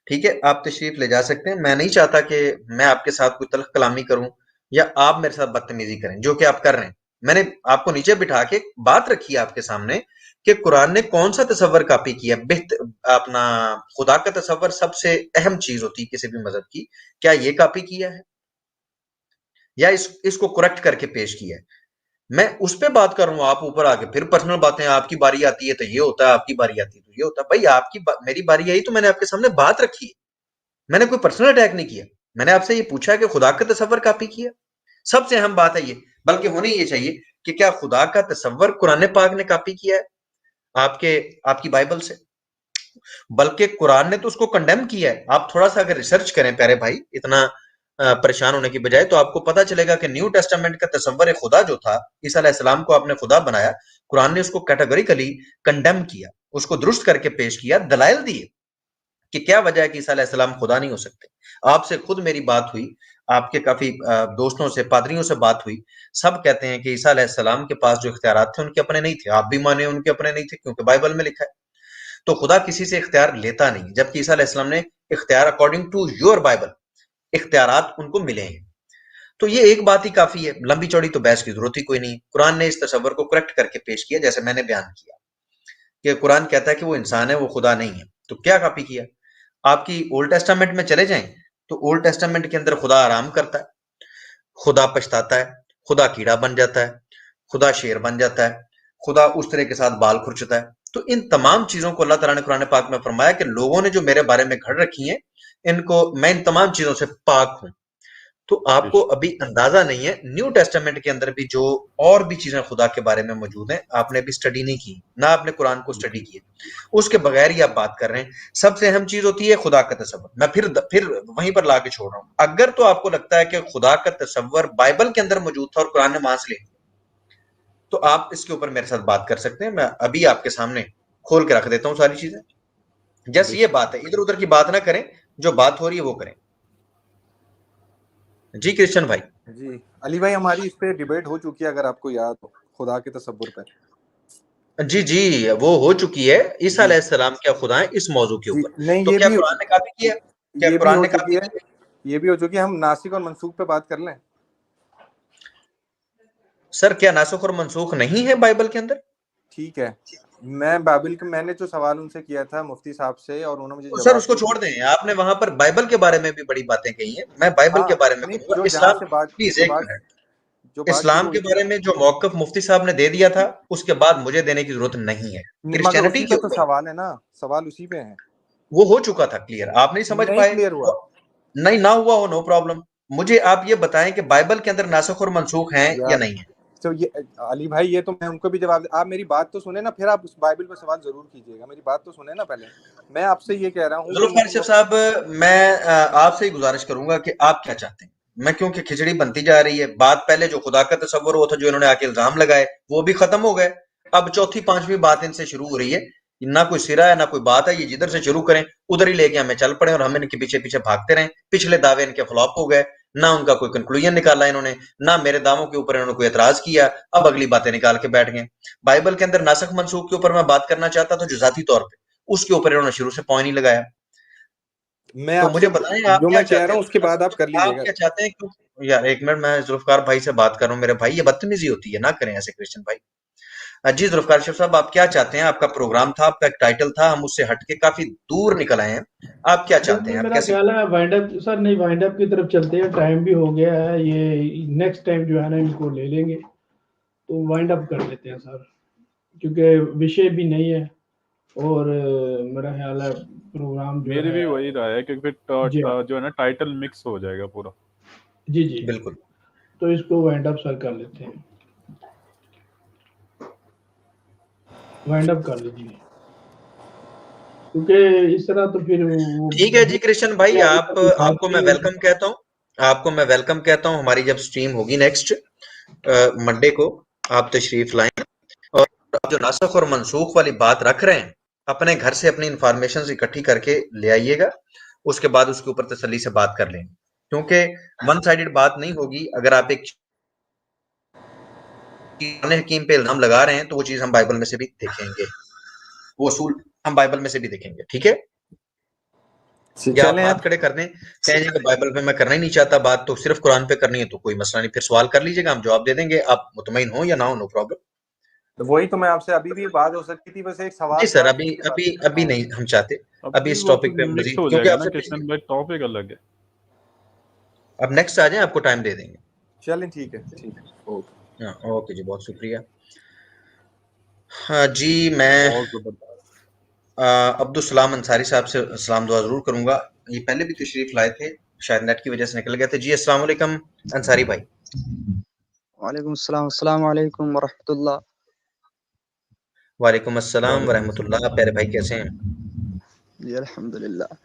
ठीक है, आप तशरीफ ले जा सकते हैं। मैं नहीं चाहता कि मैं आपके साथ कोई तल्ख कलामी करूं या आप मेरे साथ बदतमीजी करें, जो कि आप कर रहे हैं। मैंने आपको नीचे बिठा के बात रखी है आपके सामने कि कुरान ने कौन सा तसव्वुर कॉपी किया। अपना खुदा का तसव्वुर सबसे अहम चीज होती है किसी भी मजहब की, क्या ये कॉपी किया है या इसको करेक्ट करके पेश किया है। मैं उस पे बात कर रहा हूं, आप ऊपर आके फिर पर्सनल बातें, आपकी बारी आती है तो ये होता है, आपकी बारी आती है तो ये होता है। भाई मेरी बारी आई तो मैंने आपके सामने बात रखी है, मैंने कोई पर्सनल अटैक नहीं किया। मैंने आपसे ये पूछा कि खुदा का तसव्वुर कॉपी किया, सबसे अहम बात है ये। बल्कि होनी ये चाहिए कि क्या खुदा का तसव्वुर कुरान पाक ने कॉपी किया है आपकी बाइबल से। बल्कि कुरान ने तो उसको कंडेम किया है। आप थोड़ा सा अगर रिसर्च करें प्यारे भाई, इतना परेशान होने की बजाय, तो आपको पता चलेगा कि न्यू टेस्टामेंट का तसव्वुर खुदा जो था, ईसा अलैहिस्सलाम को आपने खुदा बनाया, कुरान ने उसको कैटेगोरिकली कंडेम किया, उसको दुरुस्त करके पेश किया, दलाइल दिए कि क्या वजह है कि ईसा अलैहिस्सलाम खुदा नहीं हो सकते। आपसे खुद मेरी बात हुई, आपके काफी दोस्तों से, पादरियों से बात हुई, सब कहते हैं कि ईसा अलैहिस्सलाम के पास जो इख्तियारात थे उनके अपने नहीं थे। आप भी माने उनके अपने नहीं थे, क्योंकि बाइबल में लिखा है। तो खुदा किसी से इख्तियार लेता नहीं, जबकि ईसा अलैहिस्सलाम ने इख्तियार अकॉर्डिंग टू योर बाइबल इख्तियारात उनको मिले हैं। तो ये एक बात ही काफी है, लंबी चौड़ी तो बहस की जरूरत ही कोई नहीं। कुरान ने इस तसव्वुर को करेक्ट करके पेश किया, जैसे मैंने बयान किया कि कुरान कहता है कि वो इंसान है, वो खुदा नहीं है। तो क्या कॉपी किया? आपकी ओल्ड टेस्टामेंट में चले जाएं तो ओल्ड टेस्टामेंट के अंदर खुदा आराम करता है, खुदा पछताता है, खुदा कीड़ा बन जाता है, खुदा शेर बन जाता है, खुदा उस तरह के साथ बाल खुरचता है। तो इन तमाम चीजों को अल्लाह ताला ने कुरान पाक में फरमाया कि लोगों ने जो मेरे बारे में घड़ रखी हैं, इनको मैं इन तमाम चीजों से पाक हूं। तो आपको अभी अंदाजा नहीं है, न्यू टेस्टामेंट के अंदर भी जो और भी चीजें खुदा के बारे में मौजूद हैं, आपने भी स्टडी नहीं की, ना आपने कुरान को स्टडी किया, उसके बगैर ही आप बात कर रहे हैं। सबसे अहम चीज होती है खुदा का तसव्वुर। मैं फिर वहीं पर लाके छोड़ रहा हूं। अगर तो आपको लगता है कि खुदा का तसव्वुर बाइबल के अंदर मौजूद था और कुरान ने वहां से ले, तो आप इसके ऊपर मेरे साथ बात कर सकते हैं। मैं अभी आपके सामने खोल के रख देता हूं सारी चीजें। जस्ट ये बात है, इधर उधर की बात ना करें, जो बात हो रही है वो करें। जी कृष्ण भाई। जी अली भाई, हमारी इस पे डिबेट हो चुकी है, अगर आपको याद हो, खुदा के तसव्वुर पे। जी जी, वो हो चुकी है। ईसा जी अलैहिस्सलाम क्या खुदा है, इस मौजू के जी, ऊपर। नहीं तो ये क्या भी कुरान ने कॉपी किया? क्या ये भी कुरान हो ने चुकी कॉपी है, किया? ये भी हो चुकी है। हम नासिक और मनसूख पे बात कर लें। सर क्या नासुख और मनसूख नहीं है बाइबल के अंदर? ठीक है, मैं बाइबल के, मैंने जो सवाल उनसे किया था मुफ्ती साहब से, और उन्होंने मुझे तो सर जवाब उसको दिया। छोड़ दें, आपने वहां पर बाइबल के बारे में भी बड़ी बातें कही हैं, मैं बाइबल के हाँ बारे में नहीं, कहूंगा। जो जहाँ इस्लाम, से बात प्लीज जो एक बात मिनट। जो बात शुरू इस्लाम के हुई थी, बारे में जो मौकफ मुफ्ती साहब ने दे दिया था, उसके बाद मुझे देने की जरूरत नहीं है। मगर क्रिश्चियनिटी उसी के पे तो ऊपर सवाल है ना, सवाल उसी पे है। वो हो चुका था क्लियर, आप नहीं समझ नहीं पाए क्लियर हुआ। नहीं ना हुआ हो, नो प्रॉब्लम। मुझे आप ये बताएं कि बाइबल के अंदर नासुख और मनसूख हैं या यार नहीं है। तो ये अली भाई, ये तो मैं उनको भी जवाब, आप मेरी बात तो सुने ना, फिर आप उस बाइबल पे सवाल जरूर कीजिएगा। मेरी बात तो सुने ना पहले। मैं आपसे ये कह रहा हूँ कि जुल्फिकार साहब, मैं आपसे ही गुजारिश करूंगा कि आप क्या चाहते हैं। मैं, क्योंकि खिचड़ी बनती जा रही है, बात पहले जो खुदा का तसव्वुर हुआ था, जो इन्होंने आके इल्जाम लगाए, वो भी खत्म हो गए। अब चौथी पांचवी बात इनसे शुरू हो रही है, ना कोई सिरा है ना कोई बात है। ये जिधर से शुरू करें उधर ही लेके हमें चल पड़े और हम इनके पीछे पीछे भागते रहें। पिछले दावे इनके फ्लॉप हो गए, ना उनका कोई कंक्लूजन निकाला इन्होंने, ना मेरे दावों के ऊपर इन्होंने कोई एतराज किया, अब अगली बातें निकाल के बैठ गए। बाइबल के अंदर नासख मनसूख के ऊपर मैं बात करना चाहता था जुजाती तौर पे, उसके ऊपर इन्होंने शुरू से पॉइंट नहीं लगाया। मैं तो मुझे आपसे बताएं आप जो क्या मैं कह चाहते रहा हैं, हूँ उसके बाद आप कर आप लीजिएगा। क्या चाहते हैं? क्यों यार एक मिनट, मैं जुल्फकार भाई से बात कर रहा हूँ, मेरे भाई ये बदतमीजी होती है, ना करें ऐसे क्रिश्चियन भाई। जी जुल्फकार शेख साहब, आप क्या चाहते हैं? आपका प्रोग्राम था, आपका एक टाइटल था, हम उससे हटके काफी दूर निकल आए हैं, आप क्या चाहते हैं? बिल्कुल, आप मेरा कैसे? ख्याल है वाइंड अप सर, नहीं वाइंड अप की तरफ चलते हैं, टाइम भी हो गया है, ये नेक्स्ट टाइम जो है ना इनको ले लेंगे, तो वाइंड अप कर लेते हैं सर, क्योंकि विषय भी नहीं है और मेरा ख्याल है प्रोग्राम जो मेरी है। भी वही राय है, क्योंकि जी हाँ, जो है ना टाइटल मिक्स हो जाएगा पूरा। जी जी, बिल्कुल। तो इसको वाइंड अप सर कर लेते हैं, वाइंड अप कर लीजिए, क्योंकि इस तरह तो फिर वो ठीक है जी कृष्ण भाई, बात आपको मैं नहीं वेलकम होगी। कहता हूँ, आपको मैं वेलकम कहता हूँ। हमारी जब स्ट्रीम होगी नेक्स्ट मंडे को, आप तशरीफ लाएं, और आप जो नासख और मनसूख वाली बात रख रहे हैं, अपने घर से अपनी इंफॉर्मेशन इकट्ठी करके ले आइएगा, उसके बाद उसके ऊपर तसल्ली से बात कर लेंगे, क्योंकि वन साइडेड बात नहीं होगी। अगर आप एक कुरान हकीम पे इल्जाम लगा रहे हैं, तो वो चीज हम बाइबल में से भी देखेंगे, वो असूल हम बाइबल में से भी देखेंगे, ठीक है? या आप चलें हाथ आप। खड़े कर दें, कहें कि बाइबल पे मैं करना ही नहीं चाहता बात, तो सिर्फ कुरान पे करनी है, तो कोई मसला नहीं, फिर सवाल कर लीजिएगा, हम जवाब दे देंगे, आप मुतमईन हो या ना हो, नो प्रॉब्लम। तो वही तो मैं आपसे अभी भी बात हो सकती थी, बस एक जी सवाल सर, था अभी उसके बाद अभी करता अभी हूँ। नहीं हम चाहते, अभी अभी इस वो टॉपिक पे मिक्स मजीद, हो क्योंकि जाएगा ना आपसे किशन भाई, टॉपिक अलग है। अब नेक्स्ट आ जाए, आपको टाइम दे देंगे। चलें, ठीक है, ठीक है, ओके। हाँ, ओके जी, बहुत शुक्रिया। हाँ जी, मैं बहुत जबरदस्त। अब्दुल सलाम अंसारी साहब से सलाम दुआ जरूर करूंगा, ये पहले भी तशरीफ लाए थे, शायद नेट की वजह से निकल गए थे। जी अस्सलाम वालेकुम अंसारी भाई। वालेकुम अस्सलाम, अस्सलाम वालेकुम वरहमतुल्लाह। वालेकुम अस्सलाम वालेकुम वरहमतुल्लाह। अस्सलाम। प्यारे भाई कैसे हैं? जी अल्हम्दुलिल्लाह।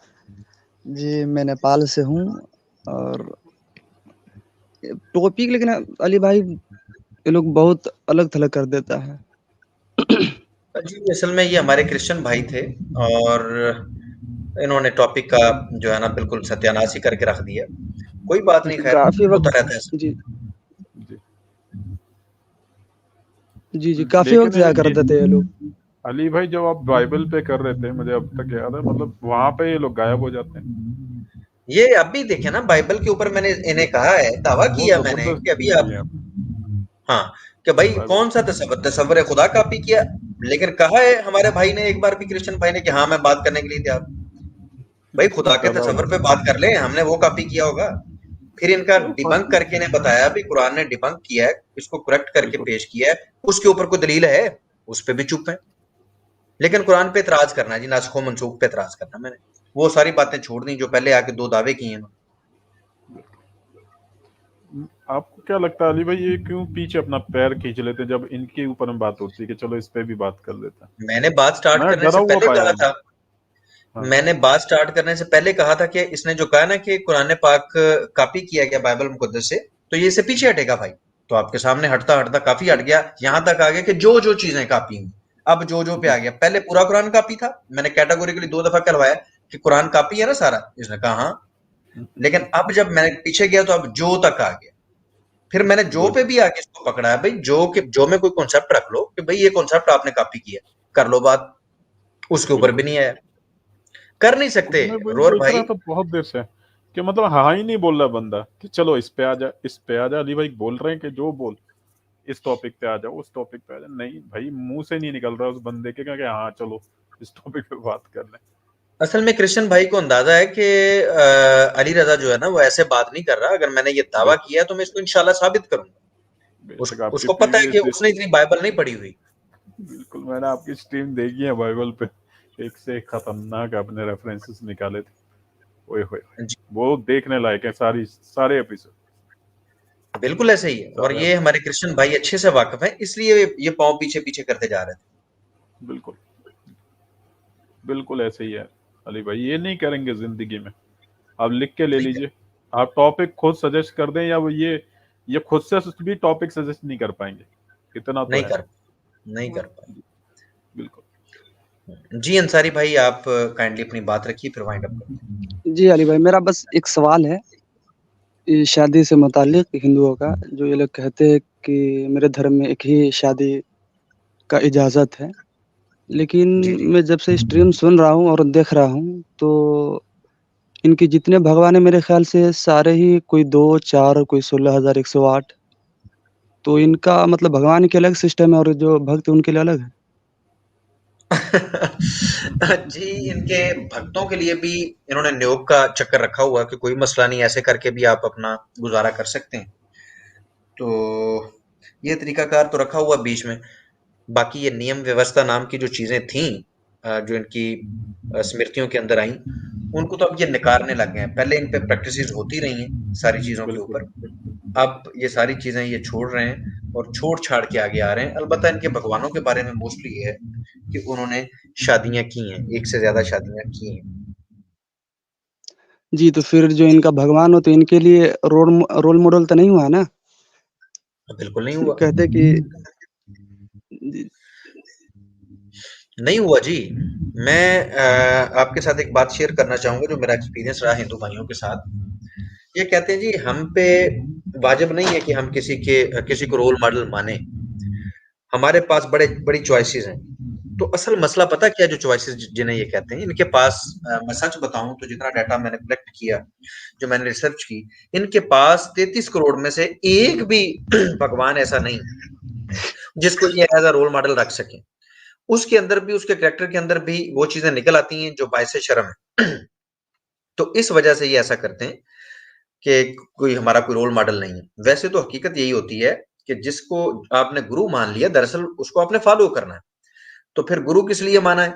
जी मैं नेपाल से हूँ, और टॉपिक लेकिन अली भाई ये लोग बहुत अलग थलग कर देता है। जी असल में ये हमारे क्रिश्चियन भाई थे, और इन्होंने टॉपिक का जो है ना बिल्कुल सत्यानाश ही करके रख दिया। कोई बात नहीं, खैर काफी वक्त, होता रहता है। जी जी, जी काफी लेकिन वक्त जाया कर देते हैं ये लोग। अली भाई जब आप बाइबल पे कर रहे थे, मुझे अब तक याद है, मतलब वहां पे ये लोग गायब हो जाते हैं। ये अब भी देखे ना, बाइबल के ऊपर मैंने इन्हें कहा है, दावा बहुत किया मैंने जबरदस्त कि अभी चीज आप, की है हाँ, कि भाई बाइबल। कौन सा तसव्वुर खुदा कॉपी किया, लेकिन कहा है हमारे भाई ने एक बार भी, क्रिश्चियन भाई ने, कि हाँ मैं बात करने के लिए तैयार। भाई खुदा के दादा तसव्वुर पे बात कर ले, हमने वो कॉपी किया होगा। फिर इनका डिबंक करके ने बताया भी, कुरान ने डिबंक किया है, इसको करेक्ट करके बिल्कुल पेश किया है, उसके ऊपर कोई दलील है, उस पे भी चुप है। लेकिन कुरान पे एतराज करना है जी, नासखो मनसूख पे एतराज करना, मैंने वो सारी बातें छोड़ दी जो पहले आके दो दावे किए हैं। आपको क्या लगता है अली भाई, ये क्यों पीछे अपना पैर खींच लेते जब इनके ऊपर में बात होती है कि चलो इस पे भी बात कर लेते हैं? मैंने बात स्टार्ट मैं करने डरा से हुआ पहले पाया कहा इन्हें। था, हाँ, मैंने बात स्टार्ट करने से पहले कहा था कि इसने जो कहा ना कि कुरान पाक कॉपी किया गया बाइबल मुकद्दस से, तो ये इससे पीछे हटेगा भाई। तो आपके सामने हटता हटता काफी हट गया, यहां तक आ गया कि जो जो चीजें कॉपी हुई, अब जो जो पे आ गया। पहले पूरा कुरान कॉपी था, मैंने कैटेगोरिकली 2 दफा करवाया कि कुरान कॉपी है ना सारा, इसने कहा हाँ। लेकिन अब जब मैंने पीछे गया तो अब जो तक आ गया, फिर मैंने जो पे बिल्कुल भी आके इसको पकड़ा है भाई, जो के जो में कोई कॉन्सेप्ट रख लो कि भाई ये कॉन्सेप्ट आपने कॉपी किया, कर लो बात, उसके ऊपर भी बिल्कुल। नहीं आया, कर नहीं सकते मैं वही रोर देख भाई। रहा था बहुत देर से कि मतलब हाँ ही नहीं बोल रहा बंदा कि चलो इस पे आ जा, इस पे आ जा। अली भाई बोल रहे हैं कि जो बोल, इस टॉपिक पे आ जाओ, उस टॉपिक पे आ जाओ। नहीं भाई, मुंह से नहीं निकल रहा उस बंदे के कि हाँ चलो इस टॉपिक पे बात कर लें। असल में कृष्ण भाई को अंदाजा है कि अली रजा जो है ना वो ऐसे बात नहीं कर रहा, अगर मैंने ये दावा बेशक, किया है तो मैं इसको इंशाल्लाह साबित करूंगा। बेशक आपकी उसको पता है कि प्रीवियस, उसने इतनी बाइबल नहीं पढ़ी हुई। बिल्कुल मैंने आपकी स्ट्रीम देखी है बाइबल पे, एक से एक खतरनाक आपने रेफरेंसेस निकाले थे। ओए होए, जी, वो देखने लायक है, सारे एपिसोड, बिल्कुल ऐसे ही है, और सारे ये हमारे कृष्ण भाई अच्छे से वाकिफ है, इसलिए ये पाँव पीछे पीछे करते जा रहे थे। बिल्कुल बिल्कुल ऐसे ही है अली भाई। ये नहीं करेंगे जिंदगी में। आप लिख के ले नहीं लीजिए, आप टॉपिक खुद सजेस्ट कर दें, या वो ये खुद से भी टॉपिक सजेस्ट नहीं कर पाएंगे, इतना तो नहीं है। कर नहीं कर पाए। बिल्कुल। जी अंसारी भाई, आप काइंडली अपनी बात रखिए, फिर वाइंड अप करिए। जी अली भाई, मेरा बस एक सवाल है ये शादी से मुताल्लिक हिंदुओं का जो ये लोग कहते हैं कि मेरे धर्म में एक ही शादी का इजाज़त है। लेकिन जी, जी। मैं जब से स्ट्रीम सुन रहा हूँ और देख रहा हूँ, तो इनके जितने भगवान हैं मेरे ख़्याल से सारे ही कोई 2, 4 कोई 16,108 तो इनका मतलब भगवान के अलग सिस्टम है और जो भक्त हैं उनके लिए अलग है? जी, इनके भक्तों के लिए भी इन्होंने नियोग का चक्कर रखा हुआ है कि कोई मसला नहीं, ऐसे करके भी आप अपना गुज़ारा कर सकते हैं। तो ये तरीकाकार तो रखा हुआ बीच में। बाकी ये नियम व्यवस्था नाम की जो चीज़ें थीं जो इनकी स्मृतियों के अंदर आईं, उनको तो अब ये नकारने लग गए हैं। पहले इन पे प्रैक्टिसेज़ होती रही हैं सारी चीज़ों के बिल्कुल। ऊपर। अब ये सारी चीज़ें ये छोड़ रहे हैं और छोड़-छाड़ के आगे आ रहे हैं। अलबत्ता इनके भगवानों के बारे में मोस्टली ये है कि उन्होंने शादियाँ की हैं, एक से ज़्यादा शादियाँ की हैं। जी, तो फिर जो इनका भगवान हो तो इनके लिए रोल मॉडल तो नहीं हुआ ना? बिल्कुल नहीं हुआ। कहते कि जी, नहीं हुआ जी। मैं आपके साथ एक बात शेयर करना चाहूँगा जो मेरा एक्सपीरियंस रहा हिंदू भाइयों के साथ। ये कहते हैं जी हम पे वाजिब नहीं है कि हम किसी को रोल मॉडल माने। हमारे पास बड़ी चॉइसेस हैं। तो असल मसला पता क्या है जो चॉइसेस जिन्हें ये कहते हैं इनके पास मैं सच बताऊं तो जितना डाटा मैंने कलेक्ट किया जो मैंने रिसर्च की इनके पास 33 करोड़ में से एक भी भगवान ऐसा नहीं जिसको ये एज अ रोल मॉडल रख सके उसके अंदर भी उसके कैरेक्टर के अंदर भी वो चीजें निकल आती हैं जो बायसे शर्म है तो इस वजह से ये ऐसा करते हैं कि कोई हमारा कोई रोल मॉडल नहीं है वैसे तो हकीकत यही होती है कि जिसको आपने गुरु मान लिया दरअसल उसको आपने फॉलो करना है तो फिर गुरु किस लिए माना है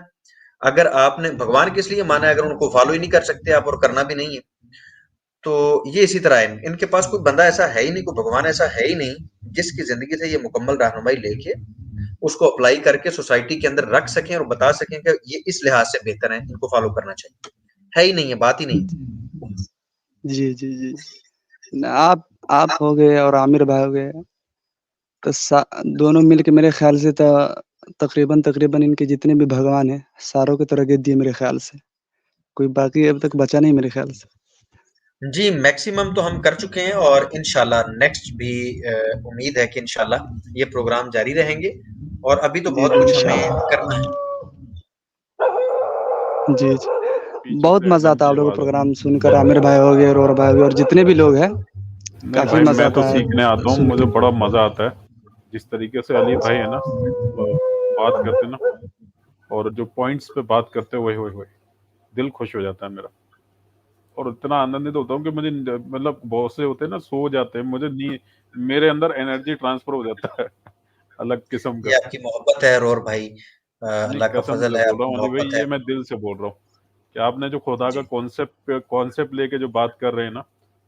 अगर आपने भगवान किस लिए माना है अगर उनको फॉलो ही नहीं कर सकते आप और करना भी नहीं है तो ये इसी तरह है इनके पास कोई बंदा ऐसा है ही नहीं कोई भगवान ऐसा है ही नहीं जिसकी जिंदगी से ये मुकम्मल रहनुमाई लेके उसको अप्लाई करके सोसाइटी के अंदर रख सकें और बता सकें कि ये इस लिहाज से बेहतर है इनको फॉलो करना चाहिए है ही नहीं है बात ही नहीं जी, जी, जी। न आप हो गए और आमिर भाई हो गए, तो दोनों मिल के मेरे ख़्याल से तो तकरीबन इनके जितने भी भगवान हैं, सारों को तो रगड़ दिए मेरे ख़्याल से। कोई बाकी अब तक बचा नहीं मेरे ख़्याल से। जी मैक्सिमम तो हम कर चुके हैं और इंशाल्लाह नेक्स्ट भी उम्मीद है कि इंशाल्लाह ये प्रोग्राम जारी रहेंगे और अभी तो जी, बहुत जी, कुछ हमें इंशाअल्लाह। करना है जी, जी। पीछे बहुत से मज़ा आता है घंटी आप लोगों का आवाज आ रही प्रोग्राम सुनकर, आमिर भाई हो गए, अरोरा भाई हो गए और जितने भी लोग हैं, नहीं काफ़ी भाई मज़ा मैं तो आता है सीखने आता हूँ सुन मुझे के। बड़ा मजा आता है जिस तरीके से अली भाई है ना बात करते हैं ना और जो पॉइंट्स पे बात करते हैं वही दिल खुश हो जाता है मेरा और इतना आनंदित होता हूँ कि मुझे मतलब बहुत से होते हैं ना सो जाते हैं मुझे नी मेरे अंदर एनर्जी ट्रांसफर हो जाता है अलग किस्म ये का आपकी मोहब्बत है और भाई नहीं अल्लाह का कसम फजल से है बोल रहा आपकी हूँ अली भाई मोहब्बत है ये मैं दिल से बोल रहा हूँ कि आपने जो खुदा का जी कॉन्सेप्ट लेके जो बात कर रहे हैं ना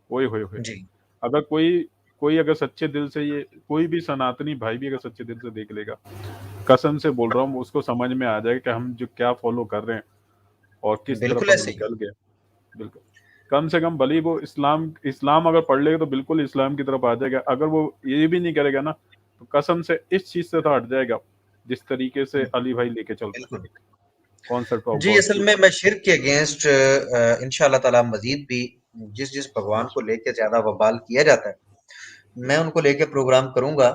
वही हुए जी अगर कोई कोई अगर सच्चे दिल से ये कोई भी सनातनी भाई भी अगर सच्चे दिल से देख लेगा कसम से बोल रहा हूँ उसको समझ में आ जाएगा कि हम जो क्या फॉलो कर रहे हैं और किस तरफ बिल्कुल हम ऐसे ही निकल गए बिल्कुल कम से कम भले ही वो इस्लाम इस्लाम अगर पढ़ लेगा तो बिल्कुल इस्लाम की तरफ आ जाएगा अगर वो ये भी नहीं करेगा ना तो कसम से इस चीज से तो हट जाएगा जिस तरीके से अली भाई लेके चल रहे हैं बिल्कुल कॉन्सेप्ट ऑफ जी गॉड असल के में ऊपर मैं शिर्क के अगेंस्ट इंशाल्लाह ताला मजीद भी जिस जिस भगवान को लेके ज्यादा बवाल किया जाता है मैं उनको लेके प्रोग्राम करूंगा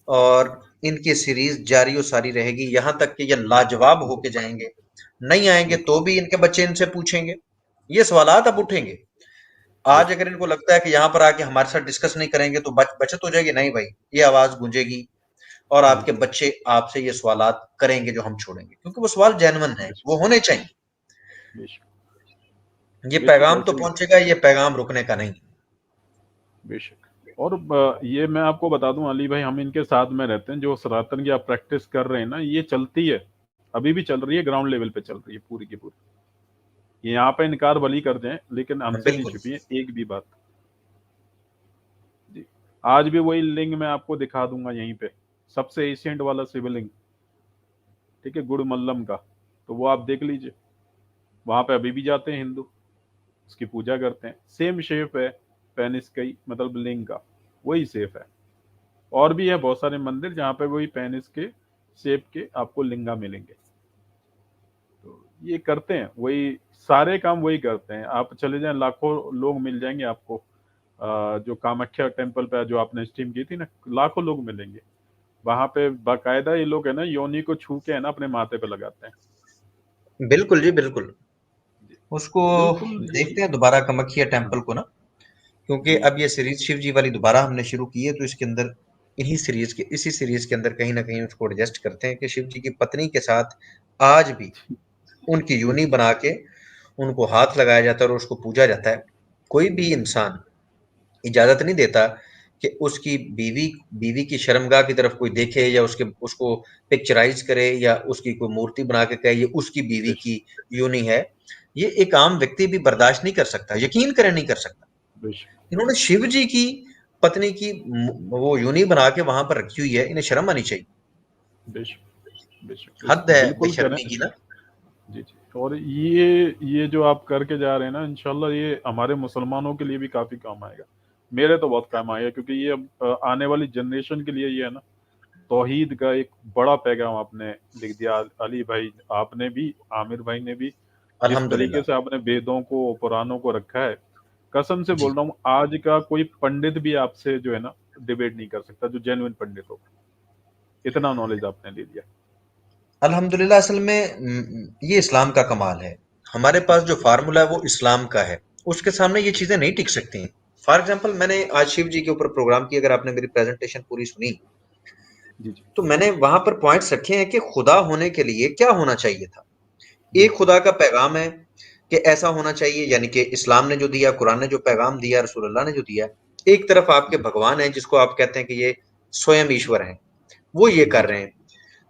और इनकी सीरीज जारी और सारी रहेगी यहाँ तक कि ये लाजवाब होके जाएंगे नहीं आएंगे बिल्कुल तो भी इनके बच्चे इनसे पूछेंगे ये सवालात अब उठेंगे आज बेशक अगर इनको लगता है कि यहाँ पर आके हमारे साथ डिस्कस नहीं करेंगे तो बचत हो जाएगी नहीं भाई ये आवाज गूंजेगी और आपके बिल्कुल बच्चे आपसे ये सवालात करेंगे जो हम छोड़ेंगे क्योंकि वो सवाल जेन्युइन है बेशक वो होने चाहिए बेशक ये बेशक पैगाम तो ऐसे ही पहुंचेगा ये पैगाम रुकने का नहीं बेशक और ये मैं आपको बता दूं अली भाई हम इनके साथ में रहते हैं जो सनातन की आप प्रैक्टिस कर रहे हैं ना ये चलती है अभी भी चल रही है ग्राउंड लेवल पे चल रही है पूरी की पूरी ये यहाँ पे इनकार भली कर दें लेकिन हमसे नहीं बिल्कुल छुपी है एक भी बात जी आज भी वही लिंग मैं आपको दिखा दूंगा यहीं पे सबसे एशियंट वाला शिवलिंग ठीक है गुड़ मल्लम का तो वो आप देख लीजिए वहां पे अभी भी जाते हैं हिंदू उसकी पूजा करते हैं सेम शेप है पेनिस कई मतलब लिंग का वही शेप है और भी है बहुत सारे मंदिर जहाँ पे वही पेनिस के शेप के आपको लिंगा मिलेंगे तो ये करते हैं वही सारे काम वही करते हैं आप चले जाएं लाखों लोग मिल जाएंगे आपको जो कामाख्या टेम्पल पे जो आपने स्ट्रीम की थी ना, लाखों लोग मिलेंगे वहां पे। बाकायदा ये लोग है ना योनि को छू के है ना अपने माथे पे लगाते हैं। बिल्कुल जी, बिल्कुल। उसको बिल्कुल देखते हैं दोबारा कामाख्या टेम्पल को ना, क्योंकि अब ये सीरीज शिव जी वाली दोबारा हमने शुरू की है, तो इसके अंदर इसी सीरीज के अंदर कहीं ना कहीं उसको एडजस्ट करते हैं कि शिव जी की पत्नी के साथ आज भी उनकी यूनी बना के उनको हाथ लगाया जाता है और उसको पूजा जाता है। कोई भी इंसान इजाजत नहीं देता कि उसकी बीवी की शर्मगाह की तरफ कोई देखे या उसको पिक्चराइज करे या उसकी कोई मूर्ति बना के कहे ये उसकी बीवी की यूनी है। ये एक आम व्यक्ति भी बर्दाश्त नहीं कर सकता, यकीन करें नहीं कर सकता। इन्होंने शिव जी की पत्नी की वो यूनी बना के वहां पर रखी हुई है, इन्हें शर्म आनी चाहिए। हद है बेशर्मी की ना। जी जी। और ये जो आप करके जा रहे हैं ना, इंशाल्लाह ये हमारे मुसलमानों के लिए भी काफी काम आएगा। मेरे तो बहुत काम आएगा, क्योंकि ये अब आने वाली जनरेशन के लिए ये है ना, तौहीद का एक बड़ा पैगाम आपने लिख दिया। अली भाई आपने भी, आमिर भाई ने भी, जिस तरीके से आपने वेदों को पुराणों को रखा है, कसम से बोल रहा हूँ आज का कोई पंडित भी आपसे जो है ना डिबेट नहीं कर सकता, जो जेन्युइन पंडित हो। इतना नॉलेज आपने ले लिया। अल्हम्दुलिल्लाह। असल में ये इस्लाम का कमाल है। हमारे पास जो फार्मूला है वो इस्लाम का है, उसके सामने ये चीजें नहीं टिक सकती। फॉर एग्जाम्पल मैंने आज शिव जी के ऊपर प्रोग्राम की, अगर आपने मेरी प्रेजेंटेशन पूरी सुनी तो मैंने वहां पर पॉइंट्स रखे हैं कि खुदा होने के लिए क्या होना चाहिए था। एक खुदा का पैगाम है कि ऐसा होना चाहिए, यानी कि इस्लाम ने जो दिया, कुरान ने जो पैगाम दिया, रसूलुल्लाह ने जो दिया। एक तरफ आपके भगवान है जिसको आप कहते हैं कि ये स्वयं ईश्वर है, वो ये कर रहे हैं।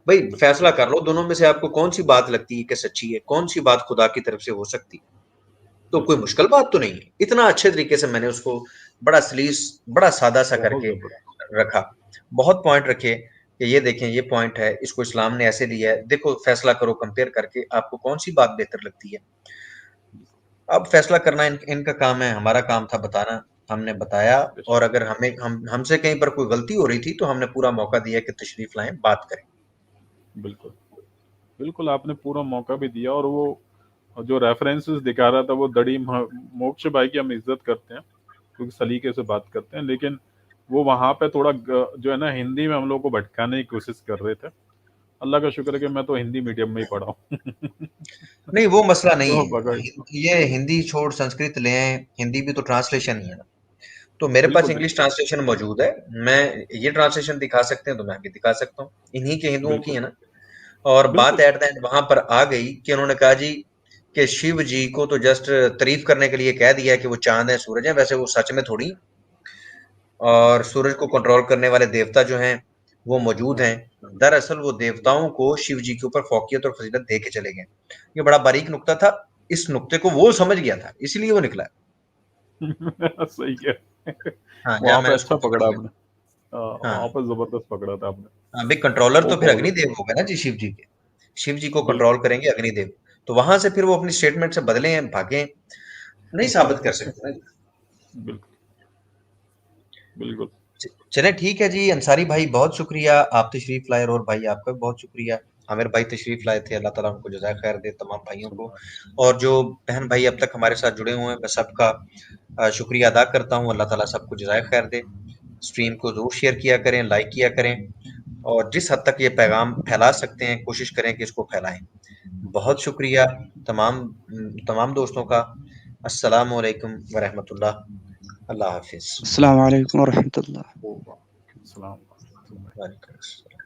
भाई फैसला कर लो दोनों में से आपको कौन सी बात लगती है कि सच्ची है, कौन सी बात खुदा की तरफ से हो सकती है। तो कोई मुश्किल बात तो नहीं है। इतना अच्छे तरीके से मैंने उसको बड़ा सलीस, बड़ा सादा सा करके रखा। बहुत पॉइंट रखे कि ये देखें ये पॉइंट है, इसको इस्लाम ने ऐसे लिया है, देखो फैसला करो कंपेयर करके आपको कौन सी बात बेहतर लगती है। अब फैसला करना इनका काम है, हमारा काम था बताना। हमने बताया, और अगर हमसे कहीं पर कोई गलती हो रही थी तो हमने पूरा मौका दिया कि तशरीफ लाएं, बात करें। बिल्कुल बिल्कुल, आपने पूरा मौका भी दिया। और वो जो रेफरेंसेस दिखा रहा था वो दड़ी मोक्ष भाई की हम इज्जत करते हैं क्योंकि सलीके से बात करते हैं, लेकिन वो वहां पे थोड़ा जो है ना हिंदी में हम लोग को भटकाने की कोशिश कर रहे थे। अल्लाह का शुक्र है कि मैं तो हिंदी मीडियम में ही पढ़ा हूँ। नहीं वो मसला नहीं है, ये हिंदी छोड़ संस्कृत ले आए, हिंदी भी तो ट्रांसलेशन ही है ना। तो मेरे पास इंग्लिश ट्रांसलेशन मौजूद है, मैं ये ट्रांसलेशन दिखा सकते हैं तो मैं भी दिखा सकता हूँ, इन्हीं के हिंदुओं की है ना। और बात एट द एंड वहां पर आ गई कि उन्होंने कहा जी कि शिव जी को तो जस्ट तारीफ करने के लिए कह दिया कि वो चांद है, सूरज है, वैसे वो सच में थोड़ी। और सूरज को कंट्रोल करने वाले देवता जो हैं वो मौजूद हैं। दरअसल वो देवताओं को शिव जी के ऊपर फौकियत और फजीलत दे के चले गए। ये बड़ा बारीक नुक्ता था, इस नुक्ते को वो समझ गया था, इसलिए वो निकला। सही है। हाँ, वहां पे अच्छा पकड़ा आपने। वहां पे जबरदस्त पकड़ा था आपने। बिग कंट्रोलर तो फिर अग्निदेव हो गए ना जी शिव जी के। शिव जी को कंट्रोल करेंगे अग्निदेव, तो वहां से फिर वो अपनी स्टेटमेंट से बदले हैं, भागे नहीं साबित कर सकते ना जी। बिल्कुल बिल्कुल। चले ठीक है जी अंसारी भाई, बहुत शुक्रिया आप तशरीफ लाए, और भाई आपका भी बहुत शुक्रिया। आमिर भाई तशरीफ लाए थे, अल्लाह ताला उनको जज़ाए खैर दे तमाम भाइयों को। और जो बहन भाई अब तक हमारे साथ जुड़े हुए हैं, मैं सबका शुक्रिया अदा करता हूँ। अल्लाह ताला सबको जज़ाए खैर दे। स्ट्रीम को जरूर शेयर किया करें, लाइक किया करें, और जिस हद तक ये पैगाम फैला सकते हैं कोशिश करें कि इसको फैलाएं। बहुत शुक्रिया तमाम दोस्तों का। अस्सलाम वालेकुम व रहमतुल्लाह। अल्लाह हाफिज। अस्सलाम वालेकुम व रहमतुल्लाह। वालेकुम अस्सलाम।